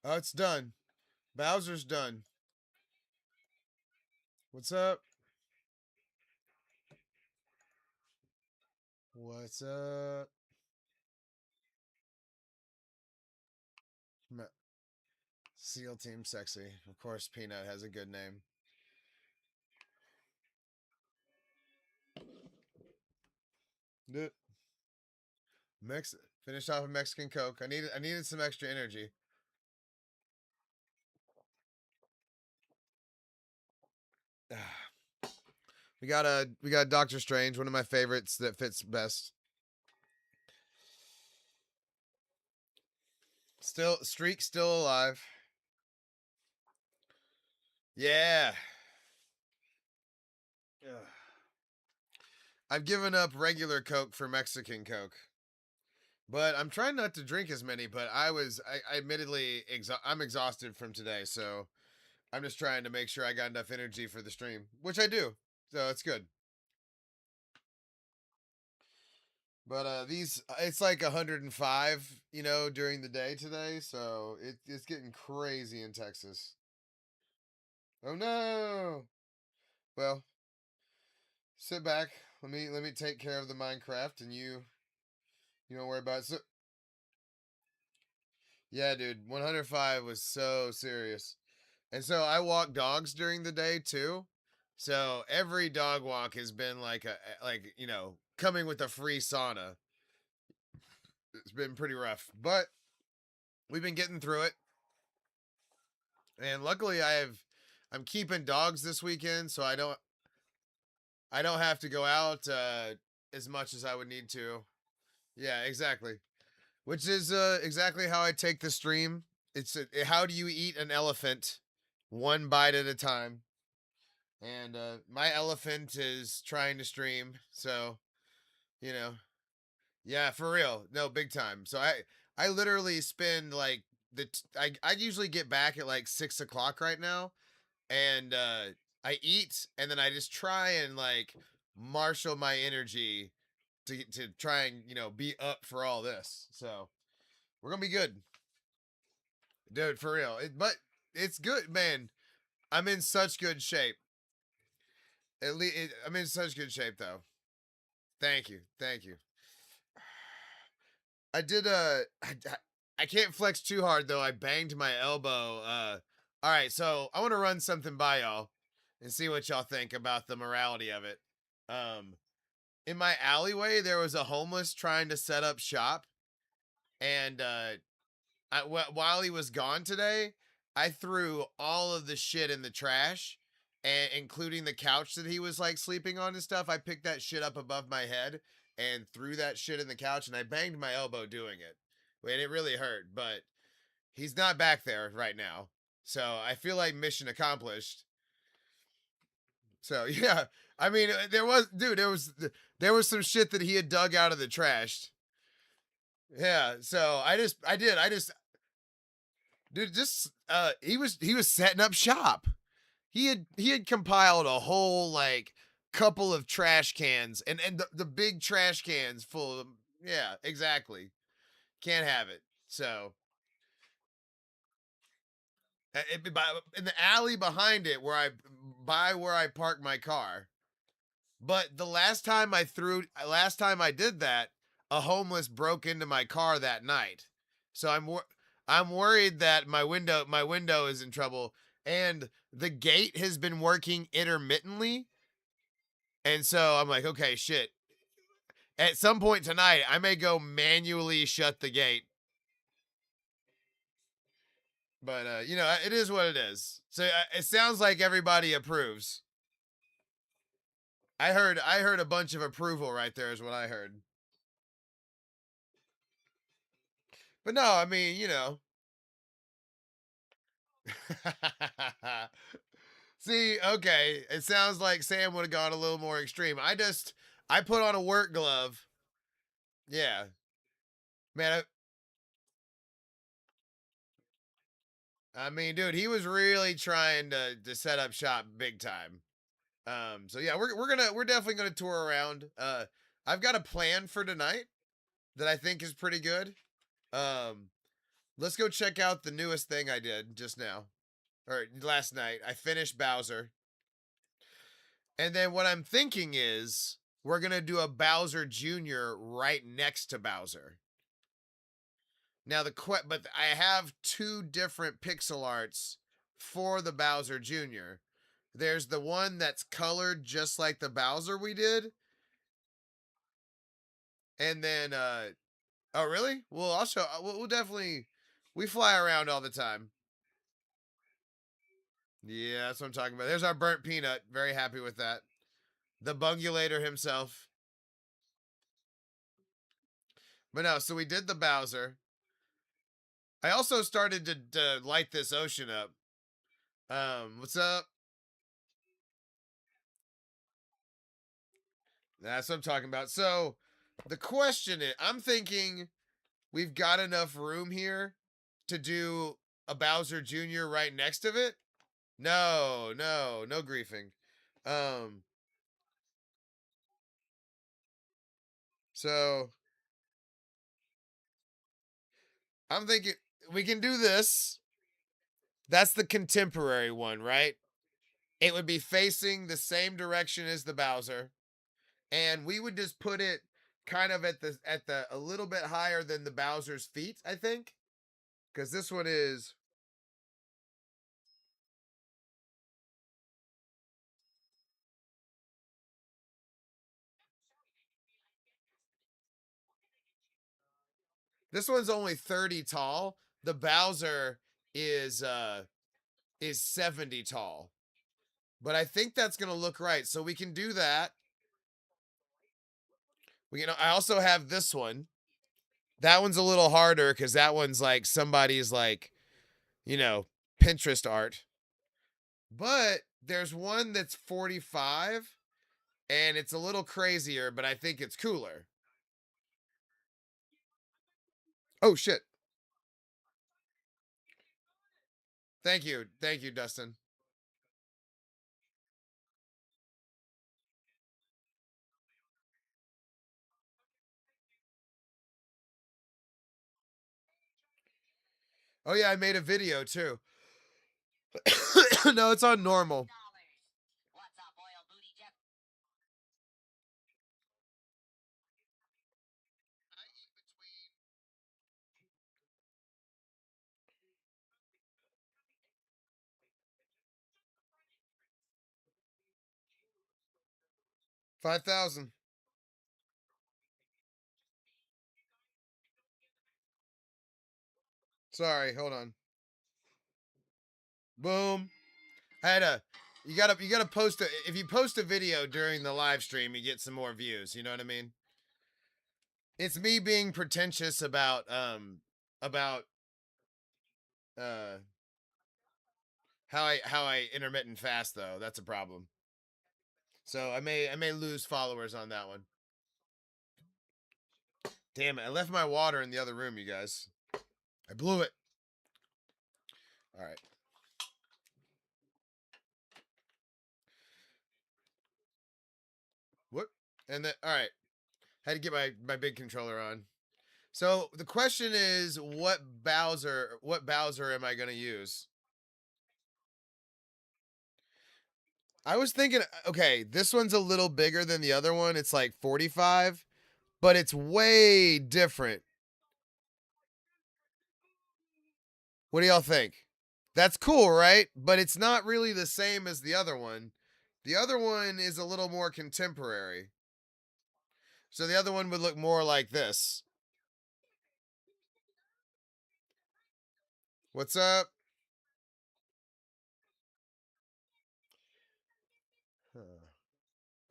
Oh, it's done. Bowser's done. What's up? What's up? SEAL Team Sexy. Of course, Peanut has a good name. Dude, Mex. Finish off a Mexican Coke. I needed some extra energy. We got Doctor Strange, one of my favorites that fits best. Still alive. Yeah. Ugh. I've given up regular Coke for Mexican Coke. But I'm trying not to drink as many, but I admittedly I'm exhausted from today, so I'm just trying to make sure I got enough energy for the stream, which I do. So it's good. But it's like 105, during the day today, so it's getting crazy in Texas. Oh no. Well, sit back. Let me take care of the Minecraft, and you don't worry about it. So yeah, dude, 105 was so serious. And so I walk dogs during the day too. So every dog walk has been coming with a free sauna. It's been pretty rough, but we've been getting through it. And luckily I'm keeping dogs this weekend, so I don't have to go out as much as I would need to. Yeah, exactly. Which is exactly how I take the stream. How do you eat an elephant? One bite at a time. And my elephant is trying to stream, so you know, yeah, for real, no, big time. So I literally spend like I usually get back at like 6 o'clock right now, and I eat, and then I just try and like marshal my energy to try and be up for all this. So we're gonna be good, dude, for real. But it's good, man. I'm in such good shape. I'm in such good shape, though. Thank you, thank you. I did I can't flex too hard though. I banged my elbow. All right, so I want to run something by y'all and see what y'all think about the morality of it. Um in my alleyway there was a homeless trying to set up shop, and while he was gone today, I threw all of the shit in the trash, and including the couch that he was like sleeping on and stuff. I picked that shit up above my head and threw that shit in the couch, and I banged my elbow doing it. And it really hurt, but he's not back there right now. So I feel like mission accomplished. So yeah, I mean, there was some shit that he had dug out of the trash. Yeah, so dude, just he was setting up shop. He had compiled a whole like couple of trash cans, and the big trash cans full of, yeah, exactly. Can't have it. So in the alley behind it, where I park my car. But last time I did that, a homeless broke into my car that night. So I'm worried that my window is in trouble, and the gate has been working intermittently. And so I'm like, okay, shit. At some point tonight, I may go manually shut the gate. But it is what it is. So it sounds like everybody approves. I heard a bunch of approval right there is what I heard. But no, I mean, See, okay, it sounds like Sam would have gone a little more extreme. I put on a work glove. Yeah, man. I mean, dude, he was really trying to set up shop big time. So yeah, we're definitely gonna tour around. I've got a plan for tonight that I think is pretty good. Um, Let's go check out the newest thing I did just now. Or last night. I finished Bowser. And then what I'm thinking is we're going to do a Bowser Jr. right next to Bowser. Now but I have two different pixel arts for the Bowser Jr. There's the one that's colored just like the Bowser we did. And then oh really? Well, I'll show we'll definitely we fly around all the time. Yeah, that's what I'm talking about. There's our burnt peanut. Very happy with that. The bungulator himself. But no, so we did the Bowser. I also started to light this ocean up. What's up? That's what I'm talking about. So the question is, I'm thinking we've got enough room here to do a Bowser Jr. right next to it. No griefing. Um, so I'm thinking we can do this. That's the contemporary one, right? It would be facing the same direction as the Bowser, and we would just put it kind of at the a little bit higher than the Bowser's feet, I think, because this one is. This one's only 30 tall. The Bowser is 70 tall. But I think that's gonna look right. So we can do that. I also have this one. That one's a little harder because that one's like somebody's like, you know, Pinterest art. But there's one that's 45 and it's a little crazier, but I think it's cooler. Oh shit. Thank you. Thank you, Dustin. Oh yeah, I made a video too. No, it's on normal. 5,000. Sorry, hold on. Boom. I had a you gotta post a if you post a video during the live stream, you get some more views. You know what I mean? It's me being pretentious about uh how I intermittent fast though. That's a problem. So I may lose followers on that one. Damn it! I left my water in the other room, you guys. I blew it. All right. What? And then all right. Had to get my big controller on. So the question is, what Bowser am I gonna use? I was thinking, okay, this one's a little bigger than the other one. It's like 45, but it's way different. What do y'all think? That's cool, right? But it's not really the same as the other one. The other one is a little more contemporary. So the other one would look more like this. What's up?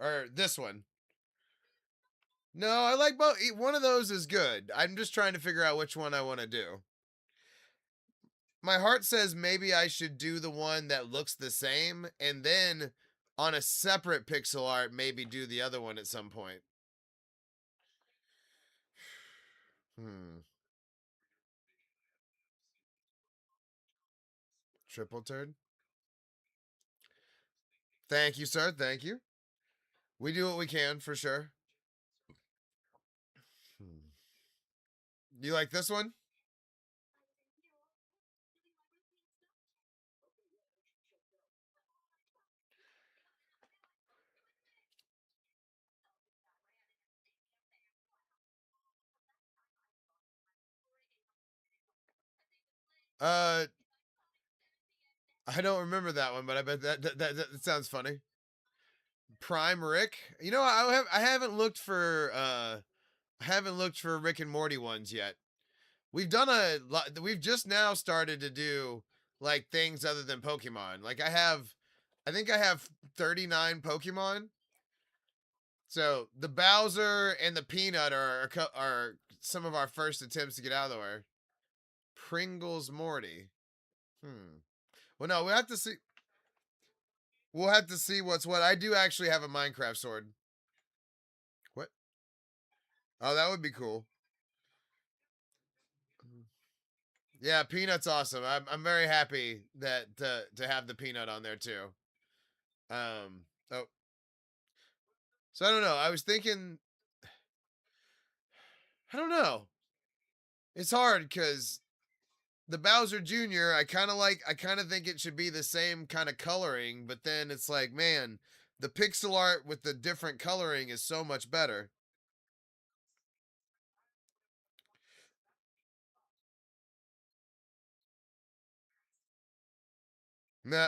Or this one. No, I like both. One of those is good. I'm just trying to figure out which one I want to do. My heart says maybe I should do the one that looks the same and then on a separate pixel art maybe do the other one at some point. Hmm. Triple turd. Thank you, sir. Thank you. We do what we can for sure. Hmm. You like this one? Uh, I don't remember that one, but I bet that sounds funny. Prime Rick. You know, I haven't looked for I haven't looked for Rick and Morty ones yet. We've done a lot. We've just now started to do like things other than Pokemon. Like I think I have 39 Pokemon. So the Bowser and the Peanut are some of our first attempts to get out of the way. Pringles Morty. Hmm. Well, no, we'll have to see. We'll have to see what's what. I do actually have a Minecraft sword. What? Oh, that would be cool. Yeah, Peanut's awesome. I'm very happy that to have the Peanut on there too. Oh, so I don't know. I was thinking. I don't know. It's hard because the Bowser Jr. I kind of like. I kind of think it should be the same kind of coloring, but then it's like, man, the pixel art with the different coloring is so much better. Nah.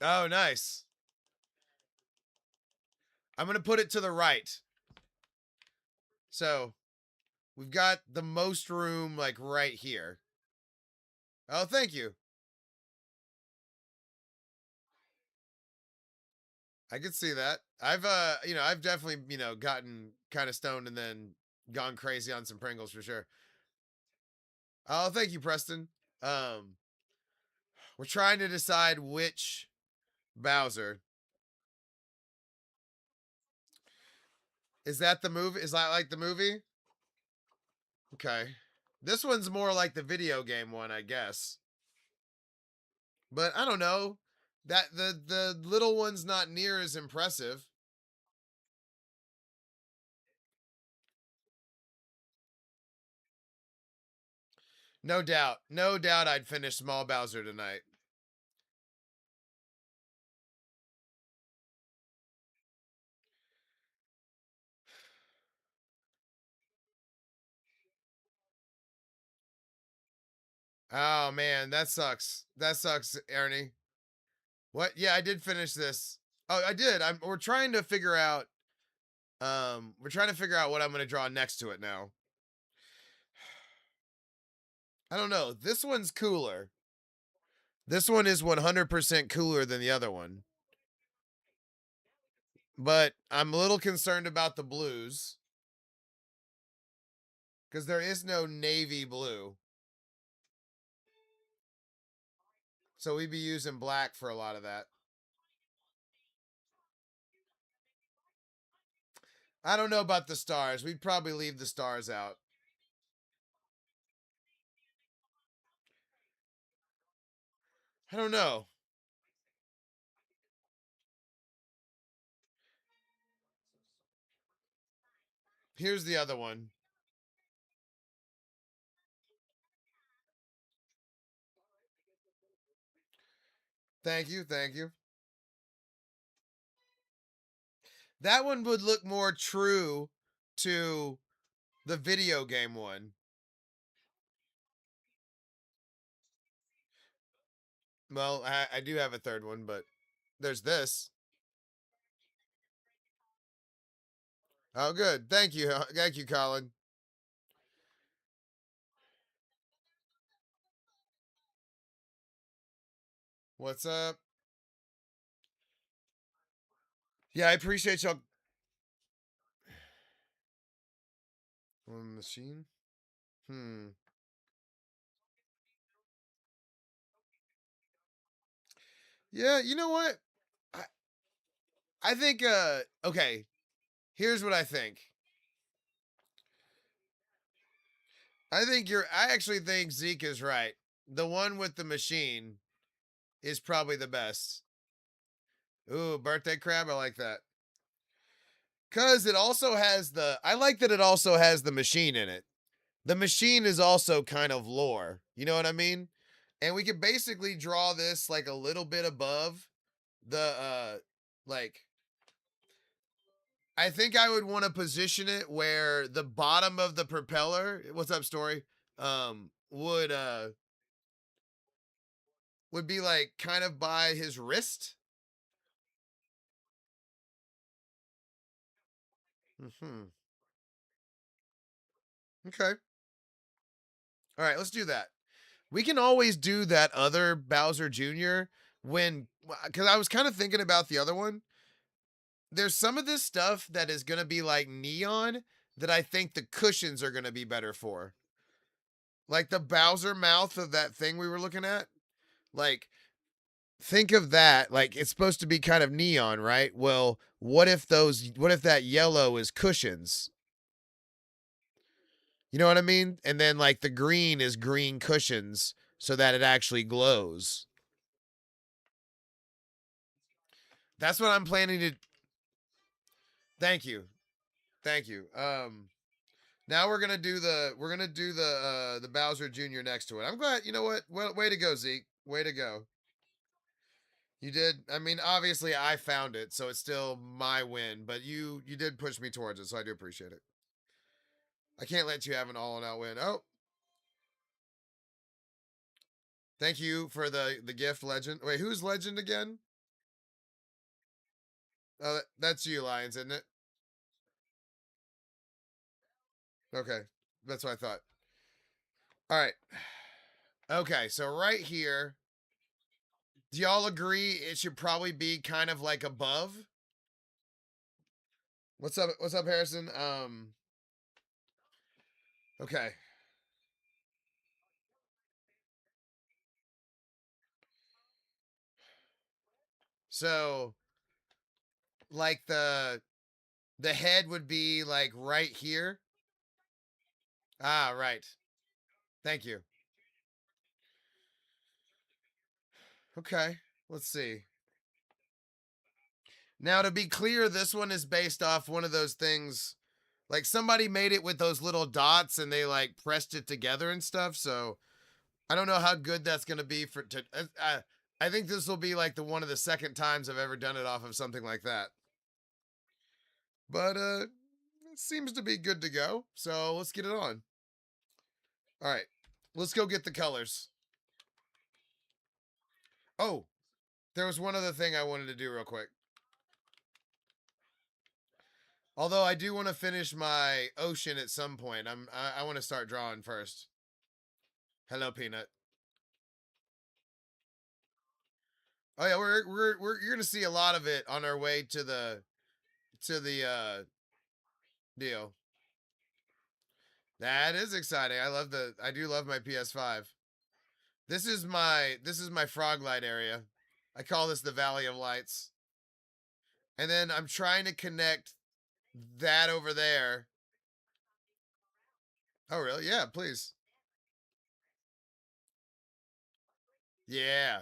Oh, nice. I'm gonna put it to the right. So we've got the most room like right here. Oh, thank you. I could see that. I've definitely, gotten kind of stoned and then gone crazy on some Pringles for sure. Oh, thank you, Preston. Um, we're trying to decide which Bowser. Is that the movie? Is that like the movie? Okay. This one's more like the video game one, I guess. But I don't know. That the little one's not near as impressive. No doubt. No doubt I'd finish Small Bowser tonight. Oh man, that sucks. That sucks, Ernie. What? Yeah, I did finish this. Oh, I did. We're trying to figure out we're trying to figure out what I'm going to draw next to it now. I don't know. This one's cooler. This one is 100% cooler than the other one. But I'm a little concerned about the blues because there is no navy blue. So we'd be using black for a lot of that. I don't know about the stars. We'd probably leave the stars out. I don't know. Here's the other one. Thank you. Thank you. That one would look more true to the video game one. Well, I do have a third one, but there's this. Oh, good. Thank you. Thank you, Colin. What's up? Yeah, I appreciate y'all. One machine? Hmm. Yeah, you know what? I, I think, okay, here's what I think. I actually think Zeke is right. The one with the machine is probably the best. Ooh, birthday crab. I like that. Cause it also has I like that it also has the machine in it. The machine is also kind of lore. You know what I mean? And we could basically draw this like a little bit above the like I think I would want to position it where the bottom of the propeller, what's up, story? Would be like kind of by his wrist. Hmm. Okay. All right, let's do that. We can always do that other Bowser Jr. when, because I was kind of thinking about the other one. There's some of this stuff that is going to be like neon that I think the cushions are going to be better for. Like the Bowser mouth of that thing we were looking at. Like, think of that. Like, it's supposed to be kind of neon, right? Well, what if that yellow is cushions? You know what I mean? And then, like, the green is green cushions so that it actually glows. That's what I'm planning to. Thank you. Thank you. Now we're gonna do the Bowser Jr. next to it. I'm glad. You know what? Well, way to go, Zeke. Way to go. You did. I mean, obviously I found it, so it's still my win. But you did push me towards it, so I do appreciate it. I can't let you have an all-out win. Oh, thank you for the gift, Legend. Wait, who's Legend again? Oh, that's you, Lions, isn't it? Okay, that's what I thought. All right. Okay, so right here, do y'all agree it should probably be kind of like above? What's up? What's up, Harrison? Okay. So, like the head would be like right here. Ah, right. Thank you. Okay. Let's see. Now, to be clear, this one is based off one of those things. Like somebody made it with those little dots and they like pressed it together and stuff. So I don't know how good that's gonna be for. I think this will be like the one of the second times I've ever done it off of something like that. But it seems to be good to go. So let's get it on. All right, let's go get the colors. Oh, there was one other thing I wanted to do real quick. Although I do want to finish my ocean at some point. I want to start drawing first. Hello, Peanut. Oh yeah, you're gonna see a lot of it on our way to the deal. That is exciting. I do love my PS5. This is my frog light area. I call this the Valley of Lights. And then I'm trying to connect that over there. Oh really? Yeah, please. Yeah.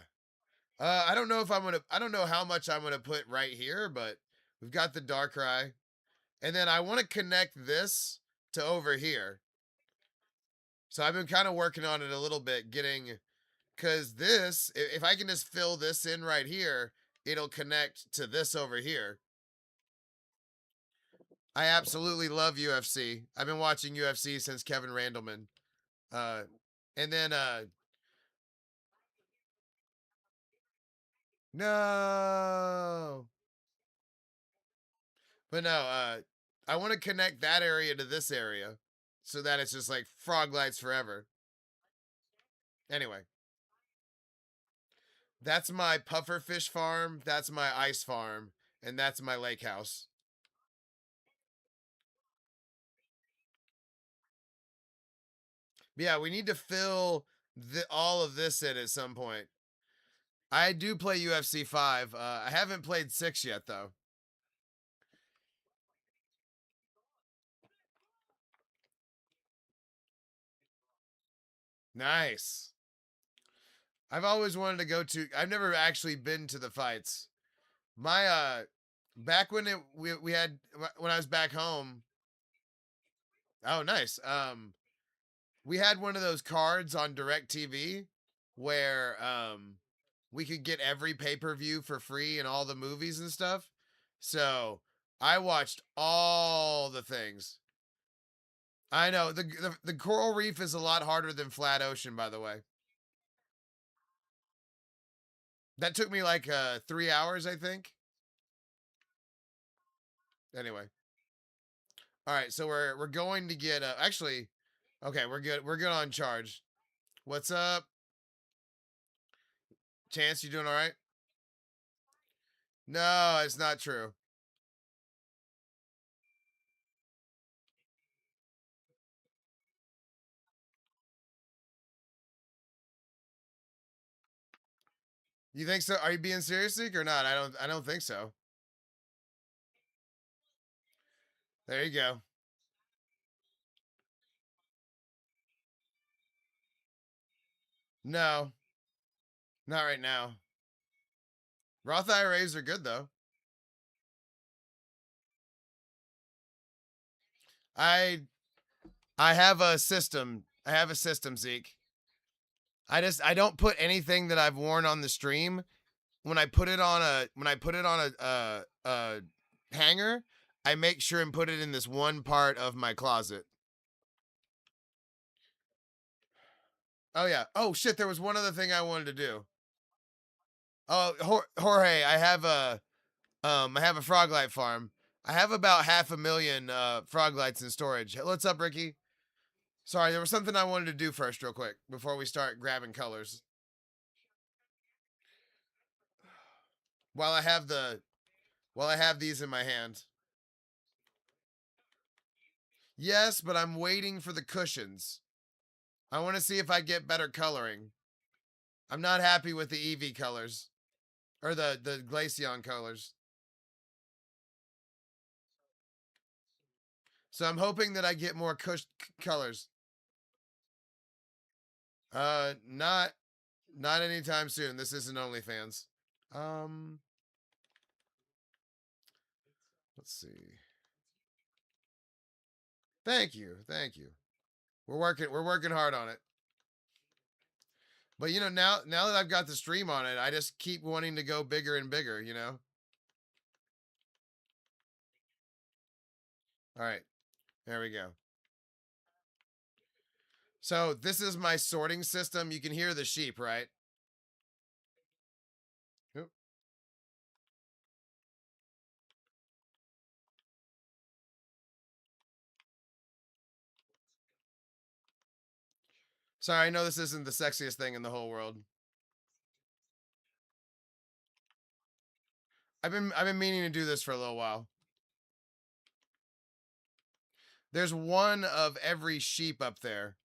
I don't know if I don't know how much I'm gonna put right here, but we've got the Darkrai. And then I want to connect this to over here. So I've been kind of working on it a little bit, getting because this, if I can just fill this in right here, it'll connect to this over here. I absolutely love UFC. I've been watching UFC since Kevin Randleman. Uh, and then no, but no, I want to connect that area to this area so that it's just like frog lights forever. Anyway, that's my puffer fish farm. That's my ice farm, and that's my lake house. Yeah, we need to fill all of this in at some point. I do play UFC 5. I haven't played 6 yet, though. Nice. I've always wanted to go to. I've never actually been to the fights. My back when we had when I was back home. Oh, nice. We had one of those cards on Direct TV where we could get every pay-per-view for free and all the movies and stuff. So I watched all the things. I know the coral reef is a lot harder than flat ocean, by the way. That took me like 3 hours, I think. Anyway, all right, so we're going to get actually, okay, we're good. We're good on charge. What's up, Chance? You doing all right? No, it's not true. You think so? Are you being serious, Zeke, or not? I don't think so. There you go. No, not right now. Roth IRAs are good though. I I have a system. I have a system, Zeke. I don't put anything that I've worn on the stream. When I put it on a hanger, I make sure and put it in this one part of my closet. Oh yeah. Oh shit, there was one other thing I wanted to do. Oh, Jorge, I have a frog light farm. I have about 500,000 frog lights in storage. What's up, Ricky? Sorry, there was something I wanted to do first, real quick, before we start grabbing colors. While I have the while I have these in my hand. Yes, but I'm waiting for the cushions. I want to see if I get better coloring. I'm not happy with the Eevee colors or the Glaceon colors. So I'm hoping that I get more colors. Not anytime soon. This isn't OnlyFans. Um, let's see. Thank you, thank you. We're working hard on it. But now that I've got the stream on it, I just keep wanting to go bigger and bigger. All right, there we go. So this is my sorting system. You can hear the sheep, right? Oop. Sorry, I know this isn't the sexiest thing in the whole world. I've been meaning to do this for a little while. There's one of every sheep up there.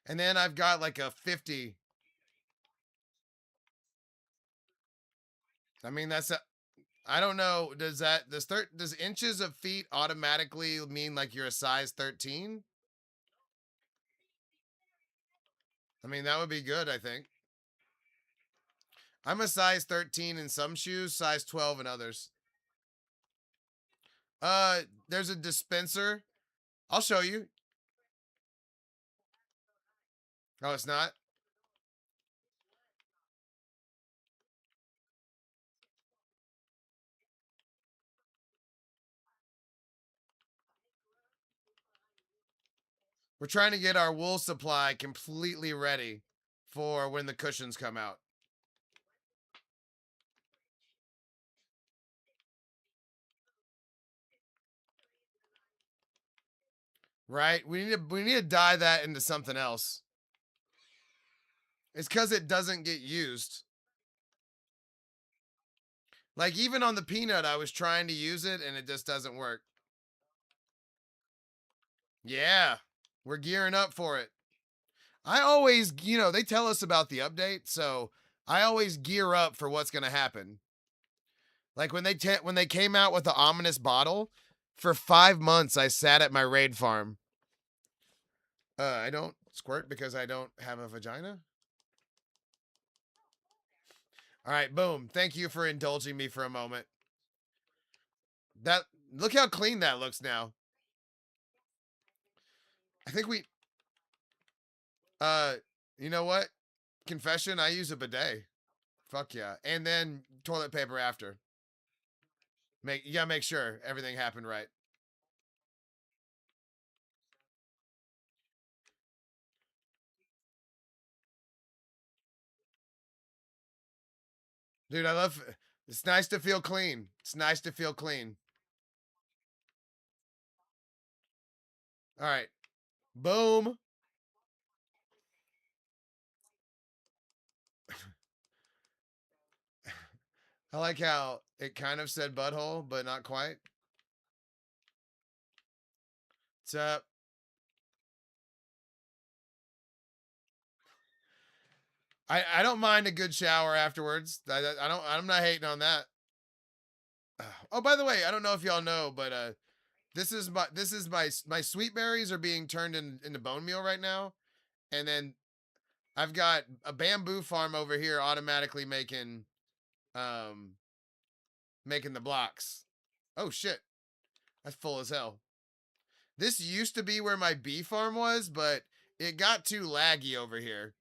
And then I've got like a 50. I mean, I don't know. Does inches of feet automatically mean like you're a size 13? I mean, that would be good, I think. I'm a size 13 in some shoes, size 12 in others. There's a dispenser. I'll show you. Oh, it's not? We're trying to get our wool supply completely ready for when the cushions come out. Right? We need to dye that into something else. It's because it doesn't get used. Like even on the peanut, I was trying to use it and it just doesn't work. Yeah, we're gearing up for it. I always, they tell us about the update, so I always gear up for what's going to happen. Like when they came out with the ominous bottle, for 5 months I sat at my raid farm. I don't squirt because I don't have a vagina. All right, boom. Thank you for indulging me for a moment. That Look how clean that looks now. I think we uh you know what? Confession, I use a bidet. Fuck yeah. And then toilet paper after. You gotta make sure everything happened right. Dude, I love it's nice to feel clean. It's nice to feel clean. All right. Boom. I like how it kind of said butthole, but not quite. What's up? I don't mind a good shower afterwards. I'm not hating on that. Oh, by the way, I don't know if y'all know, but this is my sweet berries are being turned into bone meal right now, and then I've got a bamboo farm over here automatically um making the blocks. Oh shit, that's full as hell. This used to be where my bee farm was, but it got too laggy over here.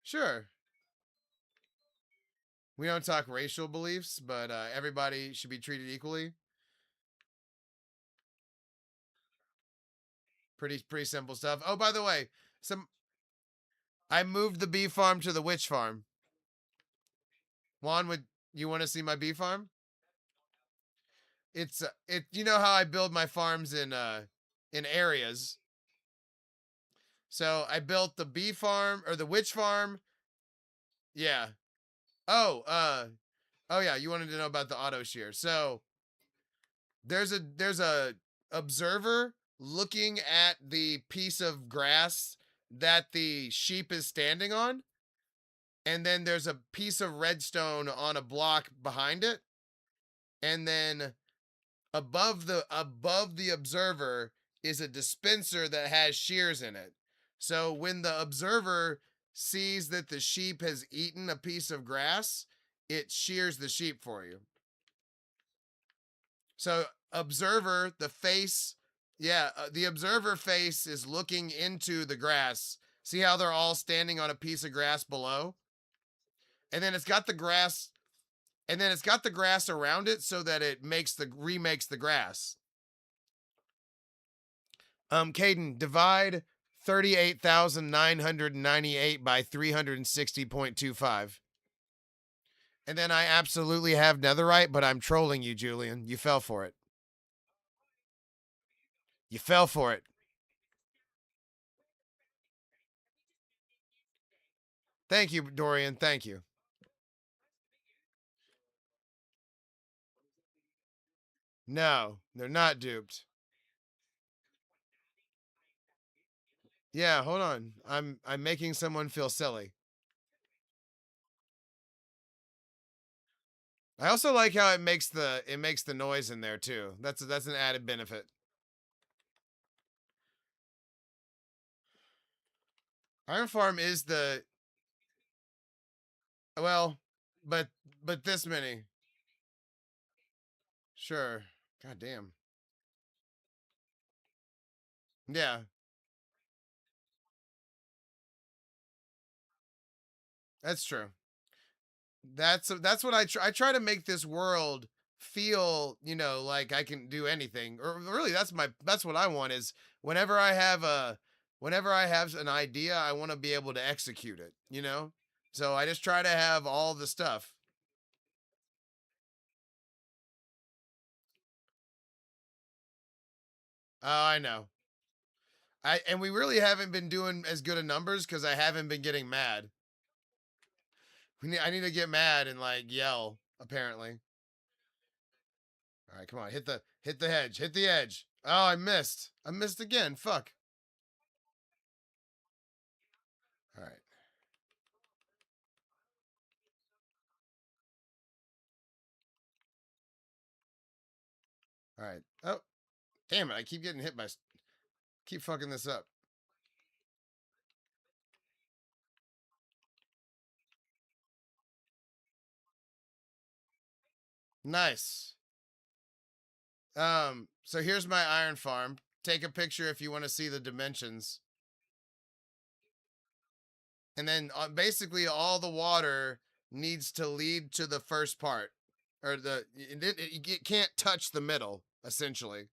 Sure. We don't talk racial beliefs, but everybody should be treated equally. Pretty simple stuff. Oh, by the way, some I moved the bee farm to the witch farm. Juan, would you want to see my bee farm? It's it. You know how I build my farms in areas. So I built the bee farm or the witch farm. Yeah. Oh, oh yeah. You wanted to know about the auto shear. So there's a observer looking at the piece of grass that the sheep is standing on, and then there's a piece of redstone on a block behind it, and then above the observer is a dispenser that has shears in it. So when the observer sees that the sheep has eaten a piece of grass, it shears the sheep for you. So observer, the face, yeah, the observer face is looking into the grass. See how they're all standing on a piece of grass below? And then it's got the grass and then it's got the grass around it so that it remakes the grass. Caden, divide 38,998 by 360.25. And then I absolutely have netherite, but I'm trolling you, Julian. You fell for it. You fell for it. Thank you, Dorian. Thank you. No, they're not duped. Yeah, hold on. I'm making someone feel silly. I also like how it makes the noise in there too. That's an added benefit. Iron Farm is the well, but this many. Sure. God damn. Yeah, that's true. That's what I try to make this world feel, like I can do anything. Or really that's what I want is whenever I have an idea, I want to be able to execute it. So I just try to have all the stuff. Oh, I know. And we really haven't been doing as good of numbers cuz I haven't been getting mad. I need to get mad and like yell apparently. All right, come on. Hit the hedge. Hit the edge. Oh, I missed. I missed again. Fuck. All right. All right. Oh, damn it. I keep getting hit by keep fucking this up. Nice. So here's my iron farm. Take a picture if you want to see the dimensions. and then basically all the water needs to lead to the first part, or it can't touch the middle essentially.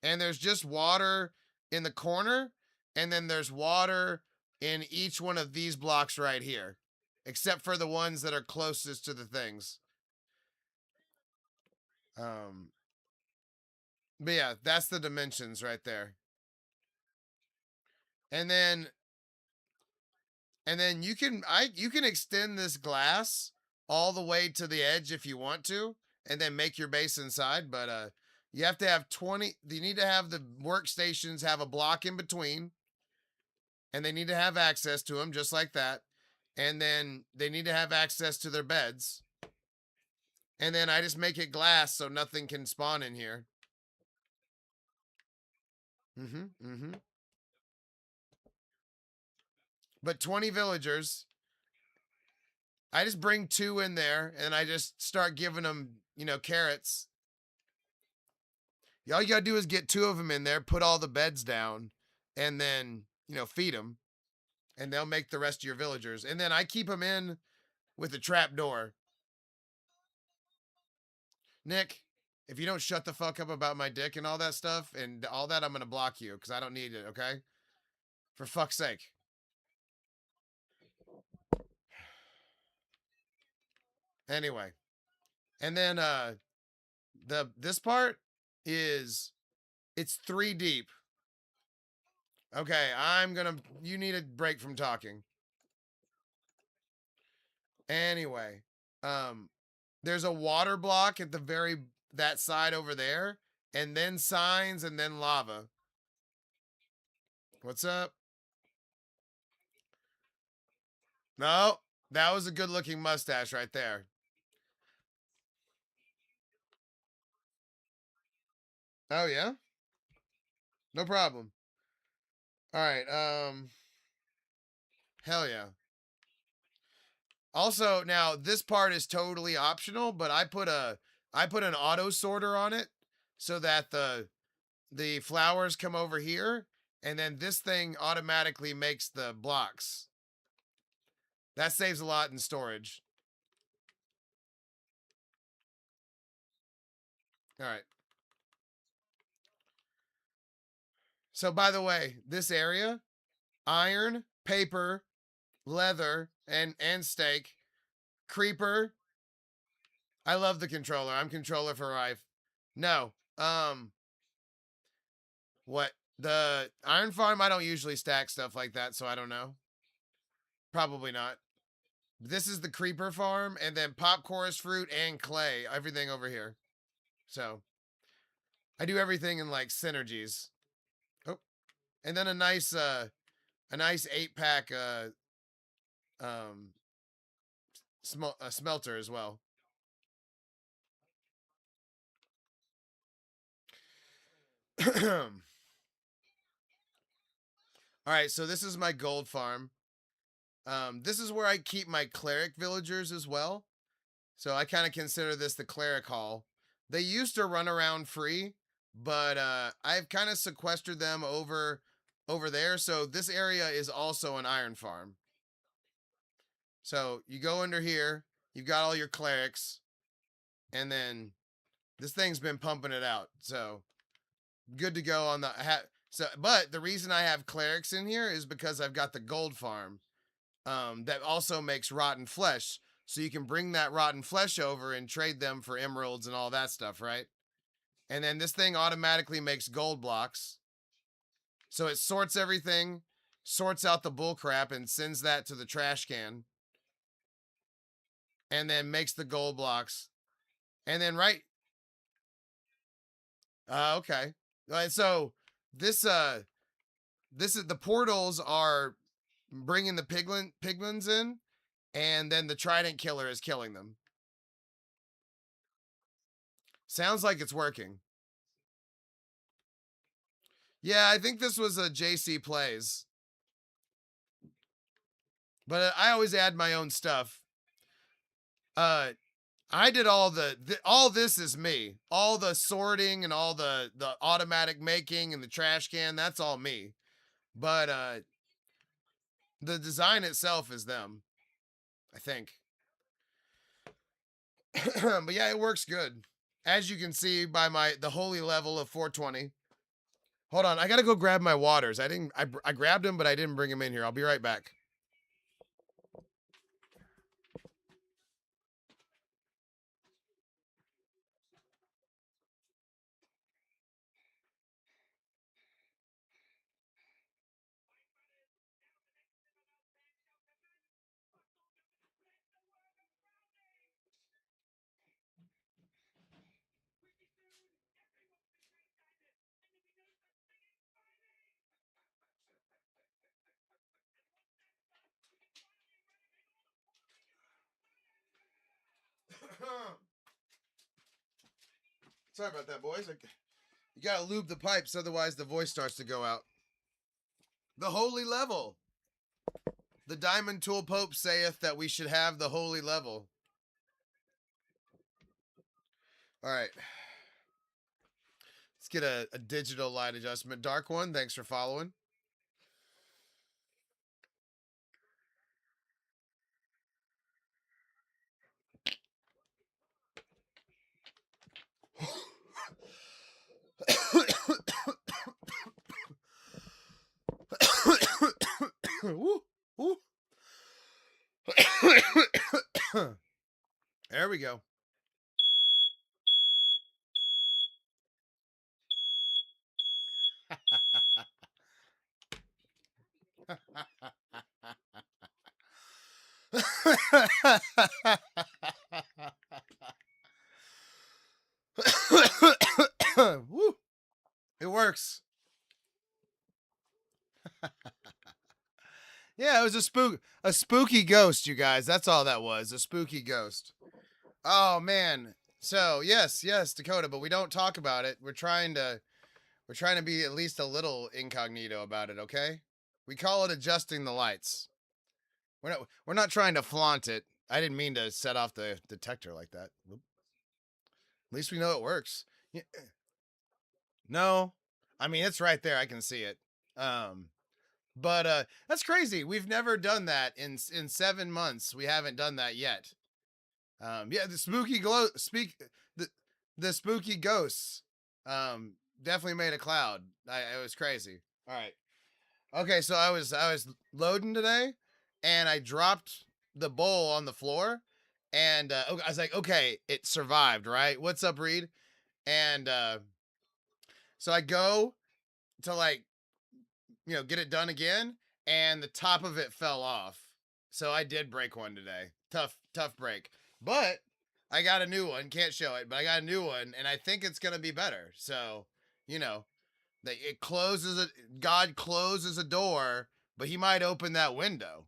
And there's just water in the corner, and then there's water in each one of these blocks right here, except for the ones that are closest to the things. But yeah, that's the dimensions right there. And then you can extend this glass all the way to the edge if you want to, and then make your base inside. But you have to have 20. You need to have the workstations have a block in between, and they need to have access to them just like that. And then they need to have access to their beds. And then I just make it glass so nothing can spawn in here. But 20 villagers. I just bring 2 in there, and I just start giving them, carrots. All you gotta do is get 2 of them in there, put all the beds down, and then, feed them. And they'll make the rest of your villagers. And then I keep them in with a trap door. Nick, if you don't shut the fuck up about my dick and all that stuff and all that, I'm going to block you because I don't need it, okay? For fuck's sake. Anyway. And then this part is it's 3 deep. Okay, you need a break from talking. Anyway, there's a water block at that side over there, and then signs, and then lava. What's up? No, that was a good looking mustache right there. Oh yeah? No problem. All right, hell yeah. Also, now this part is totally optional, but I put an auto sorter on it so that the flowers come over here, and then this thing automatically makes the blocks. That saves a lot in storage. All right. So by the way, this area, iron, paper, leather, and steak, creeper. I love the controller. I'm controller for life. No. What? The iron farm, I don't usually stack stuff like that, so I don't know. Probably not. This is the creeper farm, and then popcorn fruit and clay, everything over here. So I do everything in like synergies. Oh, and then a nice 8-pack smelter as well. All right, so this is my gold farm. This is where I keep my cleric villagers as well. So I kind of consider this the cleric hall. They used to run around free, but I've kind of sequestered them over there. So this area is also an iron farm. So you go under here, you've got all your clerics, and then this thing's been pumping it out. So good to go on the but the reason I have clerics in here is because I've got the gold farm that also makes rotten flesh. So you can bring that rotten flesh over and trade them for emeralds and all that stuff, right? And then this thing automatically makes gold blocks. So it sorts everything, sorts out the bull crap, and sends that to the trash can. And then makes the gold blocks. And then okay. So this is the portals are bringing the piglins in, and then the trident killer is killing them. Sounds like it's working. Yeah, I think this was a JC Plays. But I always add my own stuff. I did all all this is me. All the sorting and all the automatic making and the trash can, that's all me. But The design itself is them, I think. But yeah, it works good. As you can see by the holy level of 420. Hold on, I gotta go grab my waters. I grabbed them, but I didn't bring them in here. I'll be right back. Sorry about that, boys. You gotta lube the pipes, otherwise the voice starts to go out. The holy level. The Diamond Tool Pope saith that we should have the holy level. All right. Let's get a digital light adjustment. Dark One, thanks for following. Woo, woo. There we go. Woo. It works. Yeah, it was a spooky ghost, you guys. That's all that was. A spooky ghost. Oh man. So yes, Dakota, but we don't talk about it. We're trying to be at least a little incognito about it, okay? We call it adjusting the lights. We're not trying to flaunt it. I didn't mean to set off the detector like that. At least we know it works. Yeah. No. I mean, it's right there. I can see it. But that's crazy. We've never done that in 7 months. We haven't done that yet. Yeah, the spooky the spooky ghosts. Definitely made a cloud. It was crazy. All right. Okay, so I was loading today, and I dropped the bowl on the floor, and I was like, okay, it survived, right? What's up, Reed? And so I go to like get it done again, and the top of it fell off. So I did break one today. Tough break. But I got a new one. Can't show it, but I got a new one, and I think it's gonna be better. So, you know, it closes it. God closes a door, but He might open that window.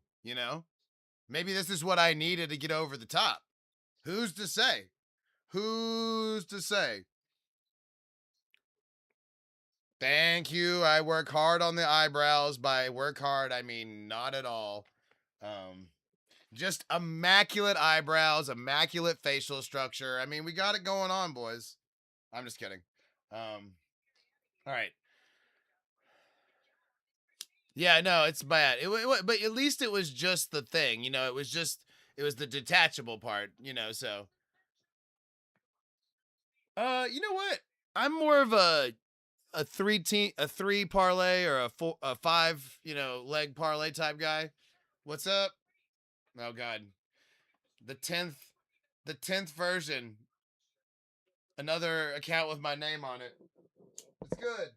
Maybe this is what I needed to get over the top. Who's to say? Who's to say? Thank you. I work hard on the eyebrows. By work hard, I mean not at all. Um, just immaculate eyebrows, immaculate facial structure. I mean, we got it going on, boys. I'm just kidding. All right. Yeah, no, it's bad. But at least it was just the thing. It was the detachable part. So. You know what? I'm more of a three parlay or a five leg parlay type guy. What's up? Oh God, the 10th version. Another account with my name on it. It's good.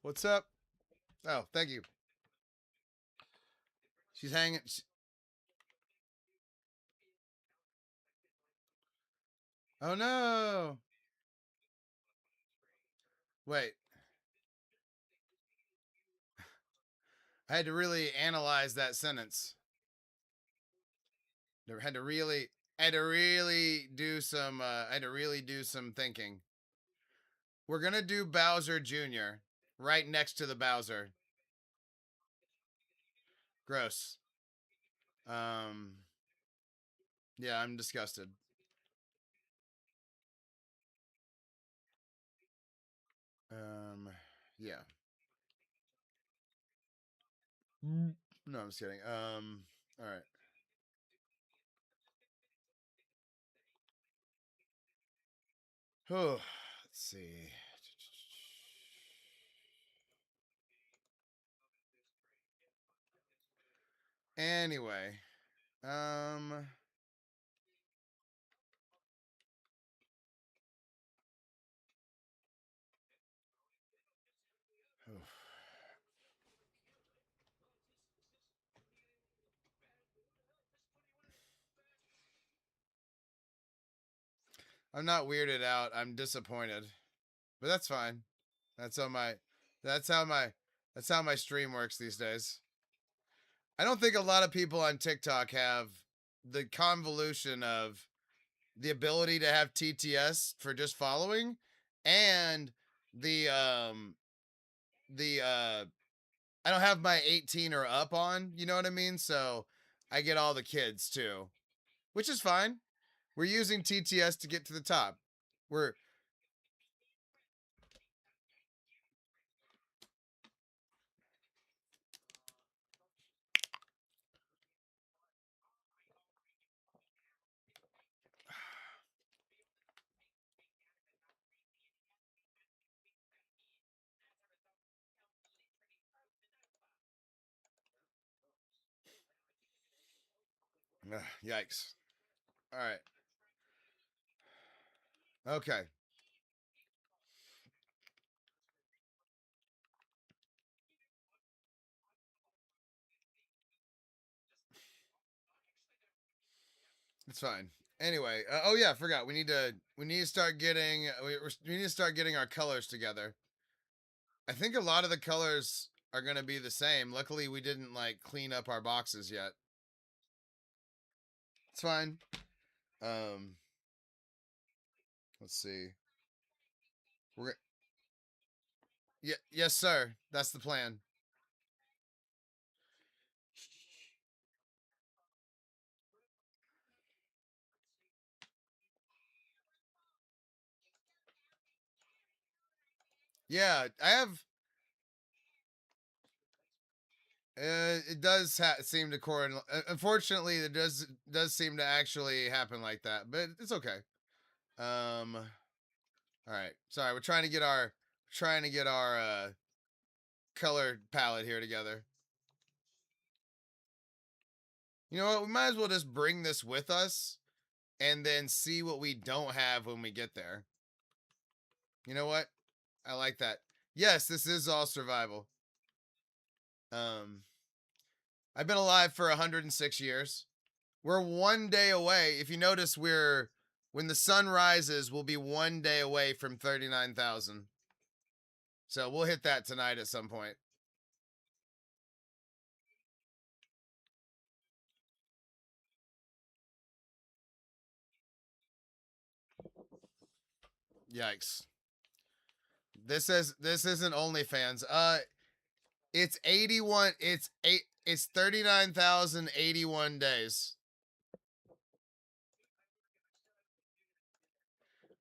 What's up? Oh, thank you. She's hanging. Oh no. Wait. I had to really analyze that sentence. Had to really. I had to really do some. I had to really do some thinking. We're gonna do Bowser Jr. right next to the Bowser. Gross. Um, yeah, I'm disgusted. Yeah. No, I'm just kidding. All right. Oh, let's see. Anyway, um, I'm not weirded out. I'm disappointed, but that's fine. That's how my, that's how my, that's how my stream works these days. I don't think a lot of people on TikTok have the convolution of the ability to have TTS for just following and the I don't have my 18 or up on, you know what I mean? So I get all the kids too, which is fine. We're using TTS to get to the top. We're yikes. All right. Okay. It's fine. Anyway, oh yeah, I forgot. We need to start getting we need to start getting our colors together. I think a lot of the colors are going to be the same. Luckily, we didn't like clean up our boxes yet. It's fine. Um, let's see. We're Yeah, yes, sir. That's the plan. Yeah, I have. It does seem to correlate. Unfortunately, it does seem to actually happen like that, but it's okay. All right. Sorry, we're trying to get our color palette here together. You know what? We might as well just bring this with us and then see what we don't have when we get there. You know what? I like that. Yes, this is all survival. Um, I've been alive for 106 years. We're 1 day away. If you notice, when the sun rises, we'll be 1 day away from 39,000. So we'll hit that tonight at some point. Yikes. This isn't OnlyFans. It's 81. It's 39,081 days.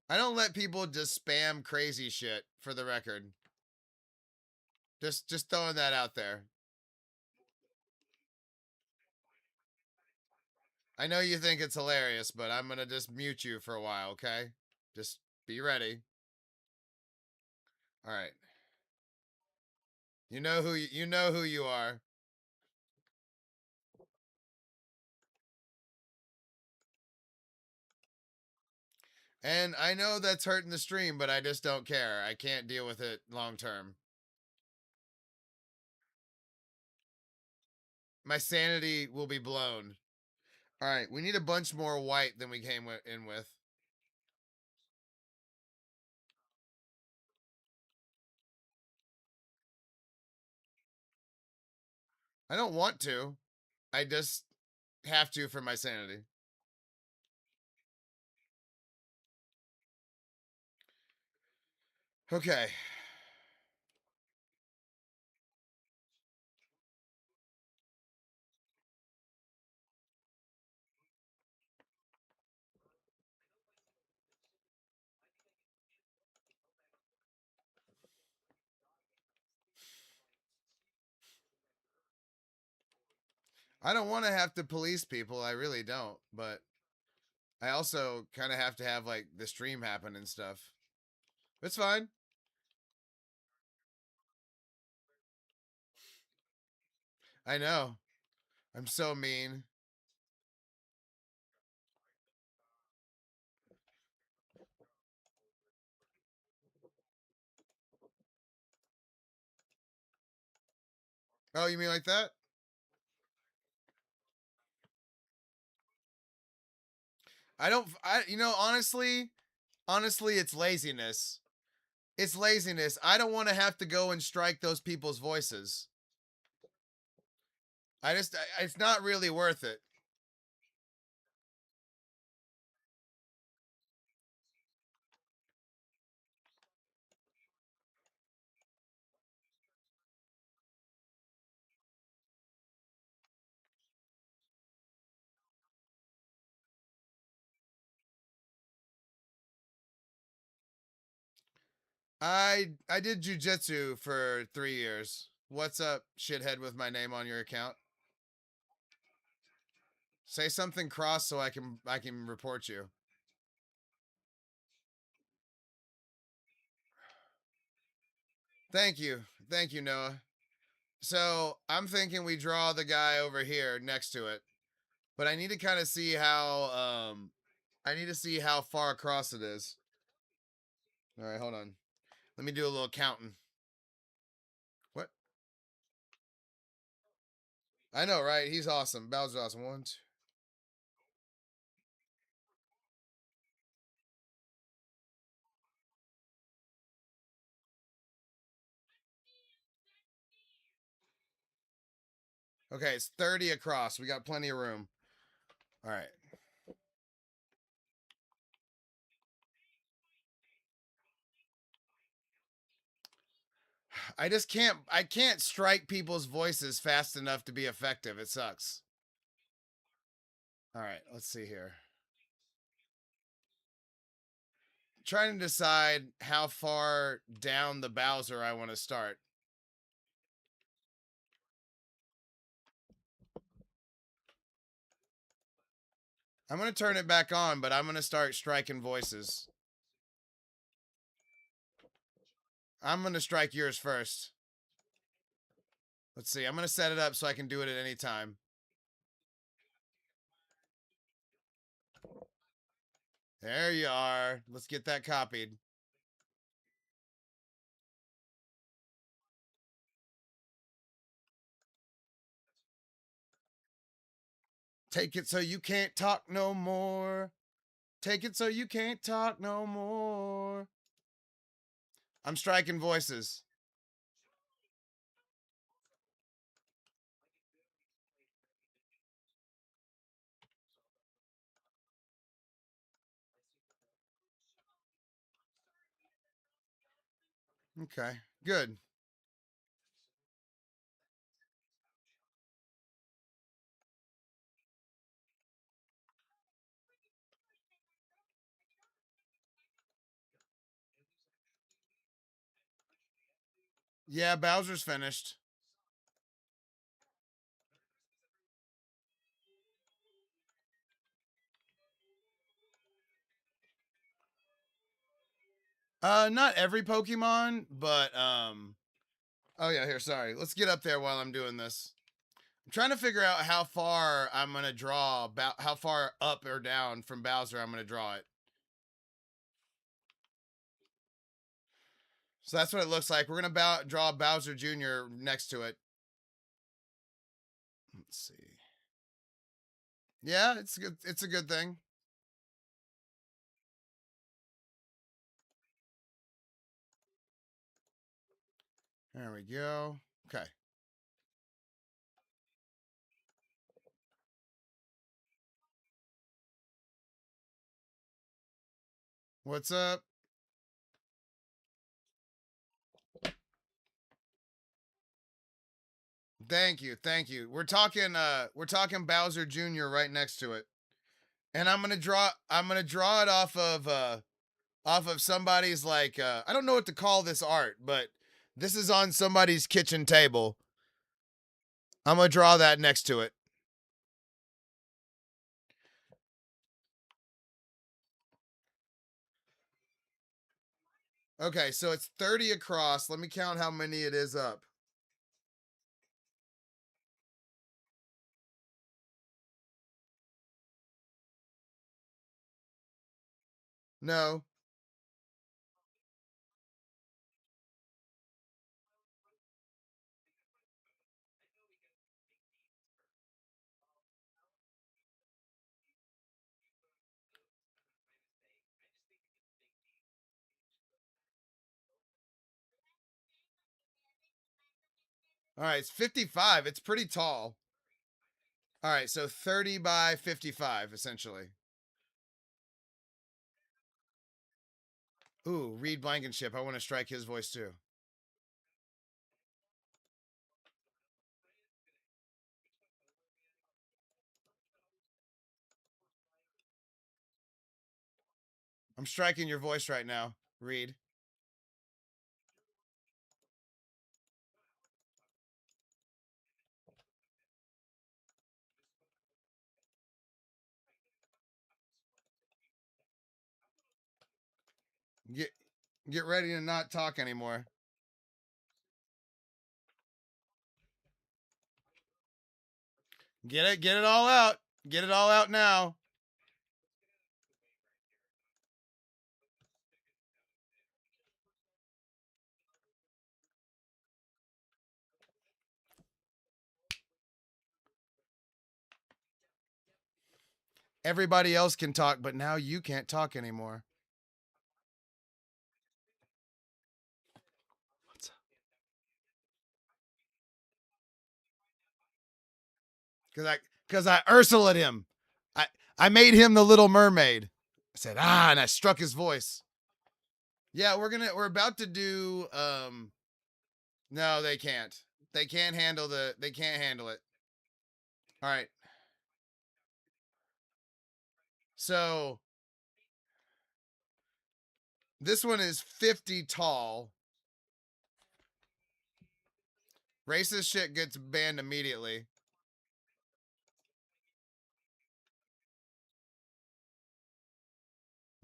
I don't let people just spam crazy shit, for the record. Just throwing that out there. I know you think it's hilarious, but I'm gonna just mute you for a while, okay? Just be ready. All right. You know who you are. And I know that's hurting the stream, but I just don't care. I can't deal with it long term. My sanity will be blown. All right, we need a bunch more white than we came in with. I don't want to. I just have to for my sanity. Okay. I don't want to have to police people. I really don't. But I also kind of have to have like the stream happen and stuff. It's fine. I know. I'm so mean. Oh, you mean like that? I don't. You know, honestly, it's laziness. It's laziness. I don't want to have to go and strike those people's voices. It's not really worth it. I did jujitsu for 3 years. What's up, shithead with my name on your account? Say something cross so I can report you. Thank you, Noah. So I'm thinking we draw the guy over here next to it, but I need to kind of see how I need to see how far across it is. All right, hold on. Let me do a little counting. What? I know, right? He's awesome. Bowser's awesome. One, two. Okay, it's 30 across. We got plenty of room. All right. I can't strike people's voices fast enough to be effective. It sucks. All right, let's see here. Trying to decide how far down the Bowser I want to start. I'm going to turn it back on, but I'm going to start striking voices. I'm going to strike yours first. Let's see. I'm going to set it up so I can do it at any time. There you are. Let's get that copied. Take it so you can't talk no more. Take it so you can't talk no more. I'm striking voices. Okay, good. Yeah, Bowser's finished. Not every Pokemon, but oh yeah, here, sorry. Let's get up there while I'm doing this. I'm trying to figure out how far I'm gonna draw, about how far up or down from Bowser I'm gonna draw it. So that's what it looks like. We're gonna draw Bowser Jr. next to it. Let's see. Yeah, it's good. It's a good thing. There we go. Okay. What's up? Thank you. Thank you. We're talking Bowser Jr. right next to it. And I'm gonna draw it off of somebody's like I don't know what to call this art, but this is on somebody's kitchen table. I'm gonna draw that next to it. Okay, so it's 30 across. Let me count how many it is up. No. All right, it's 55. It's pretty tall. All right, so 30 by 55, essentially. Ooh, Reed Blankenship. I want to strike his voice too. I'm striking your voice right now, Reed. Get get ready to not talk anymore. Get it all out. Get it all out now. Everybody else can talk, but now you can't talk anymore. What's up? Cause I Ursulaed him. I I made him the Little Mermaid. I said, and I struck his voice. Yeah, we're about to do no, they can't. They can't handle it. All right. So this one is 50 tall. Racist shit gets banned immediately.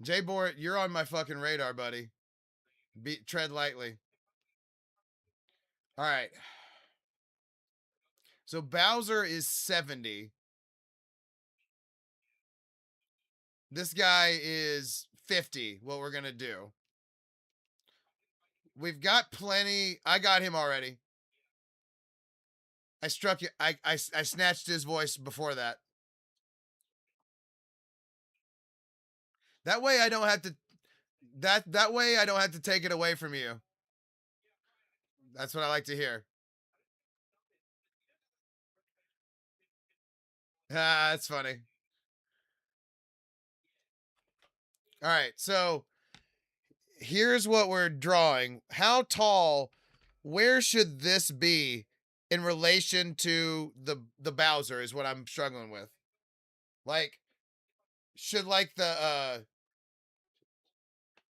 Jay Bort, you're on my fucking radar, buddy. Tread lightly. All right. So Bowser is 70. This guy is 50. What we're going to do. We've got plenty. I got him already. I struck you. I snatched his voice before that. That way I don't have to that way I don't have to take it away from you. That's what I like to hear. That's funny. All right. So here's what we're drawing. How tall, where should this be in relation to the Bowser is what I'm struggling with. Like, should like the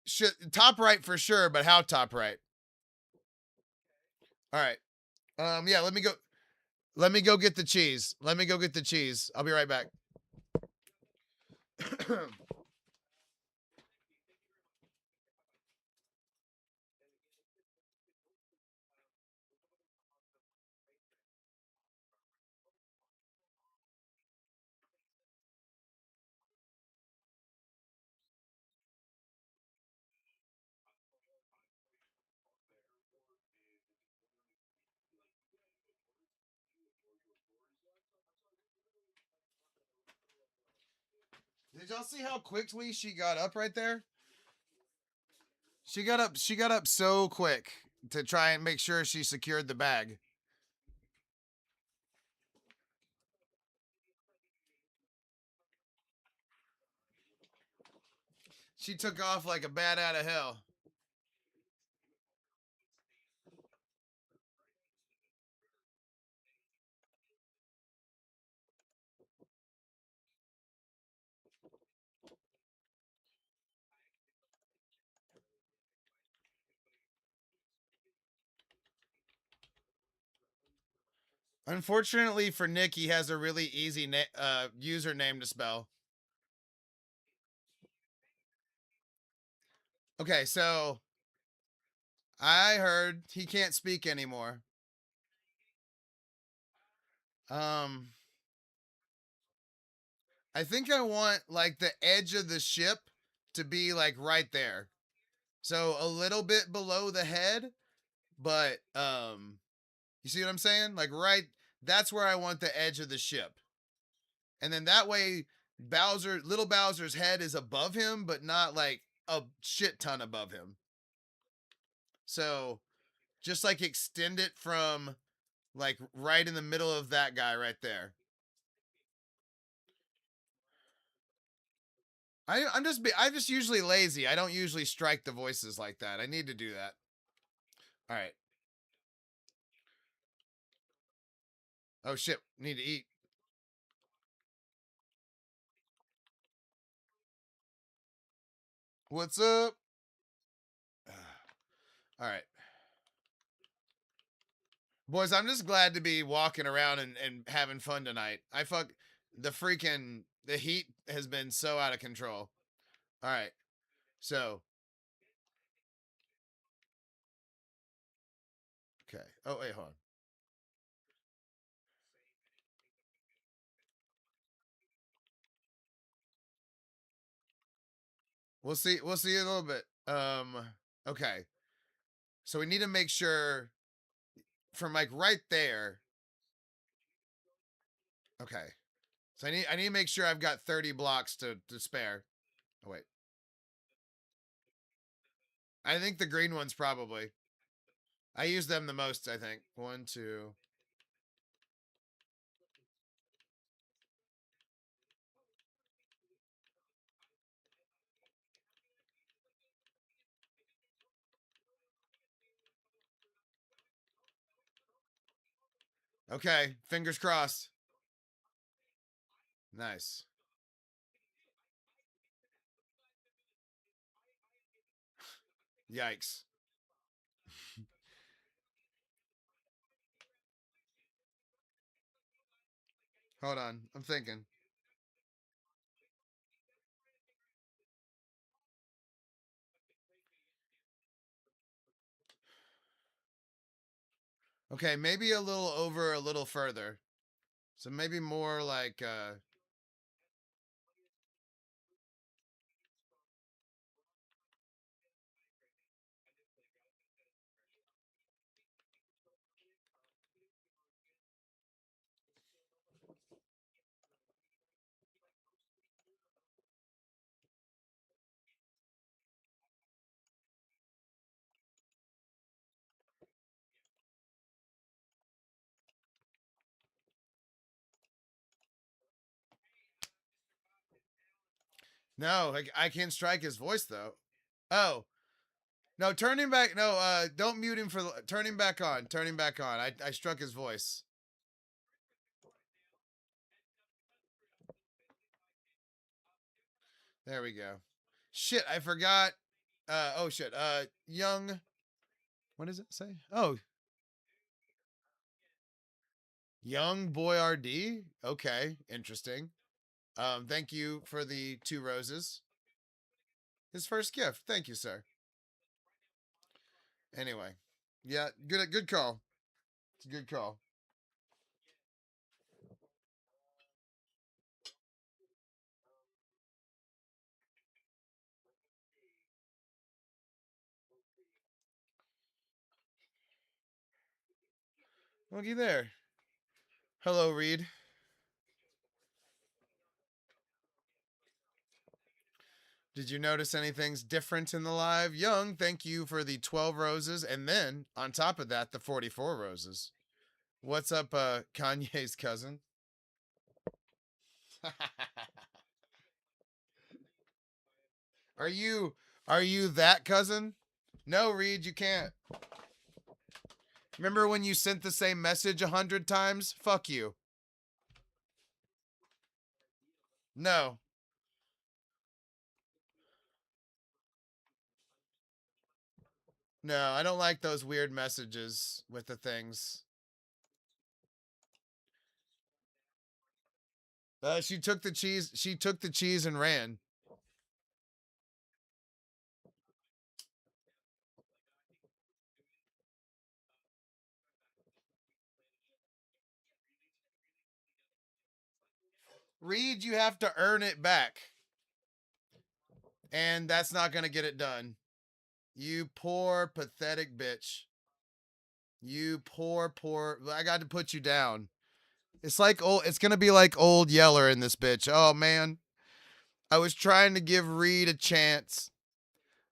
should top right for sure, but how top right? All right. Yeah, let me go get the cheese. Let me go get the cheese. I'll be right back. Did y'all see how quickly she got up right there? She got up so quick to try and make sure she secured the bag. She took off like a bat out of hell. Unfortunately for Nick, he has a really easy username to spell. Okay, so I heard he can't speak anymore. Um, I think I want like the edge of the ship to be like right there. So a little bit below the head, but you see what I'm saying? Like right that's where I want the edge of the ship. And then that way little Bowser's head is above him, but not like a shit ton above him. So just like extend it from like right in the middle of that guy right there. I'm just usually lazy. I don't usually strike the voices like that. I need to do that. All right. Oh shit, need to eat. What's up? All right. Boys, I'm just glad to be walking around and having fun tonight. The heat has been so out of control. All right. So, okay. Oh, wait, hold on. We'll see in a little bit. Okay. So we need to make sure from like right there. Okay. So I need to make sure I've got 30 blocks to spare. Oh wait. I think the green ones probably. I use them the most, I think. One, two. Okay, fingers crossed. Nice. Yikes. Hold on. I'm thinking. Okay, maybe a little over a little further. So maybe more like no, I can't strike his voice though. Oh, no, turn him back. No, don't mute him for turn him back on. Turn him back on. I struck his voice. There we go. Shit, I forgot. Oh shit. Young. What does it say? Oh, young boy RD. Okay, interesting. Thank you for the 2 roses. His first gift. Thank you, sir. Anyway, yeah, good call. It's a good call. Looky there. Hello, Reed. Did you notice anything's different in the live? Young, thank you for the 12 roses. And then, on top of that, the 44 roses. What's up, Kanye's cousin? are you are you that cousin? No, Reed, you can't. Remember when you sent the same message 100 times? Fuck you. No. No, I don't like those weird messages with the things. She took the cheese. She took the cheese and ran. Reed, you have to earn it back. And that's not going to get it done. You poor, pathetic bitch. You poor. I got to put you down. It's like old. It's going to be like old Yeller in this bitch. Oh, man. I was trying to give Reed a chance,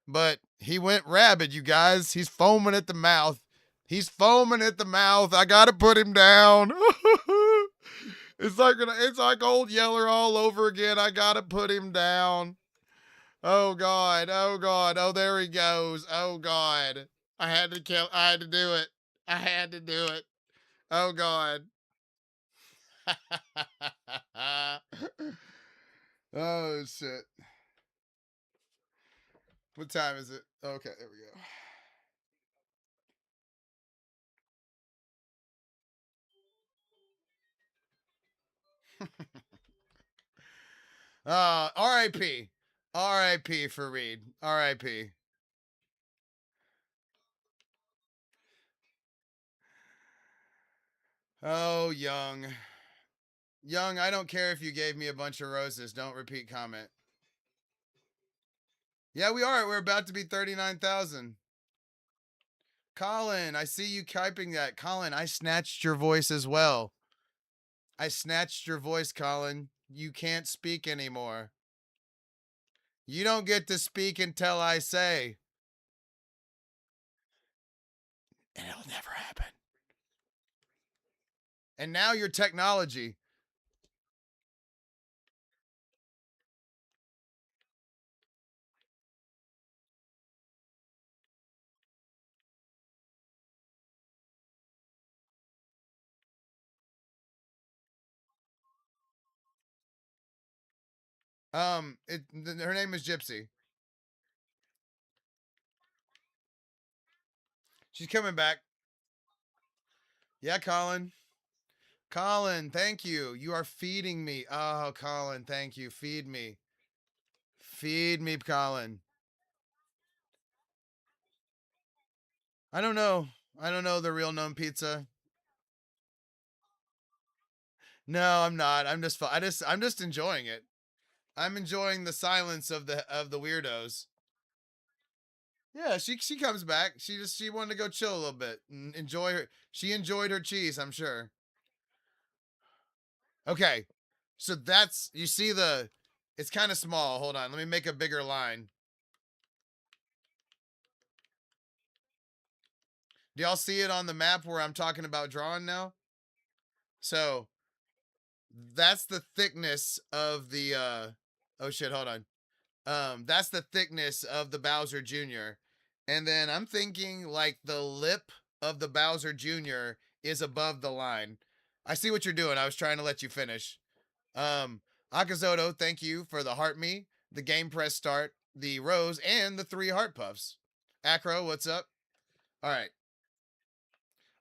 but he went rabid, you guys. He's foaming at the mouth. He's foaming at the mouth. I got to put him down. It's like old Yeller all over again. I got to put him down. Oh God. Oh God. Oh, there he goes. Oh God. I had to do it. I had to do it. Oh God. Oh shit. What time is it? Okay, there we go. R.I.P. R.I.P. for Reed. R.I.P. Oh, Young. Young, I don't care if you gave me a bunch of roses. Don't repeat comment. Yeah, we are. We're about to be 39,000. Colin, I see you typing that. Colin, I snatched your voice as well. I snatched your voice, Colin. You can't speak anymore. You don't get to speak until I say. And it'll never happen. And now your technology. Her name is Gypsy. She's coming back. Yeah, Colin. Colin, thank you. You are feeding me. Oh, Colin, thank you. Feed me. Feed me, Colin. I don't know. I don't know the real gnome pizza. No, I'm not. I'm just enjoying it. I'm enjoying the silence of the weirdos. Yeah, she comes back. She wanted to go chill a little bit and enjoy her. She enjoyed her cheese, I'm sure. Okay. So that's you see the it's kind of small. Hold on. Let me make a bigger line. Do y'all see it on the map where I'm talking about drawing now? So that's the thickness of the oh shit, hold on. That's the thickness of the Bowser Jr. And then I'm thinking like the lip of the Bowser Jr. is above the line. I see what you're doing. I was trying to let you finish. Um, Akazoto, thank you for the heart me, the game press start, the rose, and the 3 heart puffs. Acro, what's up? All right.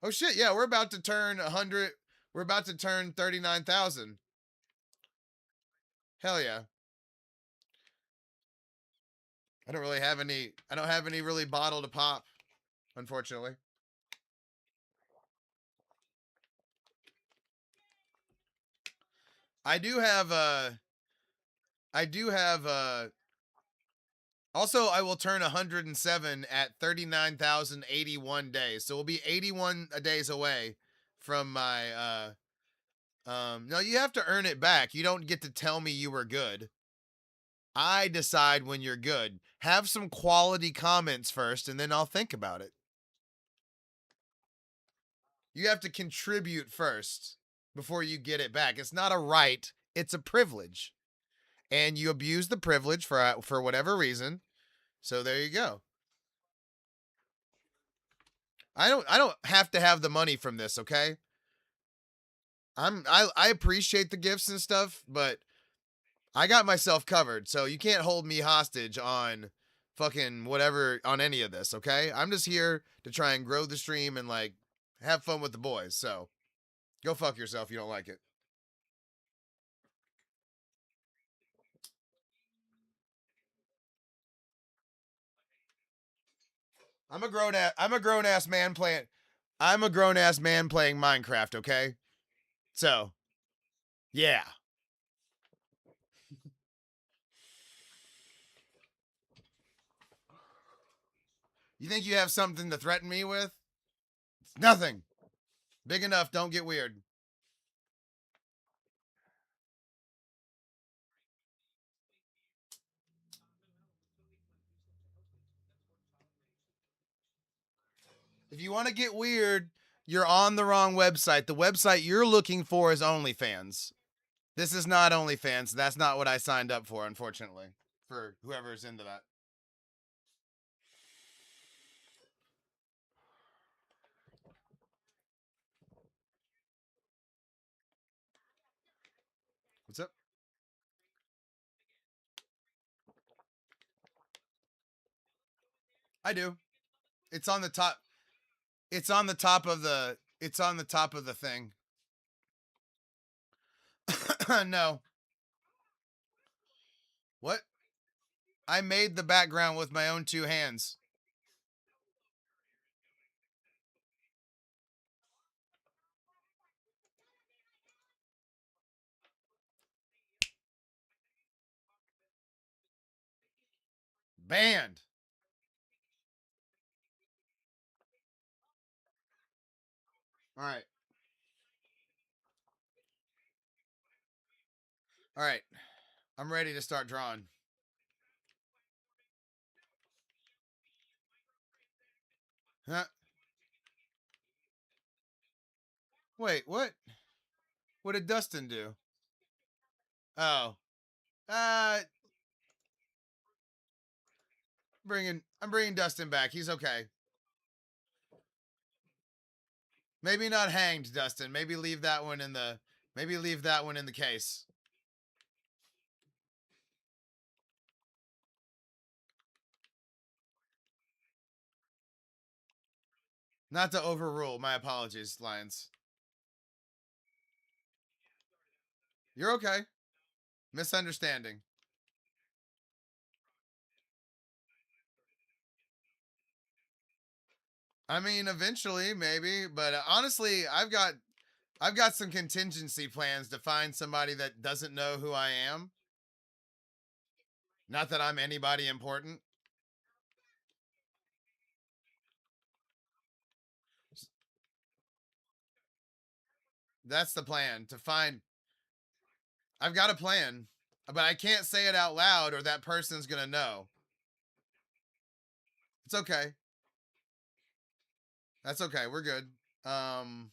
Oh shit, yeah, we're about to turn 100. We're about to turn 39,000. Hell yeah. I don't have any really bottle to pop, unfortunately. I do have I do have also I will turn 107 at 39,081 days. So we'll be 81 days away from my no, you have to earn it back. You don't get to tell me you were good. I decide when you're good. Have some quality comments first and then I'll think about it. You have to contribute first before you get it back. It's not a right, it's a privilege. And you abuse the privilege for whatever reason. So there you go. I don't have to have the money from this, okay? I appreciate the gifts and stuff, but I got myself covered. So you can't hold me hostage on fucking whatever on any of this, okay? I'm just here to try and grow the stream and like have fun with the boys. So go fuck yourself if you don't like it. I'm a grown ass man playing I'm a grown ass man playing Minecraft, okay? So, yeah. You think you have something to threaten me with? It's nothing. Big enough, don't get weird. If you want to get weird, you're on the wrong website. The website you're looking for is OnlyFans. This is not OnlyFans. That's not what I signed up for, unfortunately, for whoever's into that. What's up? I do. It's on the top. It's on the top of the. It's on the top of the thing. No. What? I made the background with my own two hands. Banned. All right. All right. I'm ready to start drawing. Huh? Wait, what? What did Dustin do? Oh. Uh I'm bringing Dustin back. He's okay. Maybe not hanged, Dustin. Maybe leave that one in the case. Not to overrule. My apologies, Lions. You're okay. Misunderstanding. I mean, eventually, maybe, but honestly, I've got some contingency plans to find somebody that doesn't know who I am. Not that I'm anybody important. That's the plan to find. I've got a plan, but I can't say it out loud or that person's going to know. It's okay. That's okay. We're good. Um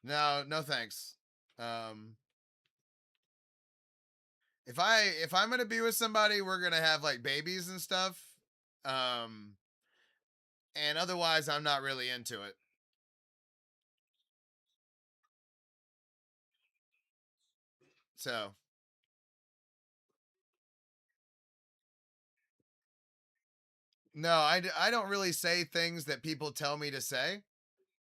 no, no thanks. Um if I'm going to be with somebody, we're going to have like babies and stuff. Um and otherwise I'm not really into it. So, no, I don't really say things that people tell me to say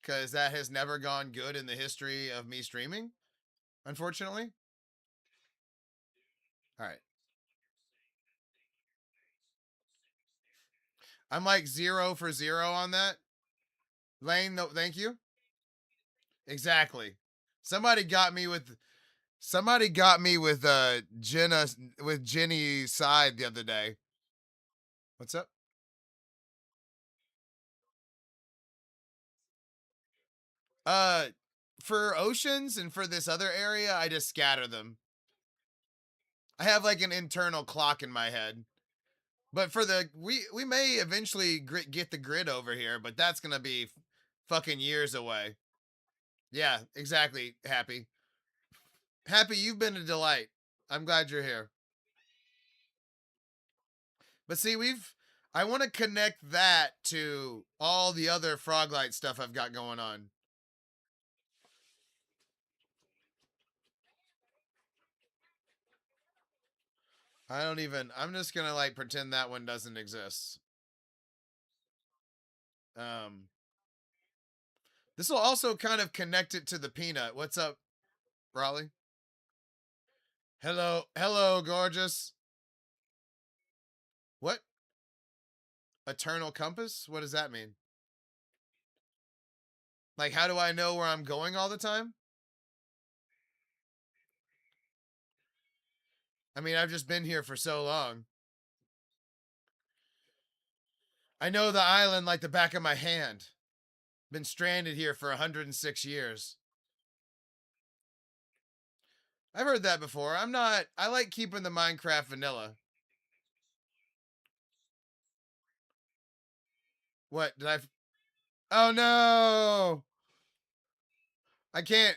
cuz that has never gone good in the history of me streaming, unfortunately. All right. I'm like 0 for 0 on that. Lane, no, thank you. Exactly. Somebody got me with somebody got me with Jenny's side the other day. What's up? Uh for oceans and for this other area, I just scatter them. I have like an internal clock in my head. But for the we may eventually get the grid over here, but that's going to be fucking years away. Yeah, exactly. Happy. Happy, you've been a delight. I'm glad you're here. But see, I want to connect that to all the other Froglight stuff I've got going on. I don't even I'm just going to like pretend that one doesn't exist. Um this will also kind of connect it to the peanut. What's up, Raleigh? Hello, hello, gorgeous. What? Eternal compass? What does that mean? Like, how do I know where I'm going all the time? I mean, I've just been here for so long. I know the island like the back of my hand. Been stranded here for 106 years. I've heard that before. I like keeping the Minecraft vanilla. What, did I? Oh no! I can't.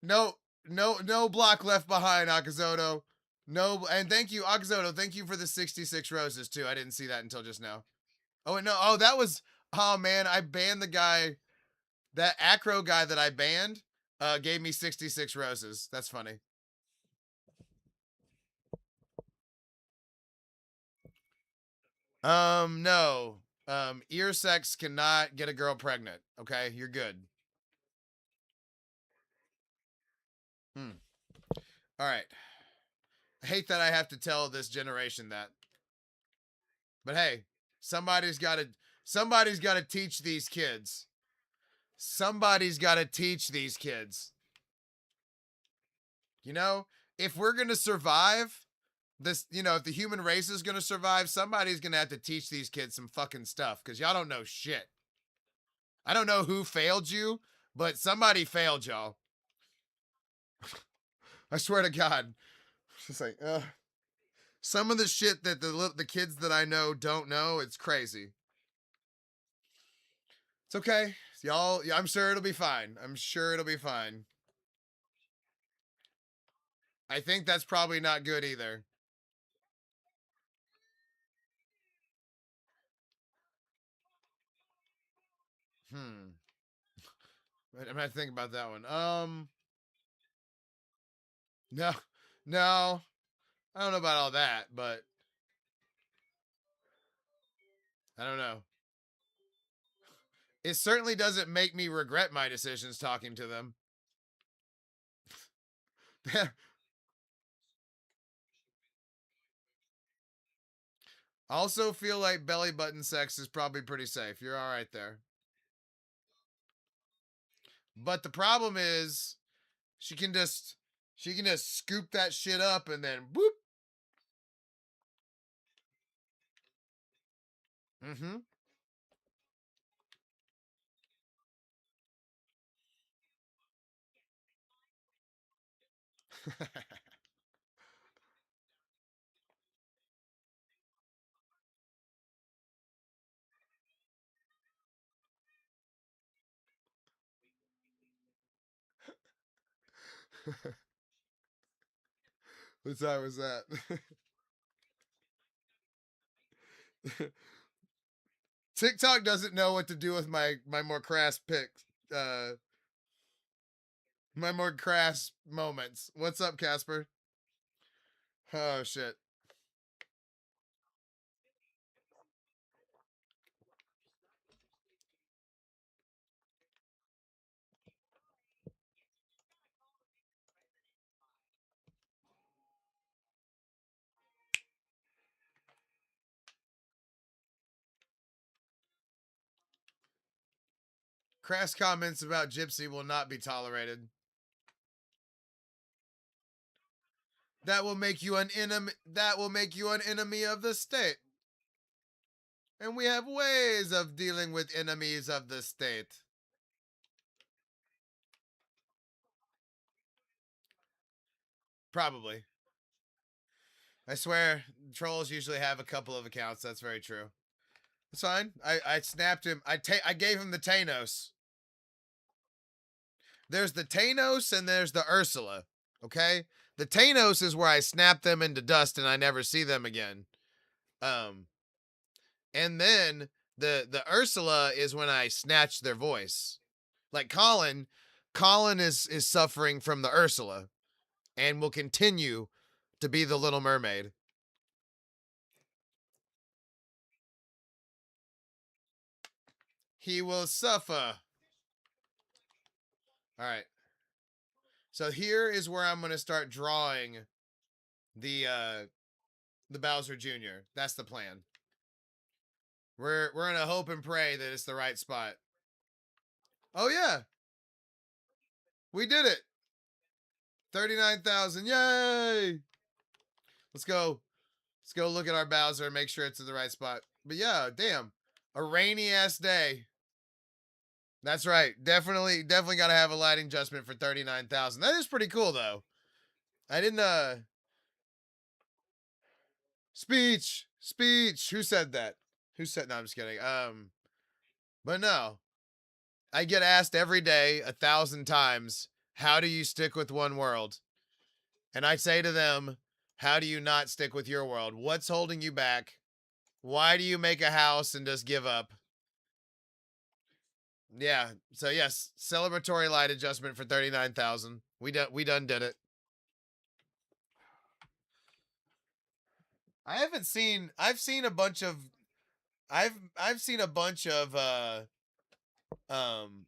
No, no block left behind, Akazoto. No, and thank you, Akazoto. Thank you for the 66 roses, too. I didn't see that until just now. Oh, no. Oh, that was. Oh, man. I banned the guy. That acro guy that I banned gave me 66 roses. That's funny. No. Ear sex cannot get a girl pregnant. Okay, you're good. Hmm. All right. I hate that I have to tell this generation that. But hey, somebody's got to teach these kids. Somebody's got to teach these kids. You know, if we're going to survive this, if the human race is going to survive, somebody's going to have to teach these kids some fucking stuff cuz y'all don't know shit. I don't know who failed you, but somebody failed y'all. I swear to God. It's like, some of the shit that the kids that I know don't know, it's crazy. It's okay. Y'all, I'm sure it'll be fine. I'm sure it'll be fine. I think that's probably not good either. Hmm. I'm gonna think about that one. No, no, I don't know about all that, but I don't know. It certainly doesn't make me regret my decisions talking to them. Also feel like belly button sex is probably pretty safe. You're all right there. But the problem is she can just scoop that shit up and then whoop. Mm-hmm. What time was that? TikTok doesn't know what to do with my more crass pics. My more crass moments. What's up, Casper? Oh shit. Crass comments about Gypsy will not be tolerated. That will make you an enemy. That will make you an enemy of the state. And we have ways of dealing with enemies of the state. Probably. I swear, trolls usually have a couple of accounts. That's very true. It's fine. I snapped him. I gave him the Thanos. There's the Thanos and there's the Ursula. Okay? The Thanos is where I snap them into dust and I never see them again. Um and then the Ursula is when I snatch their voice. Like Colin is suffering from the Ursula and will continue to be the Little Mermaid. He will suffer. All right. So here is where I'm going to start drawing the Bowser Jr. That's the plan. We're gonna hope and pray that it's the right spot. Oh yeah, we did it. 39,000. Yay! Let's go. Let's go look at our Bowser and make sure it's in the right spot. But yeah, damn. A rainy ass day. That's right. Definitely got to have a lighting adjustment for 39,000. That is pretty cool though. I didn't speech. Who said that? Who said no, I'm just kidding. But no. I get asked every day 1,000 times, how do you stick with one world? And I say to them, how do you not stick with your world? What's holding you back? Why do you make a house and just give up? Yeah. So yes, celebratory light adjustment for 39,000. We done did it. I've seen a bunch of I've seen a bunch of um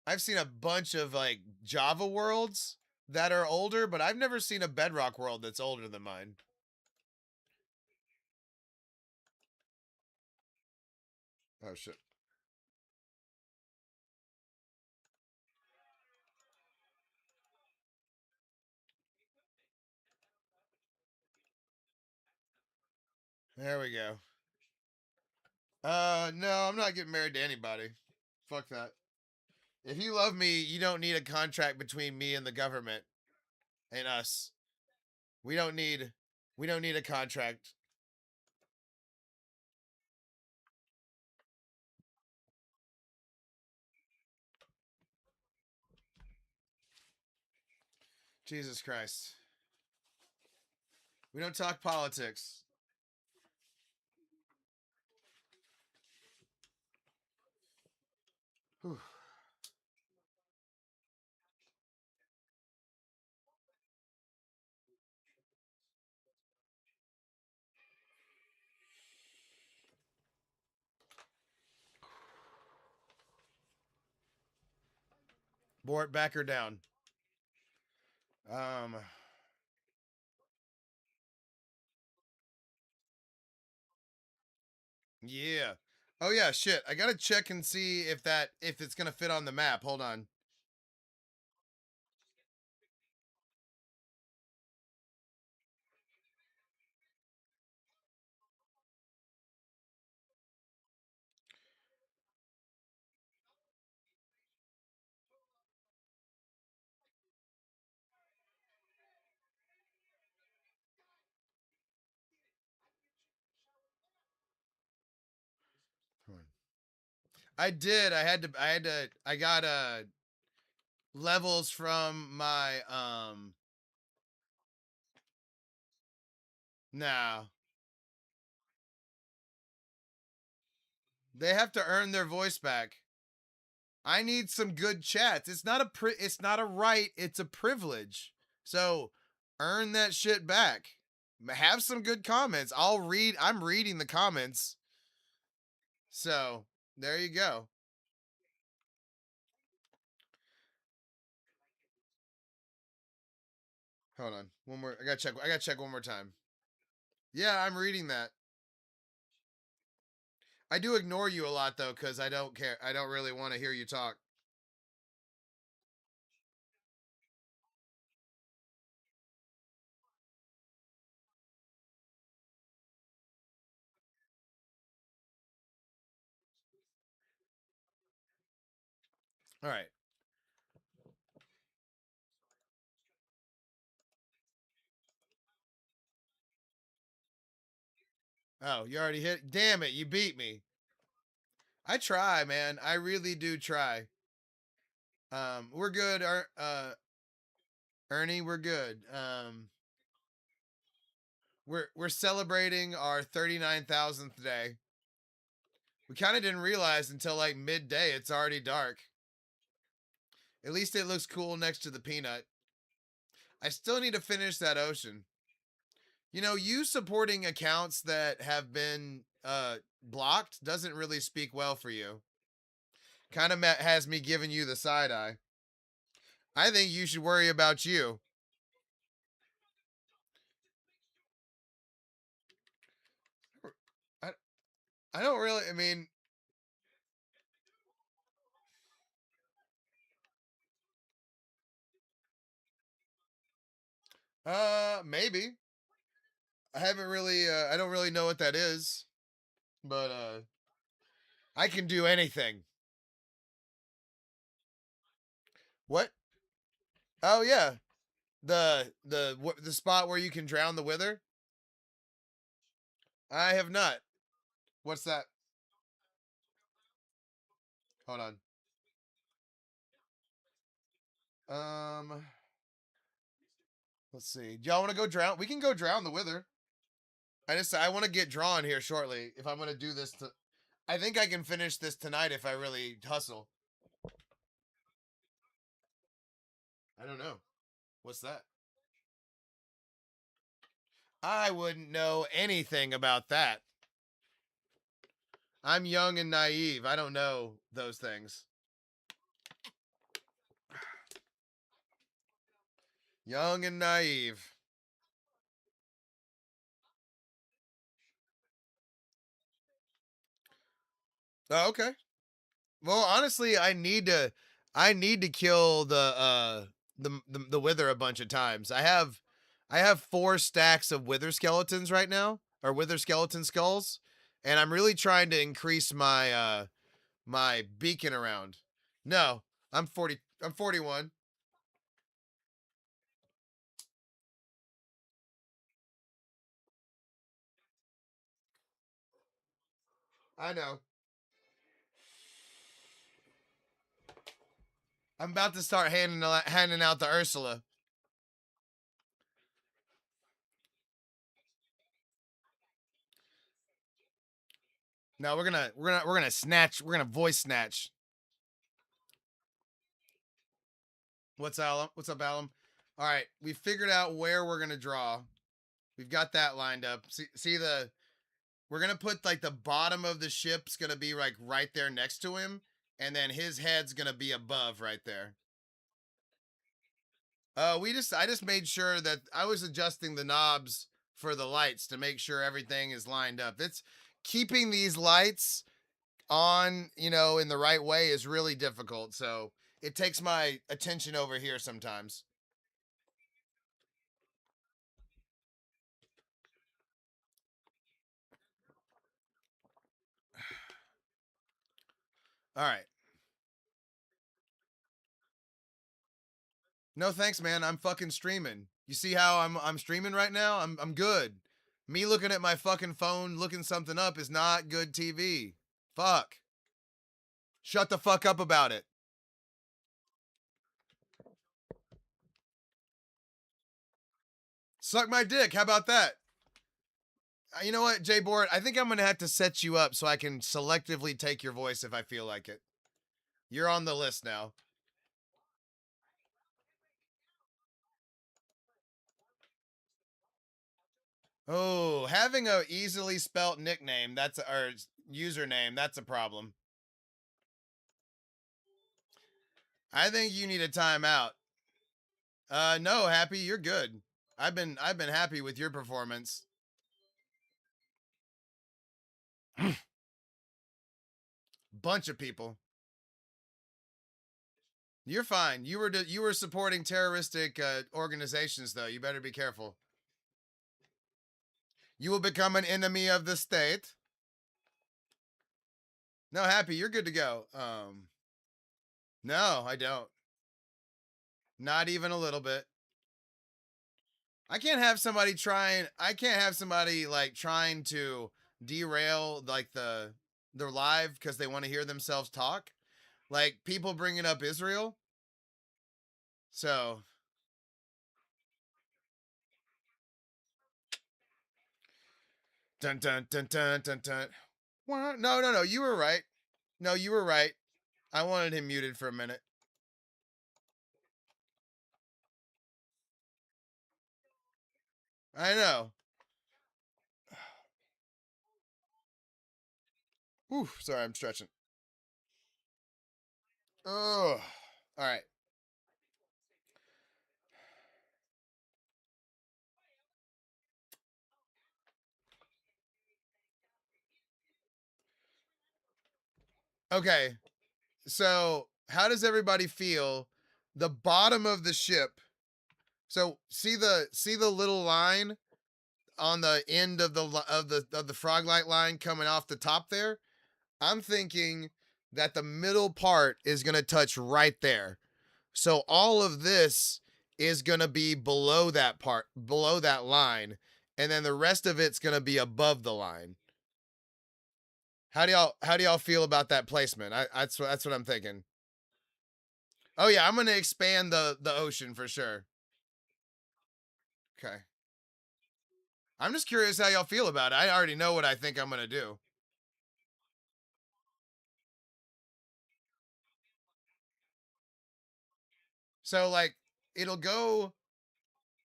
I've seen a bunch of like Java worlds that are older, but I've never seen a Bedrock world that's older than mine. Oh shit. There we go. No, I'm not getting married to anybody. Fuck that. If you love me, you don't need a contract between me and the government and us. We don't need we don't need a contract. Jesus Christ. We don't talk politics. Whew. Bort, back her down. Um yeah. Oh yeah, shit. I gotta check and see if it's gonna fit on the map. Hold on. Hold on. I did. I got levels from my no. They have to earn their voice back. I need some good chats. It's not a right, it's a privilege. So, earn that shit back. Have some good comments. I'm reading the comments. So, there you go. Hold on. One more. I got to check one more time. Yeah, I'm reading that. I do ignore you a lot though cuz I don't care. I don't really want to hear you talk. All right. Oh, you already hit. Damn it, you beat me. I try, man. I really do try. We're good. Ernie, we're good. We're celebrating our 39,000th day. We kind of didn't realize until like midday it's already dark. At least it looks cool next to the peanut. I still need to finish that ocean. You know, you supporting accounts that have been blocked doesn't really speak well for you. Kind of has me giving you the side eye. I think you should worry about you. I I don't really. I mean, Maybe. I haven't really I don't really know what that is, but I can do anything. What? Oh yeah. The spot where you can drown the wither? I have not. What's that? Hold on. Um let's see. Do y'all want to go drown? We can go drown the wither. I want to get drawn here shortly if I'm going to do this to I think I can finish this tonight if I really hustle. I don't know. What's that? I wouldn't know anything about that. I'm young and naive. I don't know those things. Young and naive. Oh, okay. Well, honestly, I need to kill the wither a bunch of times. I have 4 stacks of wither skeletons right now, or wither skeleton skulls, and I'm really trying to increase my beacon around. No, I'm 40. I'm 41. I know. I'm about to start handing out the Ursula. No, we're gonna snatch. We're gonna voice snatch. What's up, Alum? All right, we figured out where we're gonna draw. We've got that lined up. See the. We're gonna put like the bottom of the ship's gonna be like right there next to him, and then his head's gonna be above right there. I just made sure that I was adjusting the knobs for the lights to make sure everything is lined up. It's keeping these lights on, in the right way is really difficult. So it takes my attention over here sometimes. All right. No thanks, man. I'm fucking streaming. You see how I'm streaming right now? I'm good. Me looking at my fucking phone looking something up is not good TV. Fuck. Shut the fuck up about it. Suck my dick. How about that? You know what, Jay Board? I think I'm gonna have to set you up so I can selectively take your voice if I feel like it. You're on the list now. Oh, having a easily spelt nickname, or username, that's a problem. I think you need a timeout. No, Happy, you're good. I've been happy with your performance. Bunch of people. You're fine. You were supporting terroristic organizations though. You better be careful. You will become an enemy of the state. No, Happy, you're good to go. No, I don't. Not even a little bit. I can't have somebody like trying to derail like their live because they want to hear themselves talk. Like people bringing up Israel. So, dun dun dun dun dun dun. What? No, no, no. You were right. No, you were right. I wanted him muted for a minute. I know. Ooh, sorry, I'm stretching. Oh, all right. Okay. So, how does everybody feel? The bottom of the ship So see the little line on the end of the frog light line coming off the top there? I'm thinking that the middle part is going to touch right there. So all of this is going to be below that part, below that line, and then the rest of it's going to be above the line. How do y'all feel about that placement? That's what I'm thinking. Oh yeah, I'm going to expand the ocean for sure. Okay. I'm just curious how y'all feel about it. I already know what I think I'm going to do. So like it'll go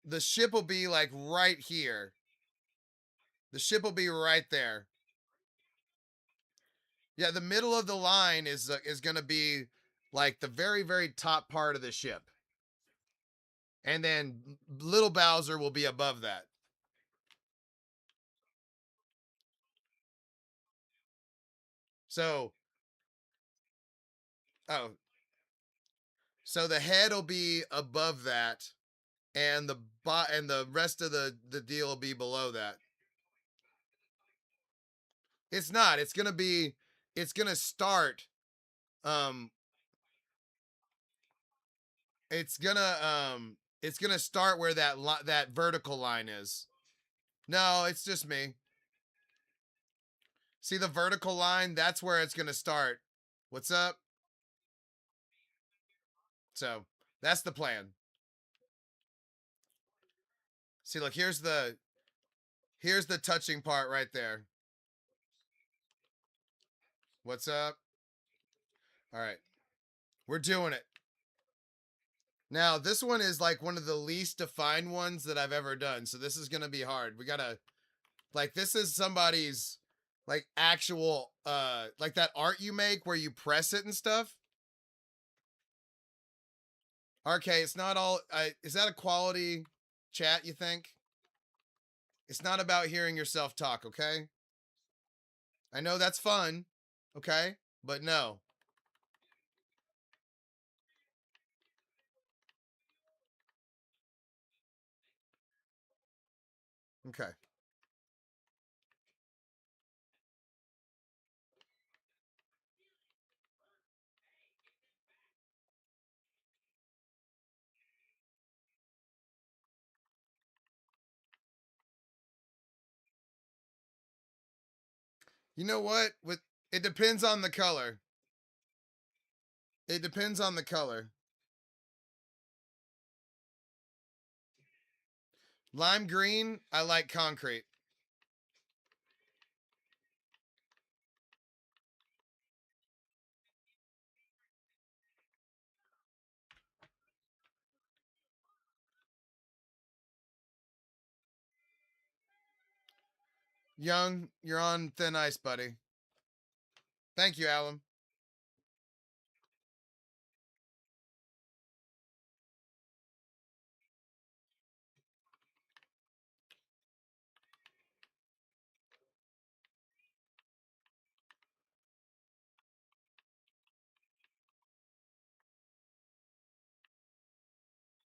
the ship will be like right here. The ship will be right there. Yeah, the middle of the line is going to be like the very top part of the ship. And then little Bowser will be above that. So, oh, so the head will be above that and and the rest of the deal will be below that. It's not. It's going to start um it's going to start where that vertical line is. No, it's just me. See the vertical line? That's where it's going to start. What's up? So, that's the plan. See, look, here's the touching part right there. What's up? All right. We're doing it. Now, this one is like one of the least defined ones that I've ever done. So this is going to be hard. We got to like this is somebody's like actual like that art you make where you press it and stuff. Okay, it's not all is that a quality chat you think? It's not about hearing yourself talk, okay? I know that's fun, okay? But no. Okay. You know what? With it depends on the color. It depends on the color. Lime green, I like concrete. Young, you're on thin ice, buddy. Thank you, Alan.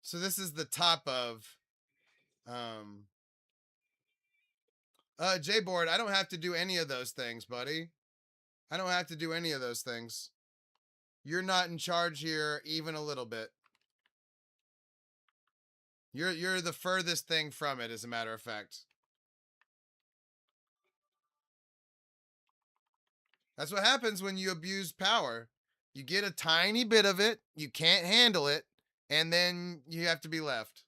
So this is the top of um J-Board, I don't have to do any of those things, buddy. I don't have to do any of those things. You're not in charge here even a little bit. You're the furthest thing from it, as a matter of fact. That's what happens when you abuse power. You get a tiny bit of it, you can't handle it, and then you have to be left.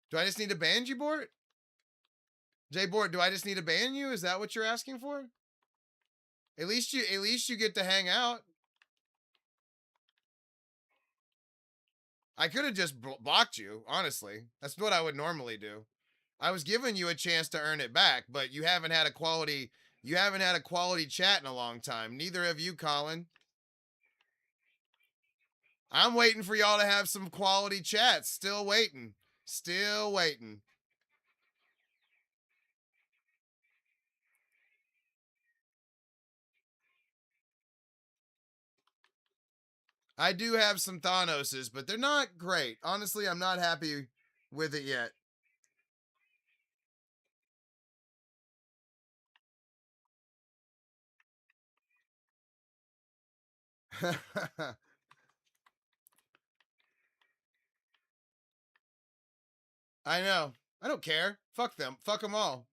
Do I just need to ban you, Bort? J Bort, do I just need to ban you? Is that what you're asking for? At least you get to hang out. I could have just blocked you, honestly. That's what I would normally do. I was giving you a chance to earn it back, but you haven't had a quality chat in a long time. Neither have you, Colin. I'm waiting for y'all to have some quality chats. Still waiting. Still waiting. I do have some Thanoses, but they're not great. Honestly, I'm not happy with it yet. I know. I don't care. Fuck them. Fuck them all.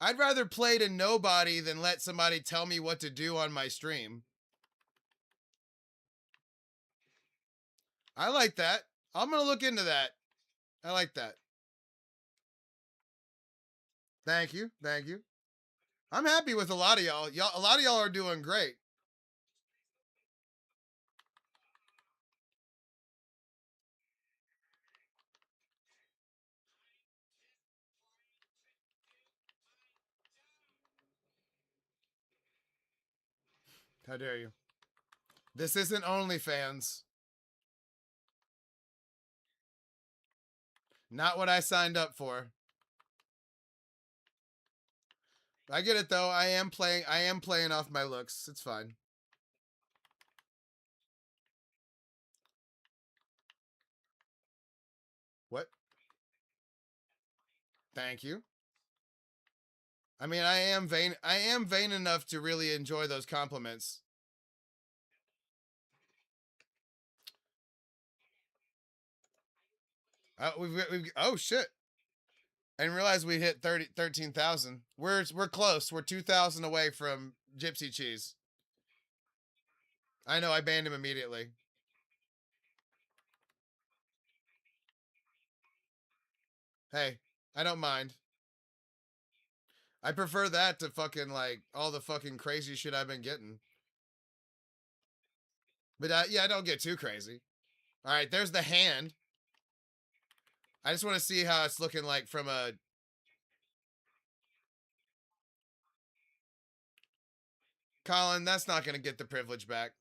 I'd rather play to nobody than let somebody tell me what to do on my stream. I like that. I'm going to look into that. I like that. Thank you. Thank you. I'm happy with a lot of y'all. A lot of y'all are doing great. How dare you? This isn't OnlyFans. Not what I signed up for. I get it though. I am playing off my looks. It's fine. What? Thank you. I mean, I am vain enough to really enjoy those compliments. Oh shit. I didn't realize we hit 13,000. We're close. We're 2,000 away from Gypsy Cheese. I know, I banned him immediately. Hey, I don't mind. I prefer that to fucking like all the fucking crazy shit I've been getting. But yeah, don't get too crazy. All right, there's the hand. I just want to see how it's looking like from a... Colin, that's not going to get the privilege back.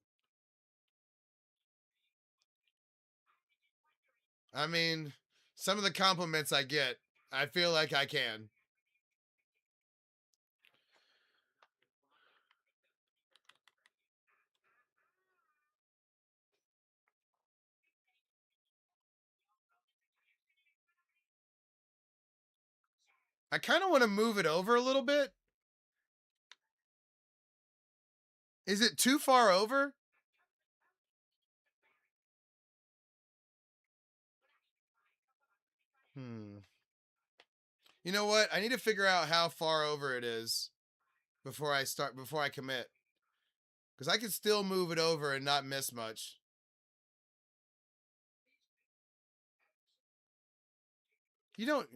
I mean, some of the compliments I get, I feel like I can. I kind of want to move it over a little bit. Is it too far over? You know what? I need to figure out how far over it is before I commit. Because I can still move it over and not miss much. You don't...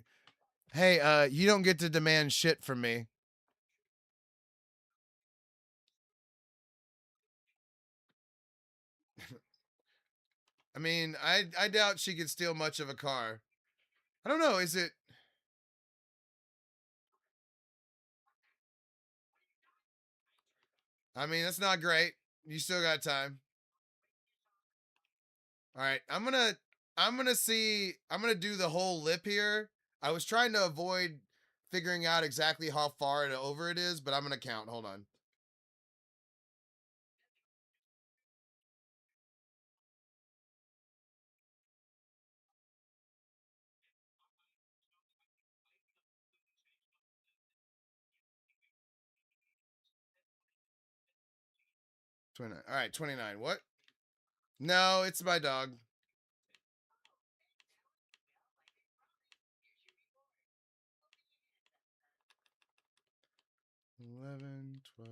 Hey, you don't get to demand shit from me. I mean, I doubt she could steal much of a car. I don't know, is it... I mean, that's not great. You still got time. All right, I'm gonna do the whole lip here. I was trying to avoid figuring out exactly how far over it is, but I'm gonna count. Hold on. $29. All right, 29. What? No, it's my dog. 11, 12.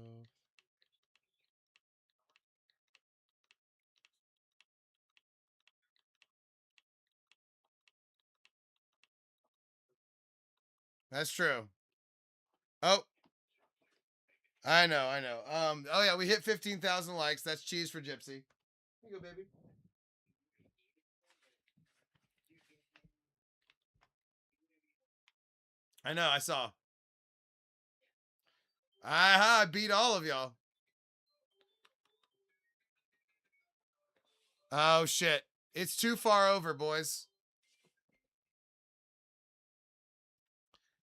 That's true. Oh, I know, I know. Oh yeah, we hit 15,000 likes. That's cheese for Gypsy. Here you go, baby. I know, I saw. Aha, I beat all of y'all. Oh shit. It's too far over, boys.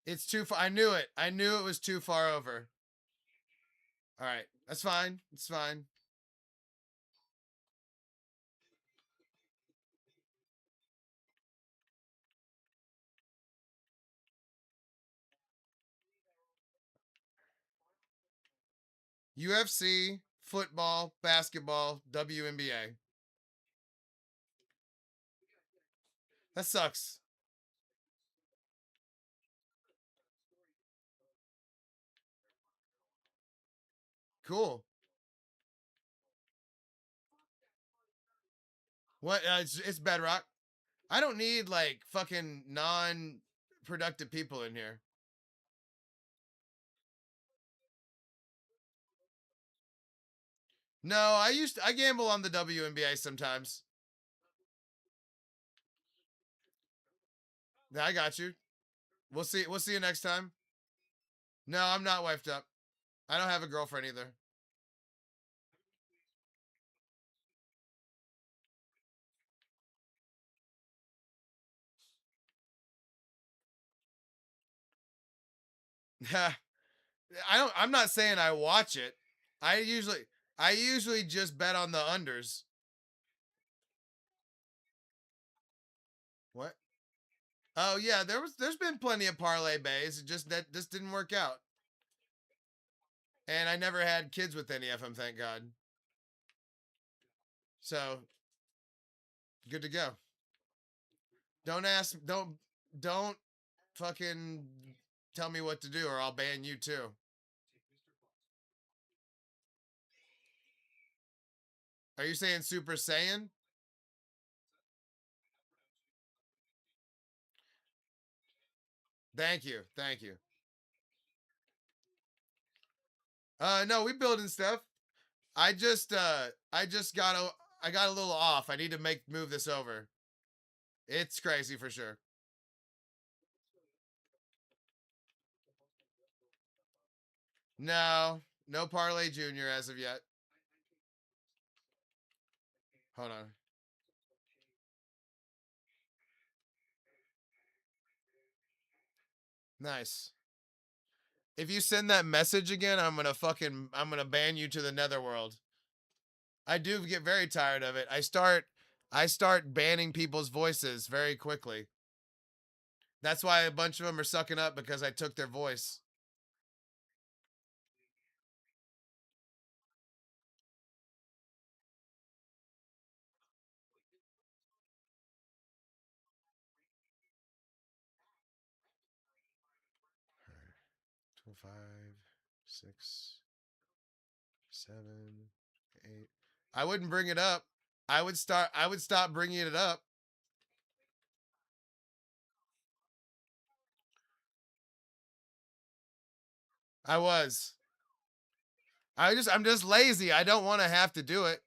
It's too far. I knew it. I knew it was too far over. All right. That's fine. It's fine. UFC, football, basketball, WNBA. That sucks. Cool. What? It's Bedrock. I don't need like fucking non-productive people in here. No, I gamble on the WNBA sometimes. Yeah, I got you. We'll see. We'll see you next time. No, I'm not wifed up. I don't have a girlfriend either. I'm not saying I watch it. I usually I usually just bet on the unders. What? Oh yeah, there's been plenty of parlay bays. It just that this didn't work out. And I never had kids with any of them, thank God. So good to go. Don't fucking tell me what to do or I'll ban you too. Are you saying Super Saiyan? Thank you. Thank you. No, we building stuff. I just I got a little off. I need to move this over. It's crazy for sure. No, no Parlay Junior as of yet. Hold on. Nice. If you send that message again, I'm gonna ban you to the netherworld. I do get very tired of it. I start banning people's voices very quickly. That's why a bunch of them are sucking up because I took their voice. Five, 6, 7, 8. I wouldn't bring it up. I would stop bringing it up. I was. I'm just lazy. I don't want to have to do it.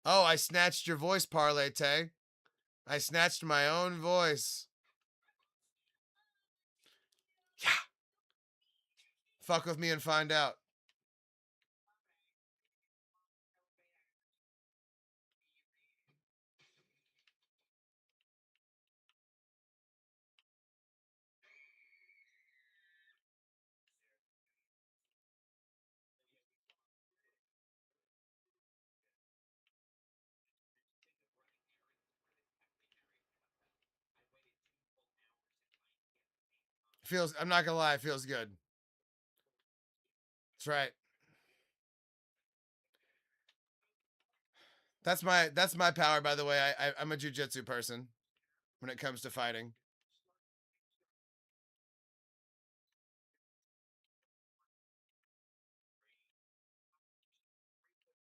Oh, I snatched your voice, ParlayTayy. I snatched my own voice. Yeah. Fuck with me and find out. Feels I'm not gonna lie, it feels good. That's right. That's my power, by the way. I'm a jujitsu person when it comes to fighting.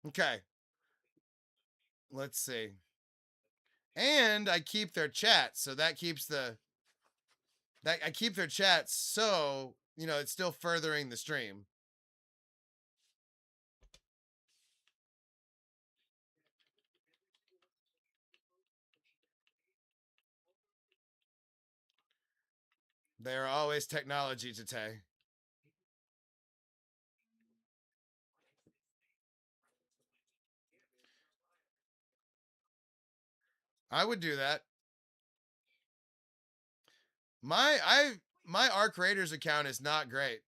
Okay. Let's see. And I keep their chat, so that keeps that I keep their chats so it's still furthering the stream. There are always technology today. I would do that. My Arc Raiders account is not great.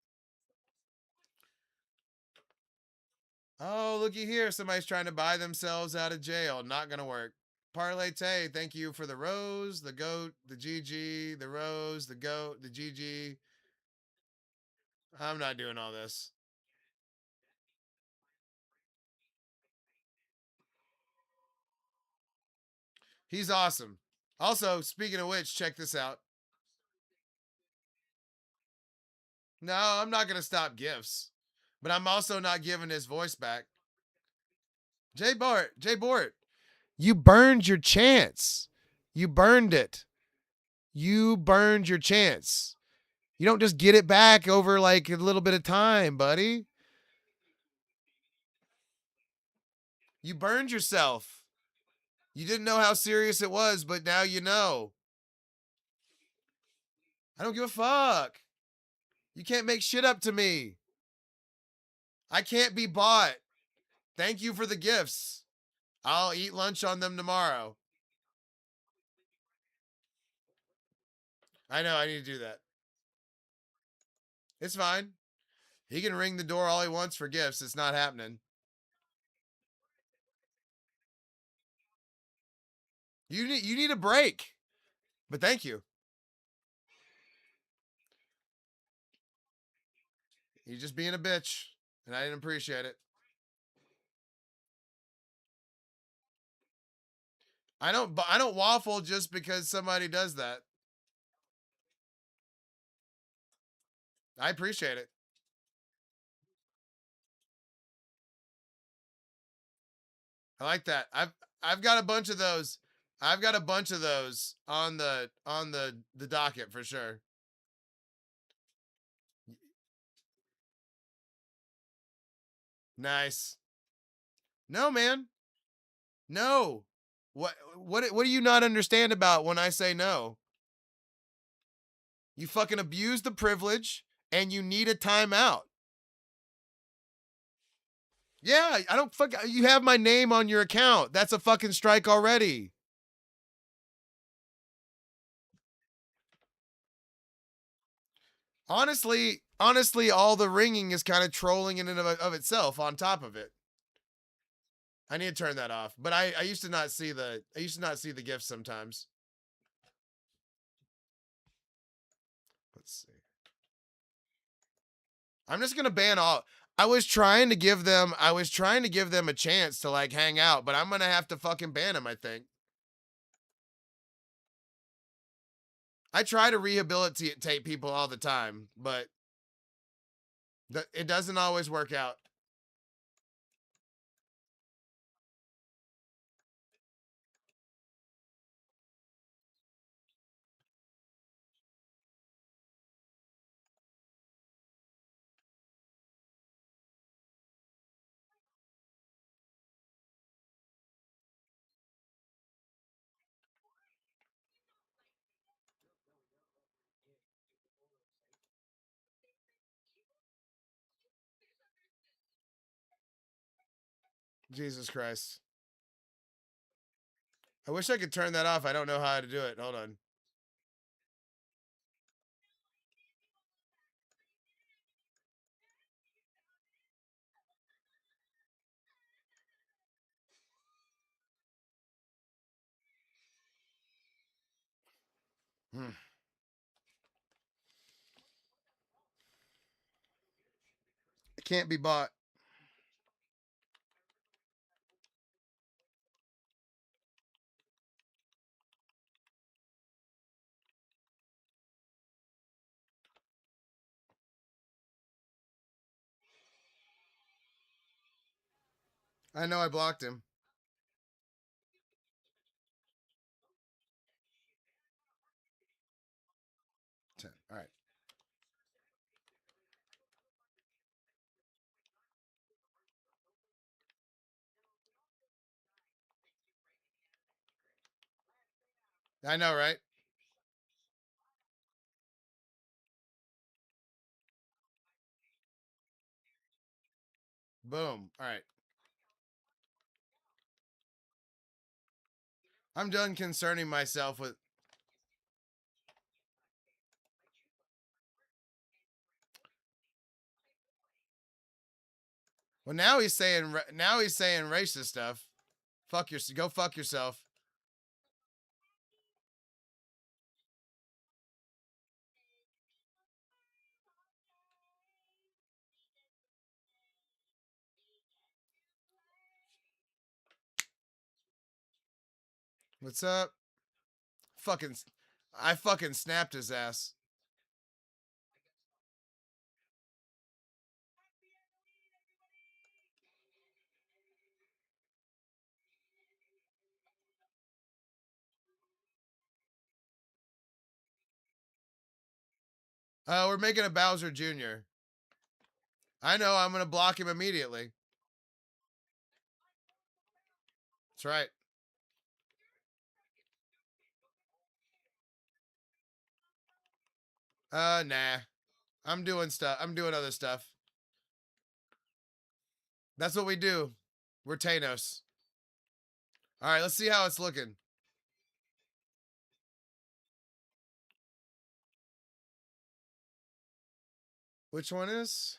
Oh, looky here. Somebody's trying to buy themselves out of jail. Not gonna work. ParlayTayy, thank you for the rose, the goat, the GG, the rose, the goat, the GG. I'm not doing all this. He's awesome. Also, speaking of which, check this out. No, I'm not going to stop gifts, but I'm also not giving his voice back. Jay Bort, you burned your chance. You burned it. You burned your chance. You don't just get it back over like a little bit of time, buddy. You burned yourself. You didn't know how serious it was, but now you know. I don't give a fuck. You can't make shit up to me. I can't be bought. Thank you for the gifts. I'll eat lunch on them tomorrow. I know, I need to do that. It's fine. He can ring the door all he wants for gifts. It's not happening. You need a break. But thank you. You're just being a bitch, and I didn't appreciate it. I don't waffle just because somebody does that. I appreciate it. I like that. I've got a bunch of those. I've got a bunch of those on the docket for sure. Nice. No, man. No. What do you not understand about when I say no? You fucking abuse the privilege and you need a timeout. Yeah, I don't fuck you have my name on your account. That's a fucking strike already. Honestly, all the ringing is kind of trolling in and of itself on top of it. I need to turn that off. But I used to not see the gifts sometimes. Let's see. I'm just gonna ban all. I was trying to give them a chance to like hang out, but I'm gonna have to fucking ban them, I think. I try to rehabilitate people all the time, but it doesn't always work out. Jesus Christ. I wish I could turn that off. I don't know how to do it. Hold on. Hmm. It can't be bought. I know I blocked him. 10. All right. I know, right? Boom. All right. I'm done concerning myself with. Well, now he's saying racist stuff. Go fuck yourself. What's up? I fucking snapped his ass. We're making a Bowser Jr. I know, I'm gonna block him immediately. That's right. Nah. I'm doing stuff. I'm doing other stuff. That's what we do. We're Thanos. All right, let's see how it's looking. Which one is?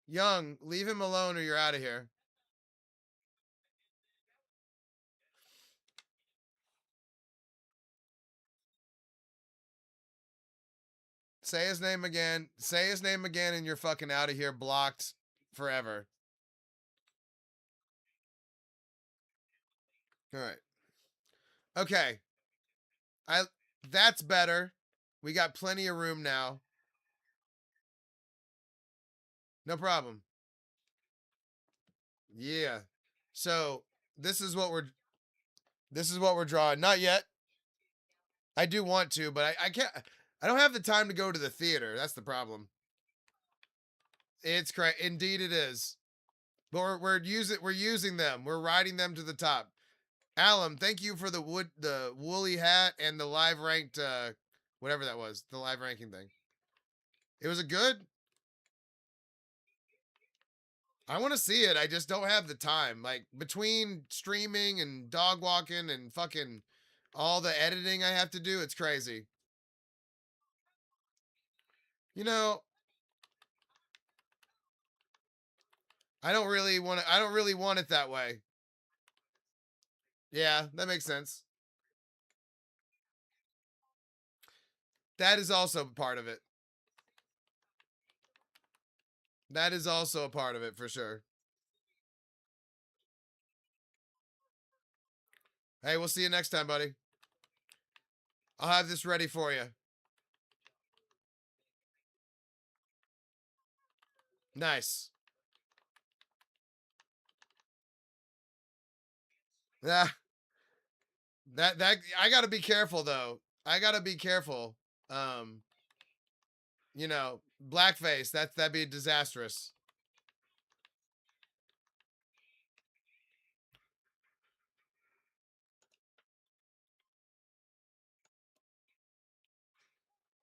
Young, leave him alone or you're out of here. Say his name again. Say his name again and you're fucking out of here, blocked forever. All right. Okay. That's better. We got plenty of room now. No problem. Yeah. So, this is what we're drawing. Not yet. I do want to, but I can't. I don't have the time to go to the theater. That's the problem. It's correct. Indeed, it is. But we're using them. We're riding them to the top. Alum, thank you for the woolly hat and the live ranked whatever that was, the live ranking thing. It was a good. I want to see it. I just don't have the time. Like between streaming and dog walking and fucking all the editing I have to do, it's crazy. You know, I don't really want it that way. Yeah, that makes sense. That is also part of it. That is also a part of it for sure. Hey, we'll see you next time, buddy. I'll have this ready for you. Nice. Yeah. That I gotta be careful though. I gotta be careful. Um, blackface. That'd be disastrous.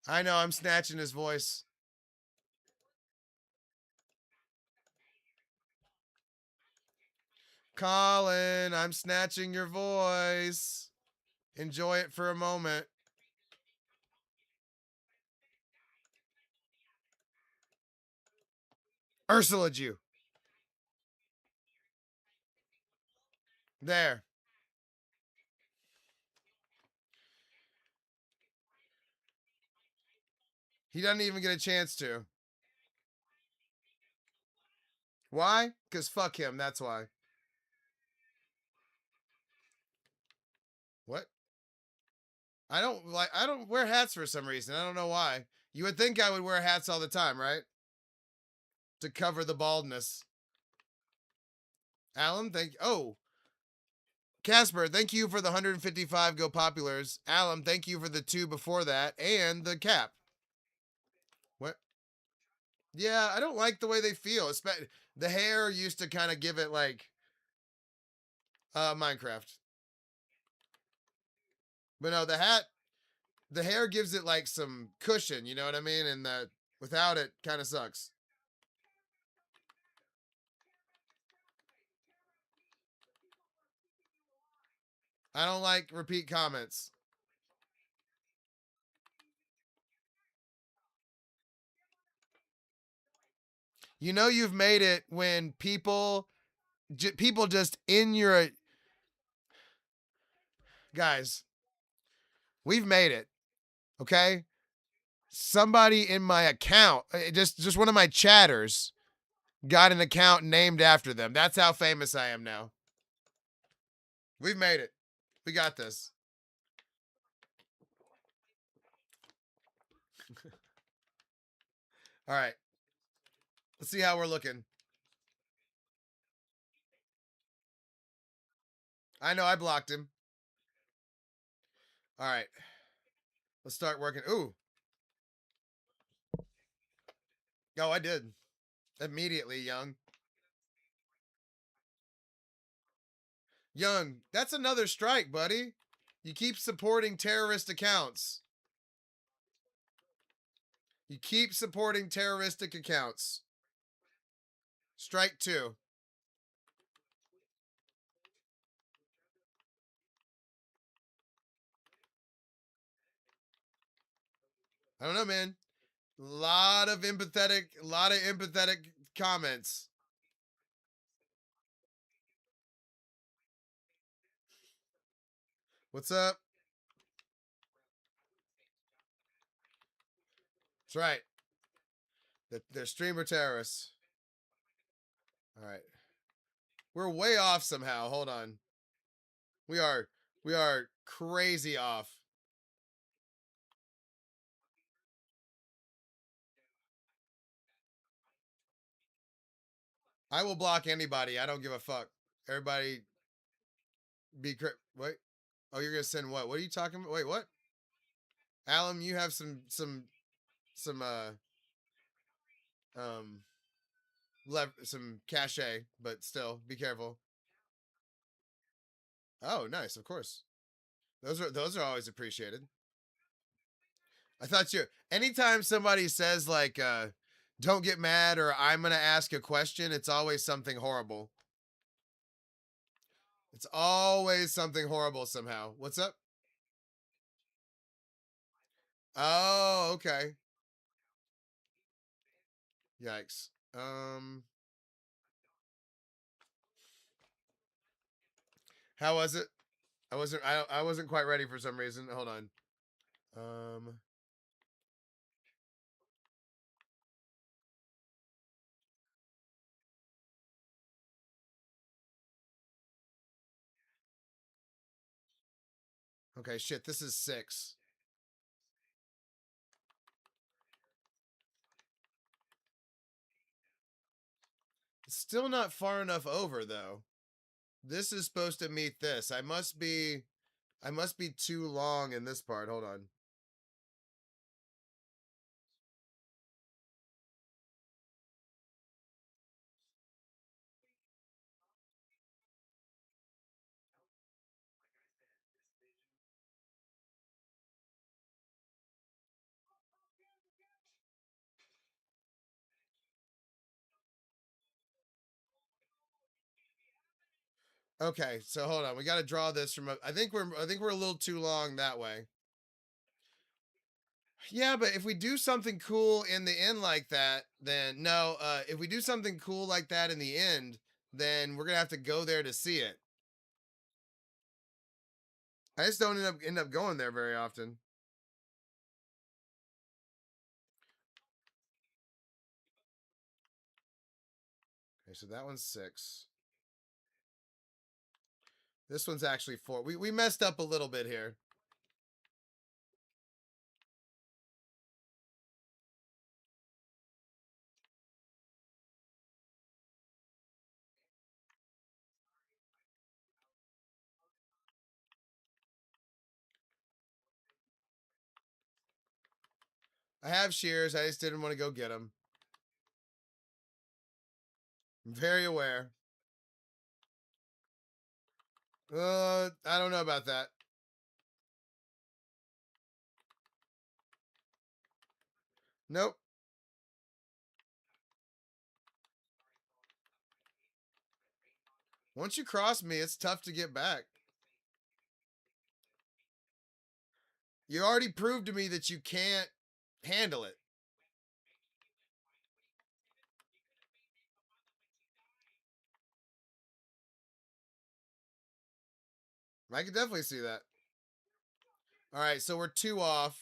I know. I'm snatching his voice. Colin, I'm snatching your voice. Enjoy it for a moment. Ursula you. There. He doesn't even get a chance to. Why? Because fuck him. That's why. What? I don't wear hats for some reason. I don't know why. You would think I would wear hats all the time, right? To cover the baldness. Alan, Casper, thank you for the 155 Go Populars. Alan, thank you for the 2 before that and the cap. What? Yeah, I don't like the way they feel. The hair used to kind of give it like Minecraft. But no, the hair gives it like some cushion, you know what I mean? And that without it kind of sucks. I don't like repeat comments. You know you've made it when people just in your guys. We've made it. Okay? Somebody in my account, just one of my chatters got an account named after them. That's how famous I am now. We've made it. We got this. All right. Let's see how we're looking. I know I blocked him. All right. Let's start working. Ooh. Oh, I did. Immediately, Young. Young, that's another strike, buddy. You keep supporting terrorist accounts. You keep supporting terroristic accounts. Strike 2. I don't know, man. Lot of empathetic comments. What's up? That's right. They're streamer terrorists. All right. We're way off somehow. Hold on. We are crazy off. I will block anybody. I don't give a fuck. Everybody be wait. Oh, you're gonna send what? What are you talking about? Wait, what? Alum, you have some um some cachet, but still be careful. Oh, nice, of course. Those are always appreciated. I thought you anytime somebody says like don't get mad or I'm gonna ask a question, it's always something horrible. It's always something horrible somehow. What's up? Oh, okay. Yikes. How was it? I wasn't quite ready for some reason. Hold on. Um Okay, shit, this is 6. It's still not far enough over though. This is supposed to meet this. I must be too long in this part. Hold on. Okay, so hold on. We got to draw this from I think we're a little too long that way. Yeah, but if we do something cool in the end like that, then no, if we do something cool like that in the end, then we're going to have to go there to see it. I just don't end up going there very often. Okay, so that one's 6. This one's actually 4. We messed up a little bit here. I have shears. I just didn't want to go get them. I'm very aware. I don't know about that. Nope. Once you cross me, it's tough to get back. You already proved to me that you can't handle it. I can definitely see that. All right, so we're 2 off.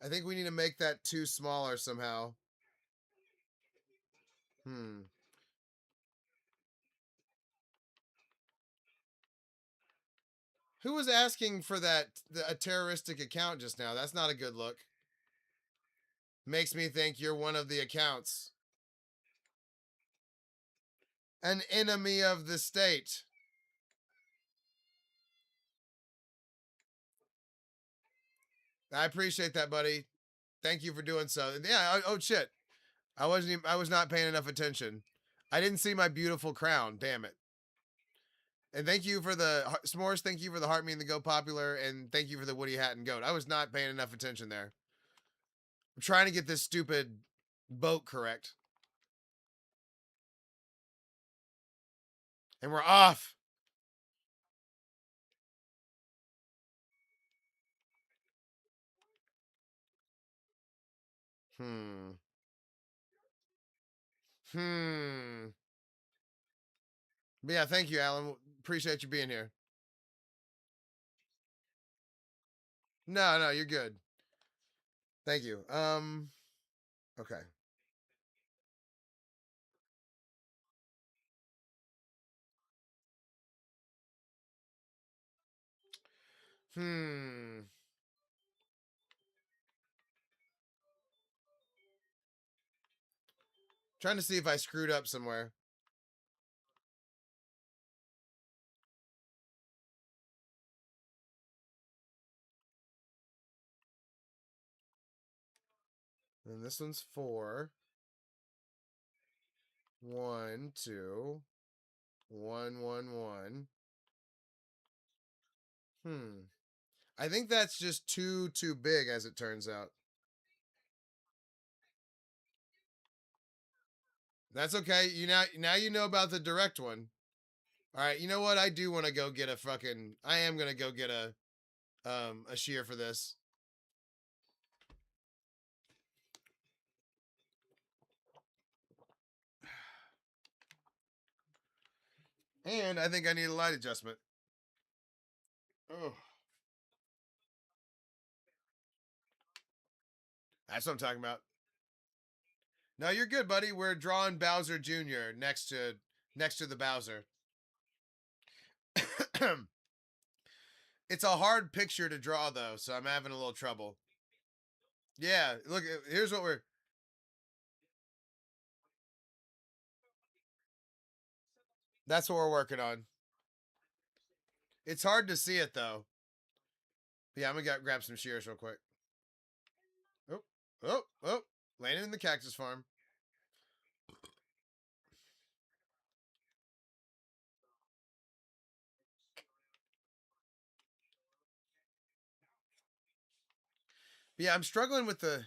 I think we need to make that 2 smaller somehow. Hmm. Who was asking for a terroristic account just now? That's not a good look. Makes me think you're one of the accounts. An enemy of the state. I appreciate that, buddy. Thank you for doing so. Yeah. Oh shit. I was not paying enough attention. I didn't see my beautiful crown. Damn it. And thank you for the s'mores. Thank you for the heart me and the go popular. And thank you for the Woody hat and goat. I was not paying enough attention there. I'm trying to get this stupid boat correct. And we're off. Hmm. Hmm. But yeah, thank you, Alan. Appreciate you being here. No, no, you're good. Thank you. Okay. Hmm. Trying to see if I screwed up somewhere. And this one's 4. 1, 2, 1, 1, 1. I think that's just too big, as it turns out. That's okay. Now you know about the direct one. All right. You know what? I do want to go get a fucking. I am gonna go get a shear for this. And I think I need a light adjustment. Oh, that's what I'm talking about. No, you're good, buddy. We're drawing Bowser Jr. next to the Bowser. It's a hard picture to draw though, so I'm having a little trouble. Yeah, look, here's what we're. That's what we're working on. It's hard to see it though. But yeah, I'm gonna grab some shears real quick. Oh, oh! Landing in the cactus farm. But yeah, I'm struggling with the.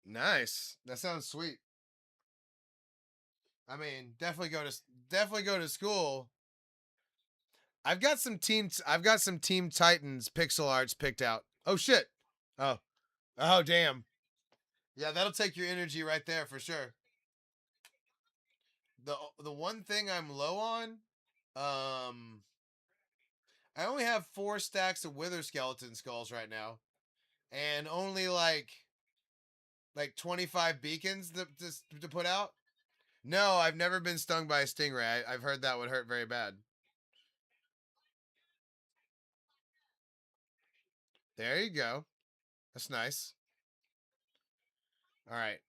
Nice. That sounds sweet. I mean, definitely go to school. I've got some Team Titans pixel arts picked out. Oh shit. Oh. Oh damn. Yeah, that'll take your energy right there for sure. The one thing I'm low on, um I only have 4 stacks of wither skeleton skulls right now. And only like 25 beacons to put out. No, I've never been stung by a stingray. I've heard that would hurt very bad. There you go. That's nice. All right.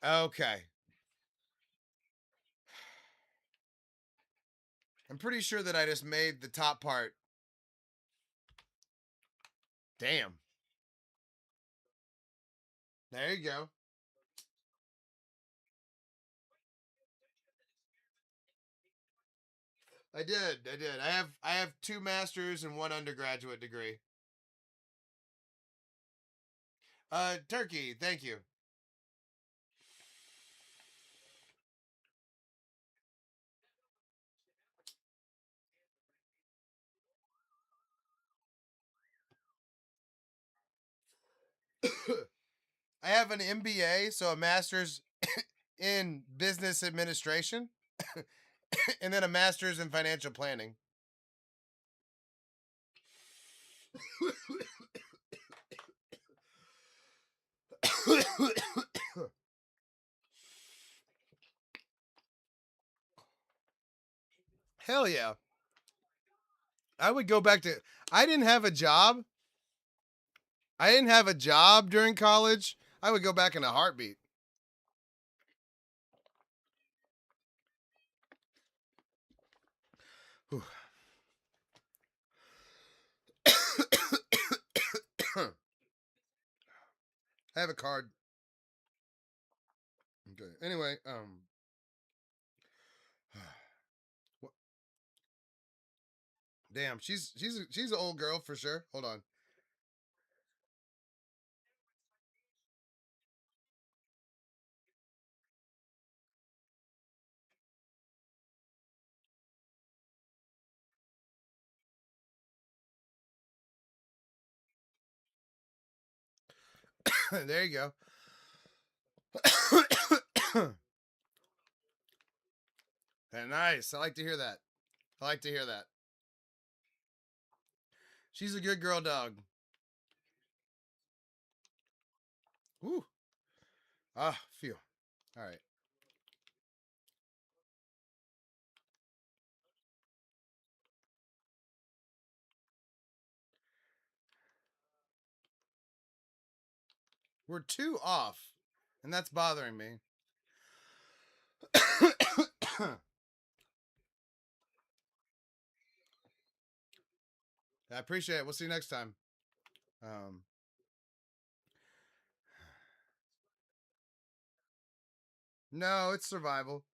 Okay. I'm pretty sure that I just made the top part. Damn. There you go. I did. I did. I have 2 masters and 1 undergraduate degree. Turkey, thank you. I have an MBA, so a master's in business administration, and then a master's in financial planning. Hell yeah. I would go back to. I didn't have a job. I didn't have a job during college. I would go back in a heartbeat. Whew. I have a card. Okay. Anyway, what- damn, she's an old girl for sure. Hold on. There you go. Nice. I like to hear that. I like to hear that. She's a good girl dog. Woo. Ah, phew. All right. We're 2 off, and that's bothering me. I appreciate it. We'll see you next time. Um, no, it's survival.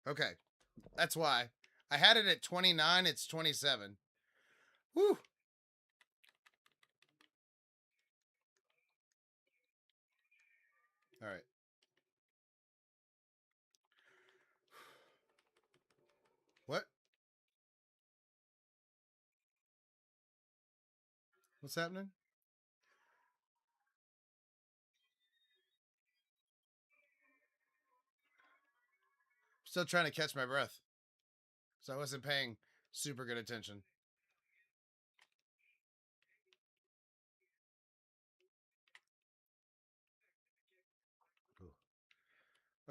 Okay, that's why. I had it at 29. It's 27. Woo. All right. What? What's happening? Still trying to catch my breath, so I wasn't paying super good attention.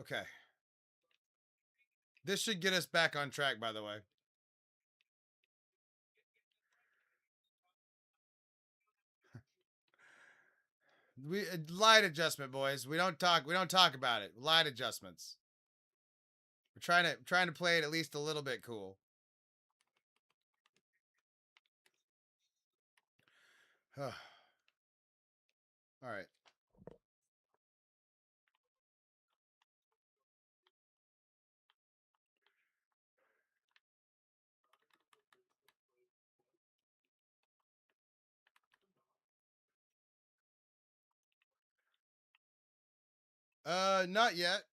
Okay. This should get us back on track, by the way. We light adjustment, boys. We don't talk. We don't talk about it. Light adjustments. We're trying to play it at least a little bit cool. All right. Not yet.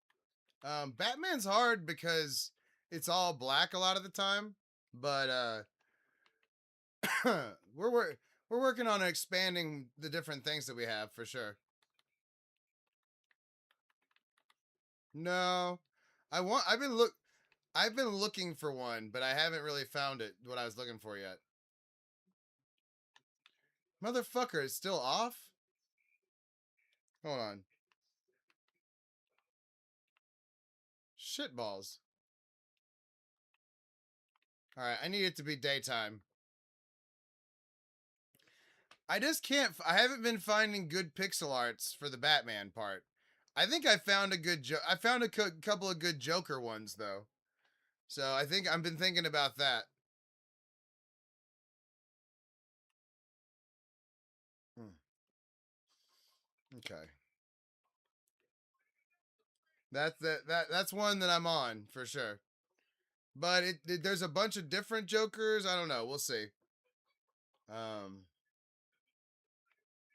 Batman's hard because it's all black a lot of the time, but we're we're working on expanding the different things that we have for sure. No, I've been looking for one, but I haven't really found it. What I was looking for yet. Motherfucker, it's still off. Hold on. Shitballs. All right, I need it to be daytime. I just can't. I haven't been finding good pixel arts for the Batman part. I think I found a good. I found a couple of good Joker ones though. So I think I've been thinking about that. Hmm. Okay, that's one that I'm on for sure. But there's a bunch of different Jokers. I don't know. We'll see. Um,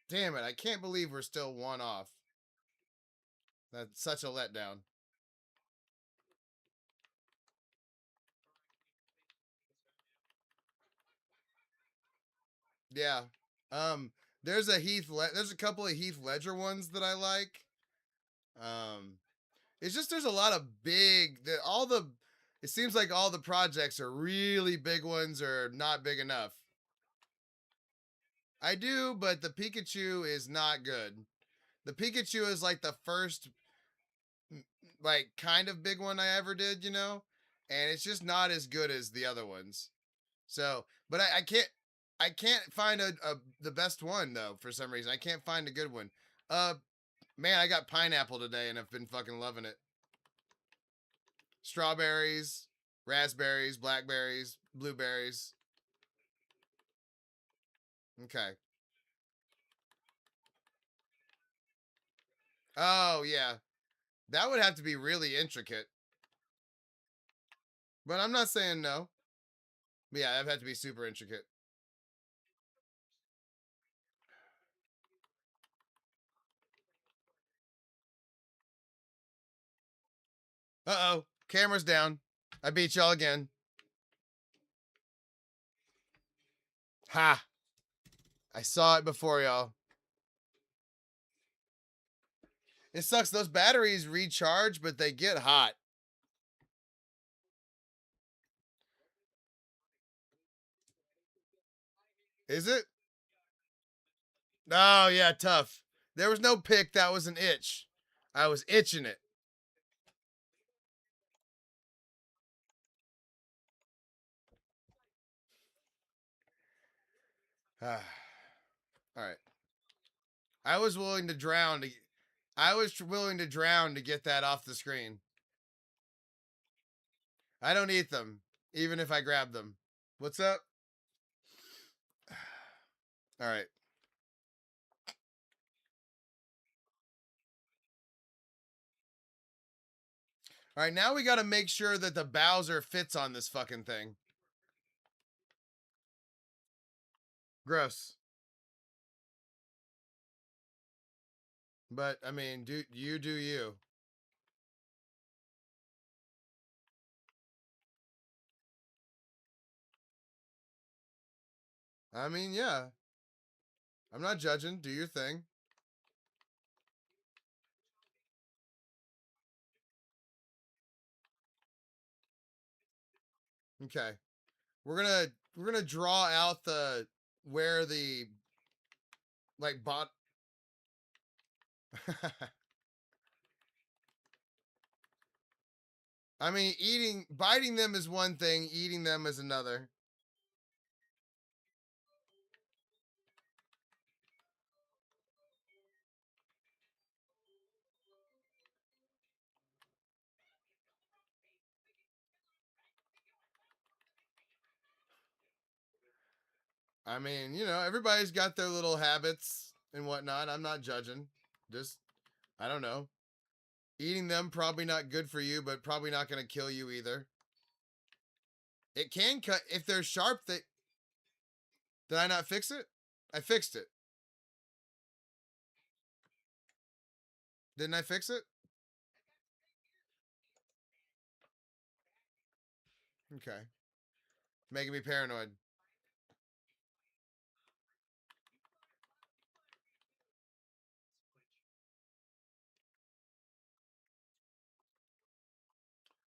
damn it! I can't believe we're still 1 off. That's such a letdown. Yeah. Um, there's a couple of Heath Ledger ones that I like. Um, it's just there's a lot of big that all the it seems like all the projects are really big ones or not big enough. I do, but the Pikachu is not good. The Pikachu is like the first, like, kind of big one I ever did, you know? And it's just not as good as the other ones. So, but I can't find the best one though for some reason. I can't find a good one. Uh, man, I got pineapple today and I've been fucking loving it. Strawberries, raspberries, blackberries, blueberries. Okay. Oh yeah, that would have to be really intricate. But I'm not saying no. But yeah, that'd have to be super intricate. Uh-oh. Camera's down. I beat y'all again. Ha! I saw it before y'all. It sucks. Those batteries recharge, but they get hot. Is it? Oh, yeah, tough. There was no pick. That was an itch. I was itching it. All right. I was willing to drown to. I was willing to drown to get that off the screen. I don't eat them, even if I grab them. What's up? All right. All right, now we got to make sure that the Bowser fits on this fucking thing. Gross. But I mean, do you. I mean, yeah. I'm not judging. Do your thing. Okay. We're gonna draw out the where the like bot. I mean, biting them is one thing. Eating them is another. I mean, you know, everybody's got their little habits and whatnot. I'm not judging. Just, I don't know. Eating them probably not good for you, but probably not going to kill you either. It can cut if they're sharp. Did I not fix it? I fixed it. Didn't I fix it? Okay, making me paranoid.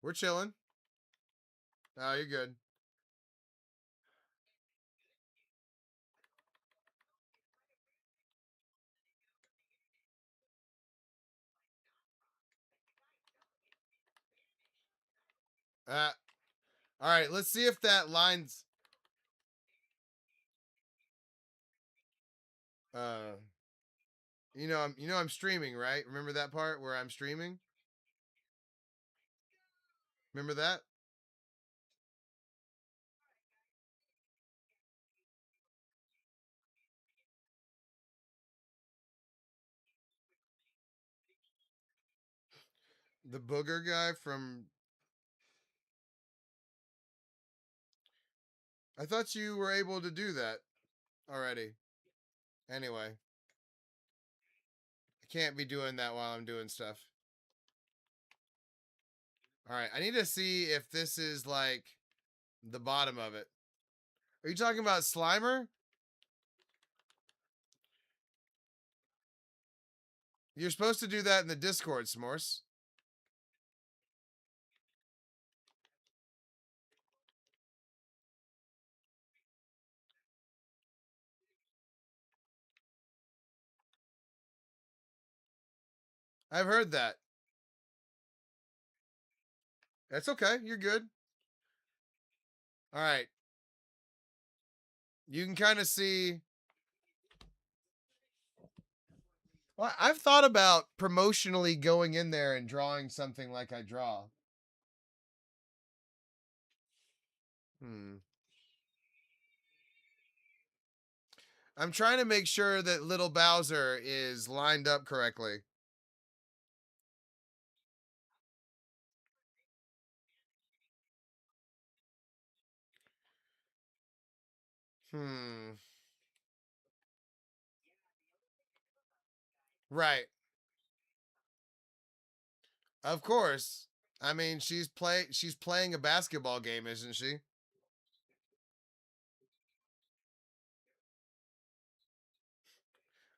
We're chilling. Oh, you're good. Uh, all right. Let's see if that lines. Uh, you know I'm streaming, right? Remember that part where I'm streaming? Remember that? The booger guy from. I thought you were able to do that already. Anyway, I can't be doing that while I'm doing stuff. All right, I need to see if this is like the bottom of it. Are you talking about Slimer? You're supposed to do that in the Discord, S'mores. I've heard that. That's okay. You're good. All right. You can kind of see. Well, I've thought about promotionally going in there and drawing something like I draw. Hmm. I'm trying to make sure that little Bowser is lined up correctly. Hmm. Right. Of course. I mean, she's playing a basketball game, isn't she?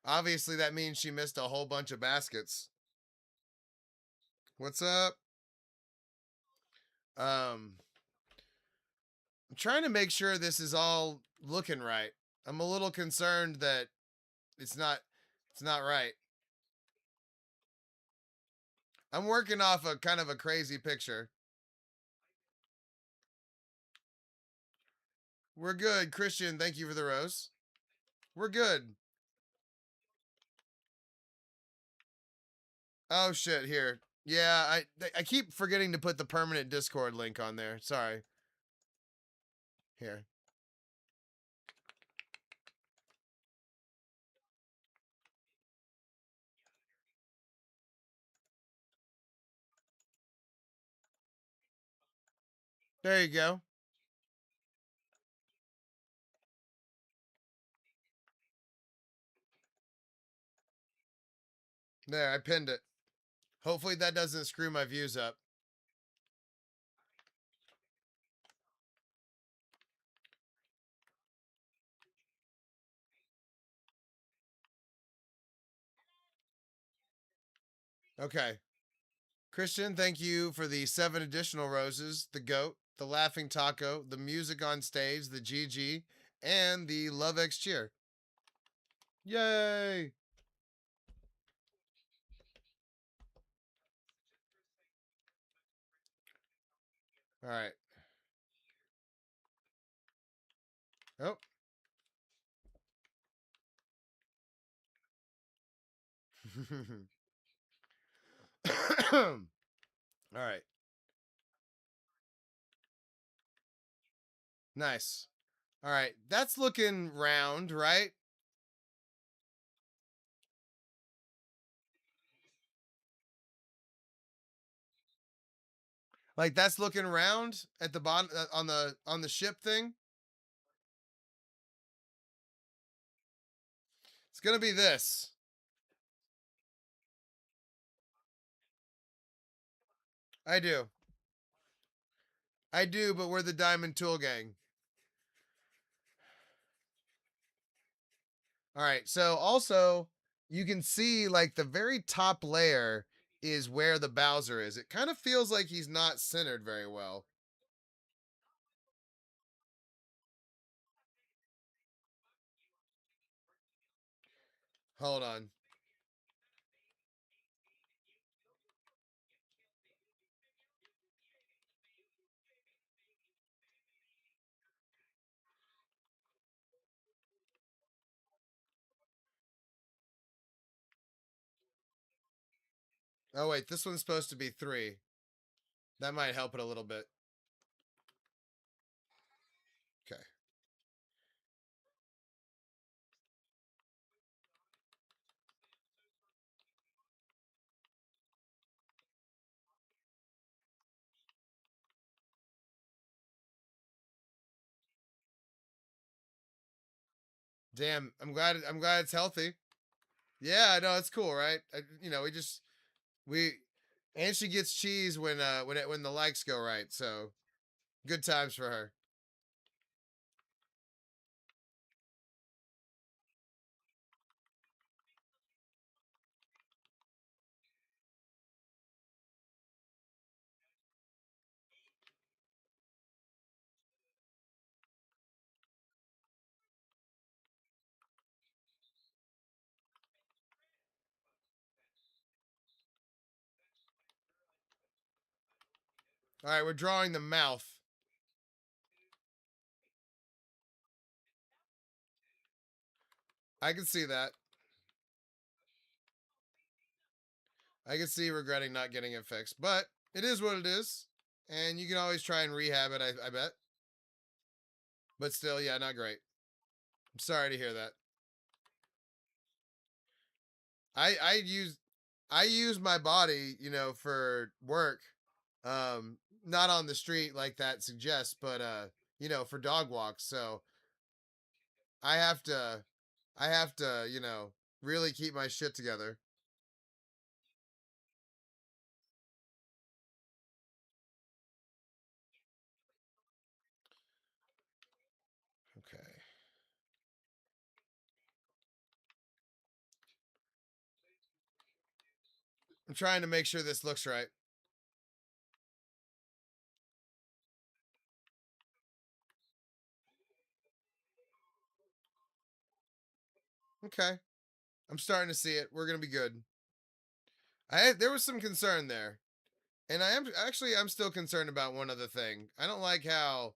Obviously that means she missed a whole bunch of baskets. What's up? Um I'm trying to make sure this is all looking right. I'm a little concerned that it's not it's not right. I'm working off a kind of a crazy picture. We're good. Christian, thank you for the rose. We're good. Oh shit, here. Yeah, I keep forgetting to put the permanent Discord link on there. Sorry. Here. There you go. There, I pinned it. Hopefully that doesn't screw my views up. Okay. Christian, thank you for the 7 additional roses, the goat, the laughing taco, the music on stage, the GG, and the Love X cheer. Yay! All right. Oh. All right. Nice. All right. That's looking round, right? Like that's looking round at the bottom on the ship thing. It's going to be this. I do. I do, but we're the Diamond Tool Gang. All right. So also, you can see like the very top layer is where the Bowser is. It kind of feels like he's not centered very well. Hold on. Oh wait, this one's supposed to be 3. That might help it a little bit. Okay. Damn, I'm glad it's healthy. Yeah, no, it's cool, right? We and she gets cheese when the likes go right. So, good times for her. All right, we're drawing the mouth. I can see that. I can see regretting not getting it fixed, but it is what it is. And you can always try and rehab it, I bet. But still, yeah, not great. I'm sorry to hear that. I use my body, you know, for work. Not on the street like that suggests, but you know, for dog walks. So I have to you know, really keep my shit together. Okay. I'm trying to make sure this looks right. Okay. I'm starting to see it. We're gonna be good. There was some concern there. And I'm still concerned about one other thing. I don't like how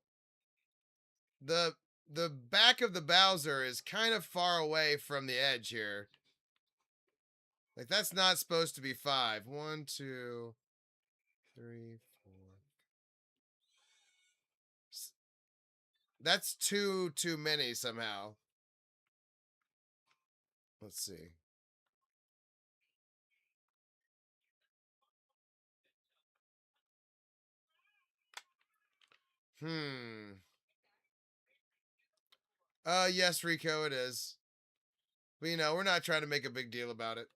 the the back of the Bowser is kind of far away from the edge here. Like that's not supposed to be 5. 1, 2, 3, 4. That's too many somehow. Let's see. Hmm. Yes, Rico, it is. But you know, we're not trying to make a big deal about it.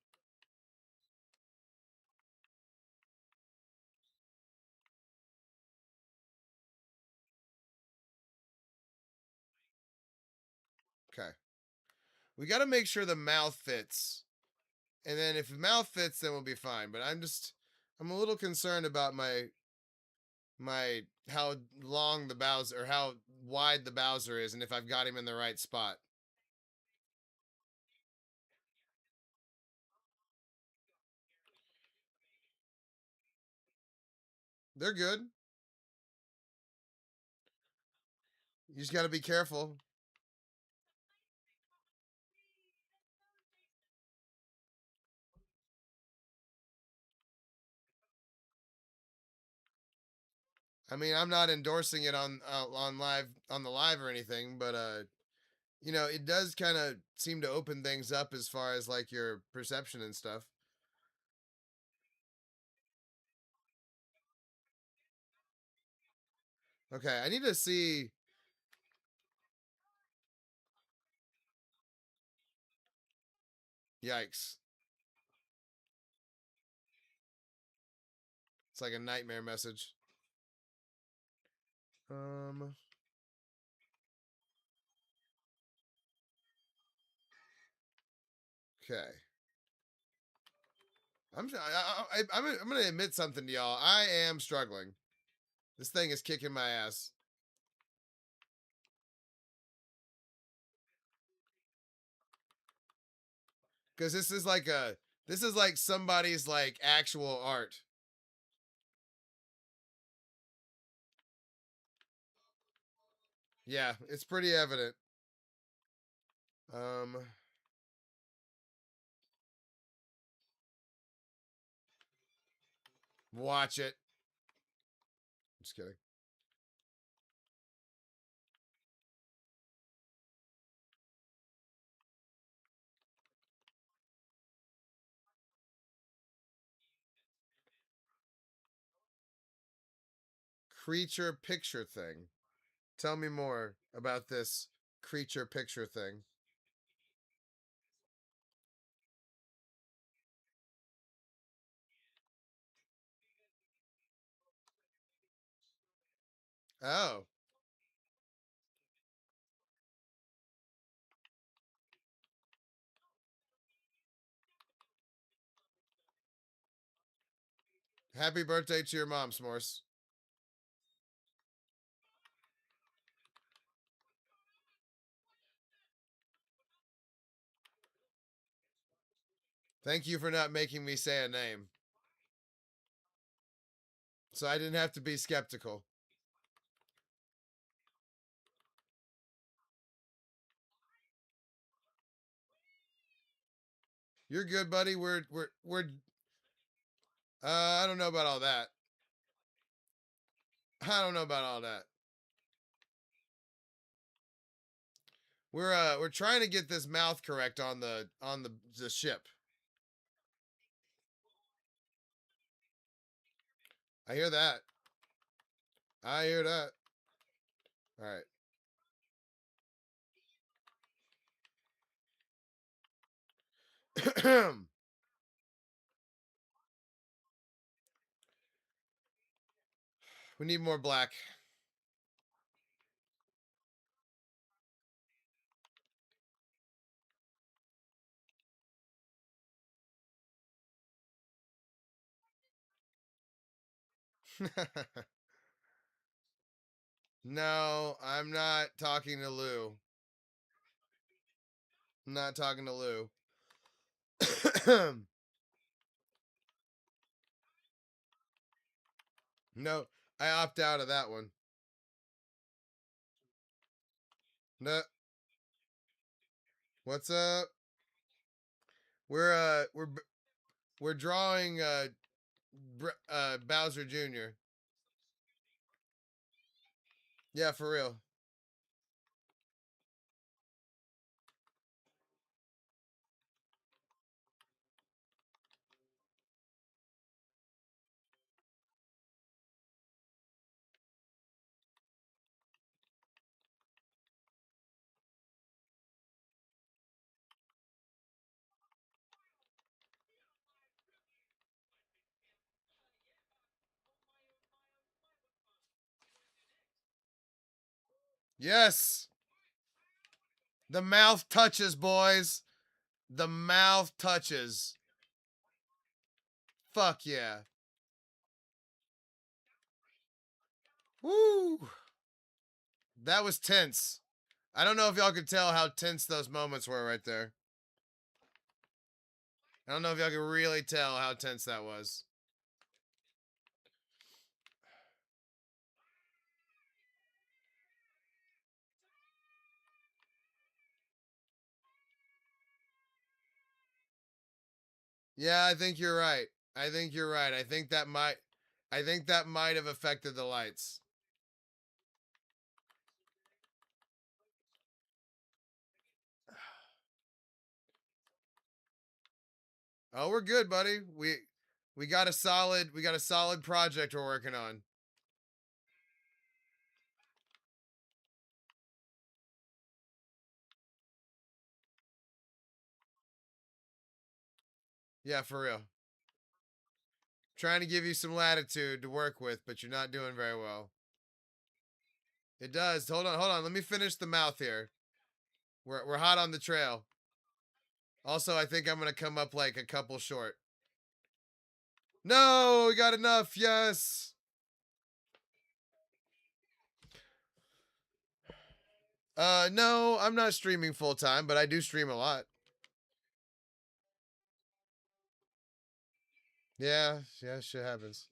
Okay. We got to make sure the mouth fits. And then if the mouth fits, then we'll be fine. But I'm a little concerned about my how long the Bowser or how wide the Bowser is and if I've got him in the right spot. They're good. You just got to be careful. I mean, I'm not endorsing it on live on the live or anything, but you know, it does kind of seem to open things up as far as like your perception and stuff. Okay, I need to see. Yikes! It's like a nightmare message. Um. Okay. I'm gonna admit something to y'all. I am struggling. This thing is kicking my ass. Because this is like somebody's like actual art. Yeah, it's pretty evident. Um, watch it. Just kidding. Creature picture thing. Tell me more about this creature picture thing. Oh, happy birthday to your mom, S'mores. Thank you for not making me say a name. So I didn't have to be skeptical. You're good, buddy. I don't know about all that. I don't know about all that. We're trying to get this mouth correct on the ship. I hear that. I hear that. All right. We need more black. No, I'm not talking to Lou. I'm not talking to Lou. No, I opt out of that one. No, what's up? We're drawing Bowser Jr. Yeah, for real. Yes. The mouth touches, boys. The mouth touches. Fuck yeah. Woo. That was tense. I don't know if y'all could tell how tense those moments were right there. I don't know if y'all could really tell how tense that was. Yeah, I think you're right. I think you're right. I think that might have affected the lights. Oh, we're good, buddy. We got a solid project we're working on. Yeah, for real. Trying to give you some latitude to work with, but you're not doing very well. It does. Hold on. Let me finish the mouth here. We're hot on the trail. Also, I think I'm gonna come up like a couple short. No, we got enough. Yes. No, I'm not streaming full time, but I do stream a lot. Yeah, yeah, shit happens.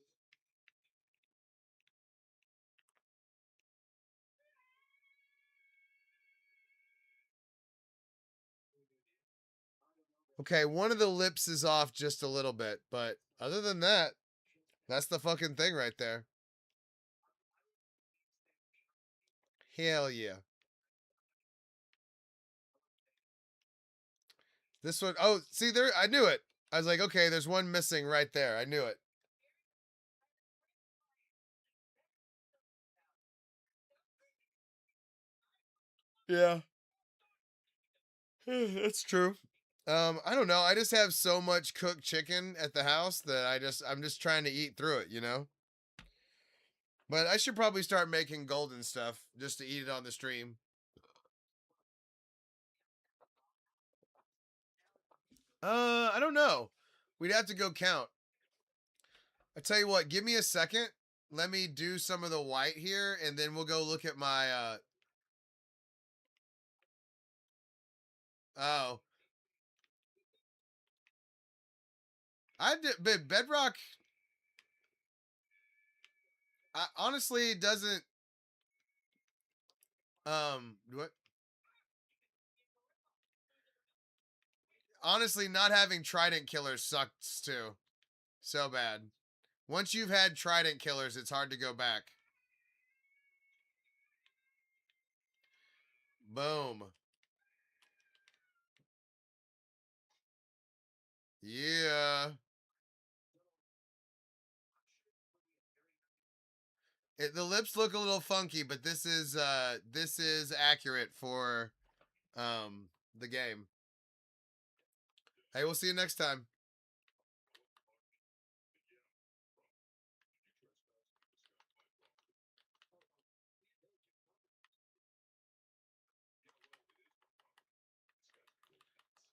Okay, one of the lips is off just a little bit, but other than that, that's the fucking thing right there. Hell yeah. This one, oh, see there, I knew it. I was like, okay, there's one missing right there. I knew it. Yeah. That's true. I don't know. I just have so much cooked chicken at the house that I'm just trying to eat through it, you know? But I should probably start making golden stuff just to eat it on the stream. I don't know. We'd have to go count. I tell you what, give me a second. Let me do some of the white here, and then we'll go look at my oh. I did Bedrock. Honestly, it doesn't. What? Honestly, not having trident killers sucks too. So bad. Once you've had trident killers, it's hard to go back. Boom. Yeah. The lips look a little funky, but this is accurate for the game. Hey, we'll see you next time.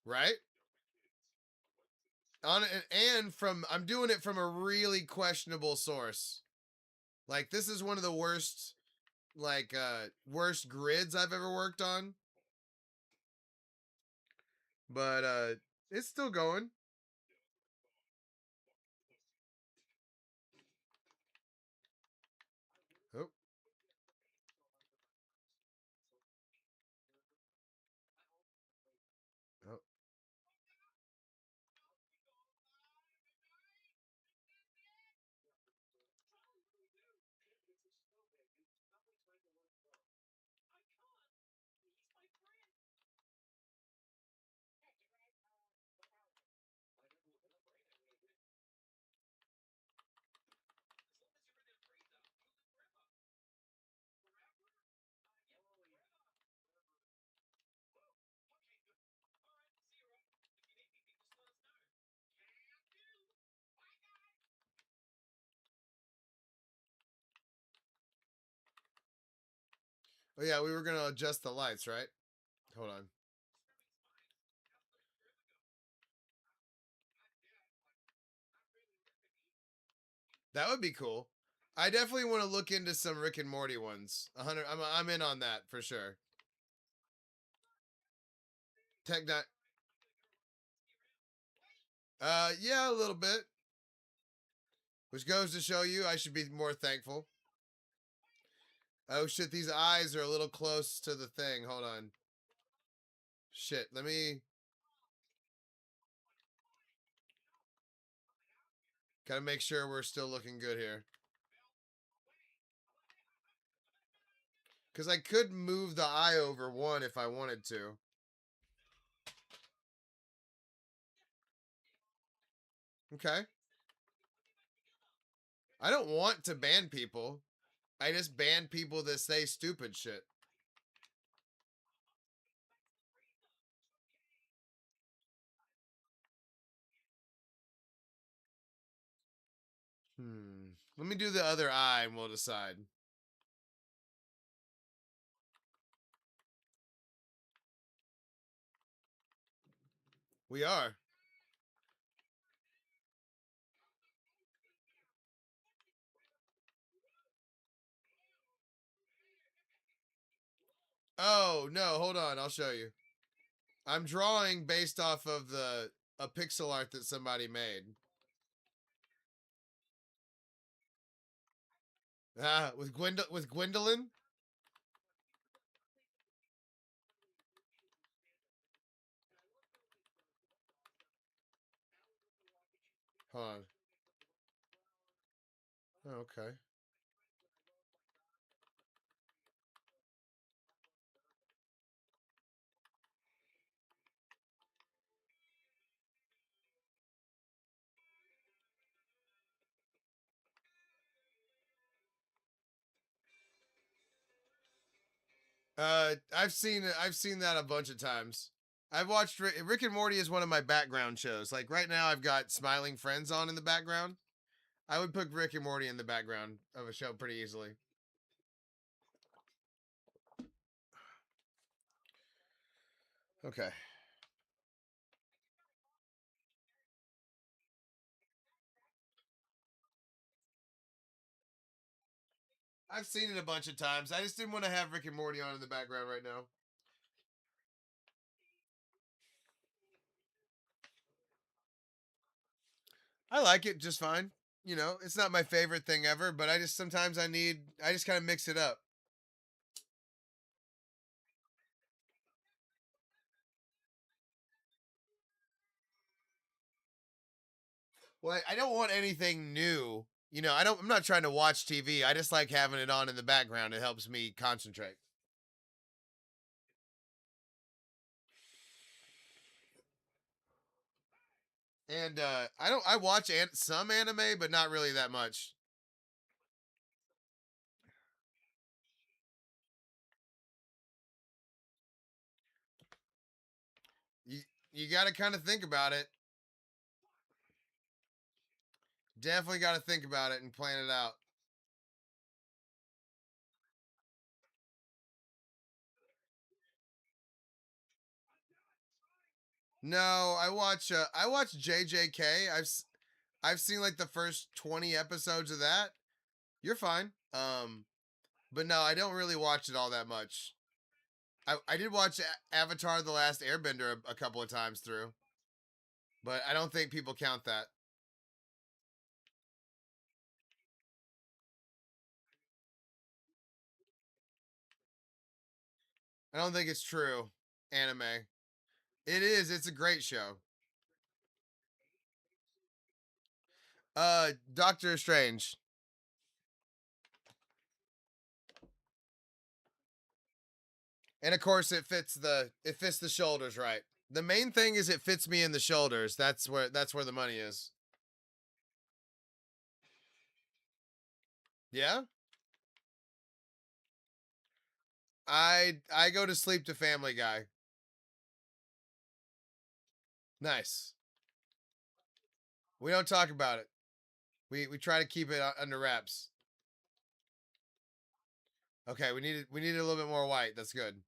Right? On and from I'm doing it from a really questionable source. Like this is one of the worst worst grids I've ever worked on. But it's still going. Oh. Oh. Oh yeah, we were gonna adjust the lights, right? Hold on. That would be cool. I definitely want to look into some Rick and Morty ones. 100. I'm in on that for sure. Tech dot. Yeah, a little bit. Which goes to show you I should be more thankful. Oh shit, these eyes are a little close to the thing. Hold on. Shit, let me. Gotta make sure we're still looking good here. Because I could move the eye over one if I wanted to. Okay. I don't want to ban people. I just ban people that say stupid shit. Let me do the other eye and we'll decide. We are. Oh, no, hold on. I'll show you. I'm drawing based off of a pixel art that somebody made. With Gwendolyn? Hold on. Oh, okay. I've seen that a bunch of times. I've watched Rick and Morty is one of my background shows. Like right now, I've got Smiling Friends on in the background. I would put Rick and Morty in the background of a show pretty easily. Okay. I've seen it a bunch of times. I just didn't want to have Rick and Morty on in the background right now. I like it just fine. you know, it's not my favorite thing ever, but I just sometimes I just kind of mix it up. Well, I don't want anything new. You know, I'm not trying to watch TV. I just like having it on in the background. It helps me concentrate. And I watch some anime, but not really that much. You you got to kind of think about it. Definitely got to think about it and plan it out. No, I watch JJK. I've seen like the first 20 episodes of that. You're fine. But no, I don't really watch it all that much. I did watch Avatar: The Last Airbender a couple of times through, but I don't think people count that. I don't think it's true. Anime. It is. It's a great show. Doctor Strange. And of course it fits the shoulders right. The main thing is it fits me in the shoulders. That's where the money is. Yeah? I go to sleep to Family Guy. Nice. We don't talk about it. We try to keep it under wraps. Okay, we need a little bit more white. That's good.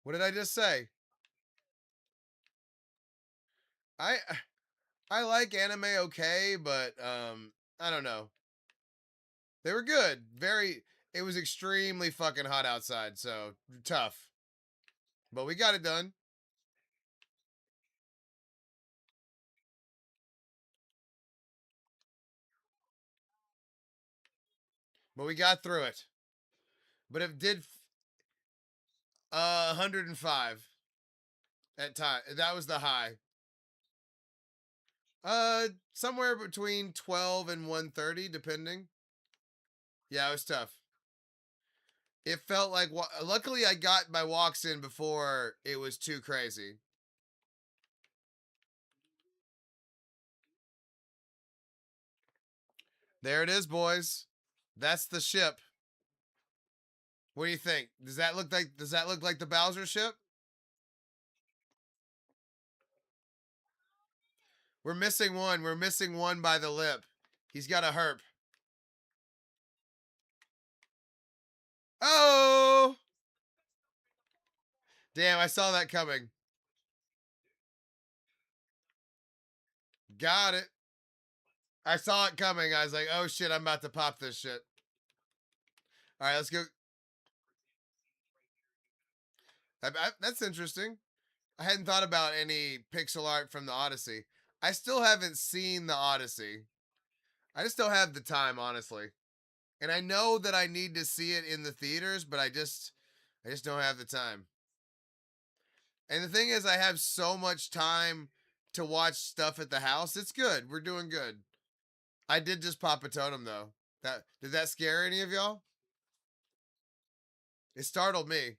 What did I just say? I I like anime okay, but I don't know. They were good. Very it was extremely fucking hot outside, so tough. But we got it done. But we got through it. But it did 105 at time. That was the high. Somewhere between 12 and 130 depending. Yeah, it was tough. It felt like luckily I got my walks in before it was too crazy. There it is, boys. That's the ship. What do you think? Does that look like the Bowser ship? We're missing one. We're missing one by the lip. He's got a herp. Oh! Damn, I saw that coming. Got it. I saw it coming. I was like, "Oh shit, I'm about to pop this shit." All right, let's go. That's interesting. I hadn't thought about any pixel art from the Odyssey. I still haven't seen the Odyssey. I just don't have the time, honestly. And I know that I need to see it in the theaters, but I just don't have the time. And the thing is, I have so much time to watch stuff at the house. It's good. We're doing good. I did just pop a totem though. That did that scare any of y'all? It startled me.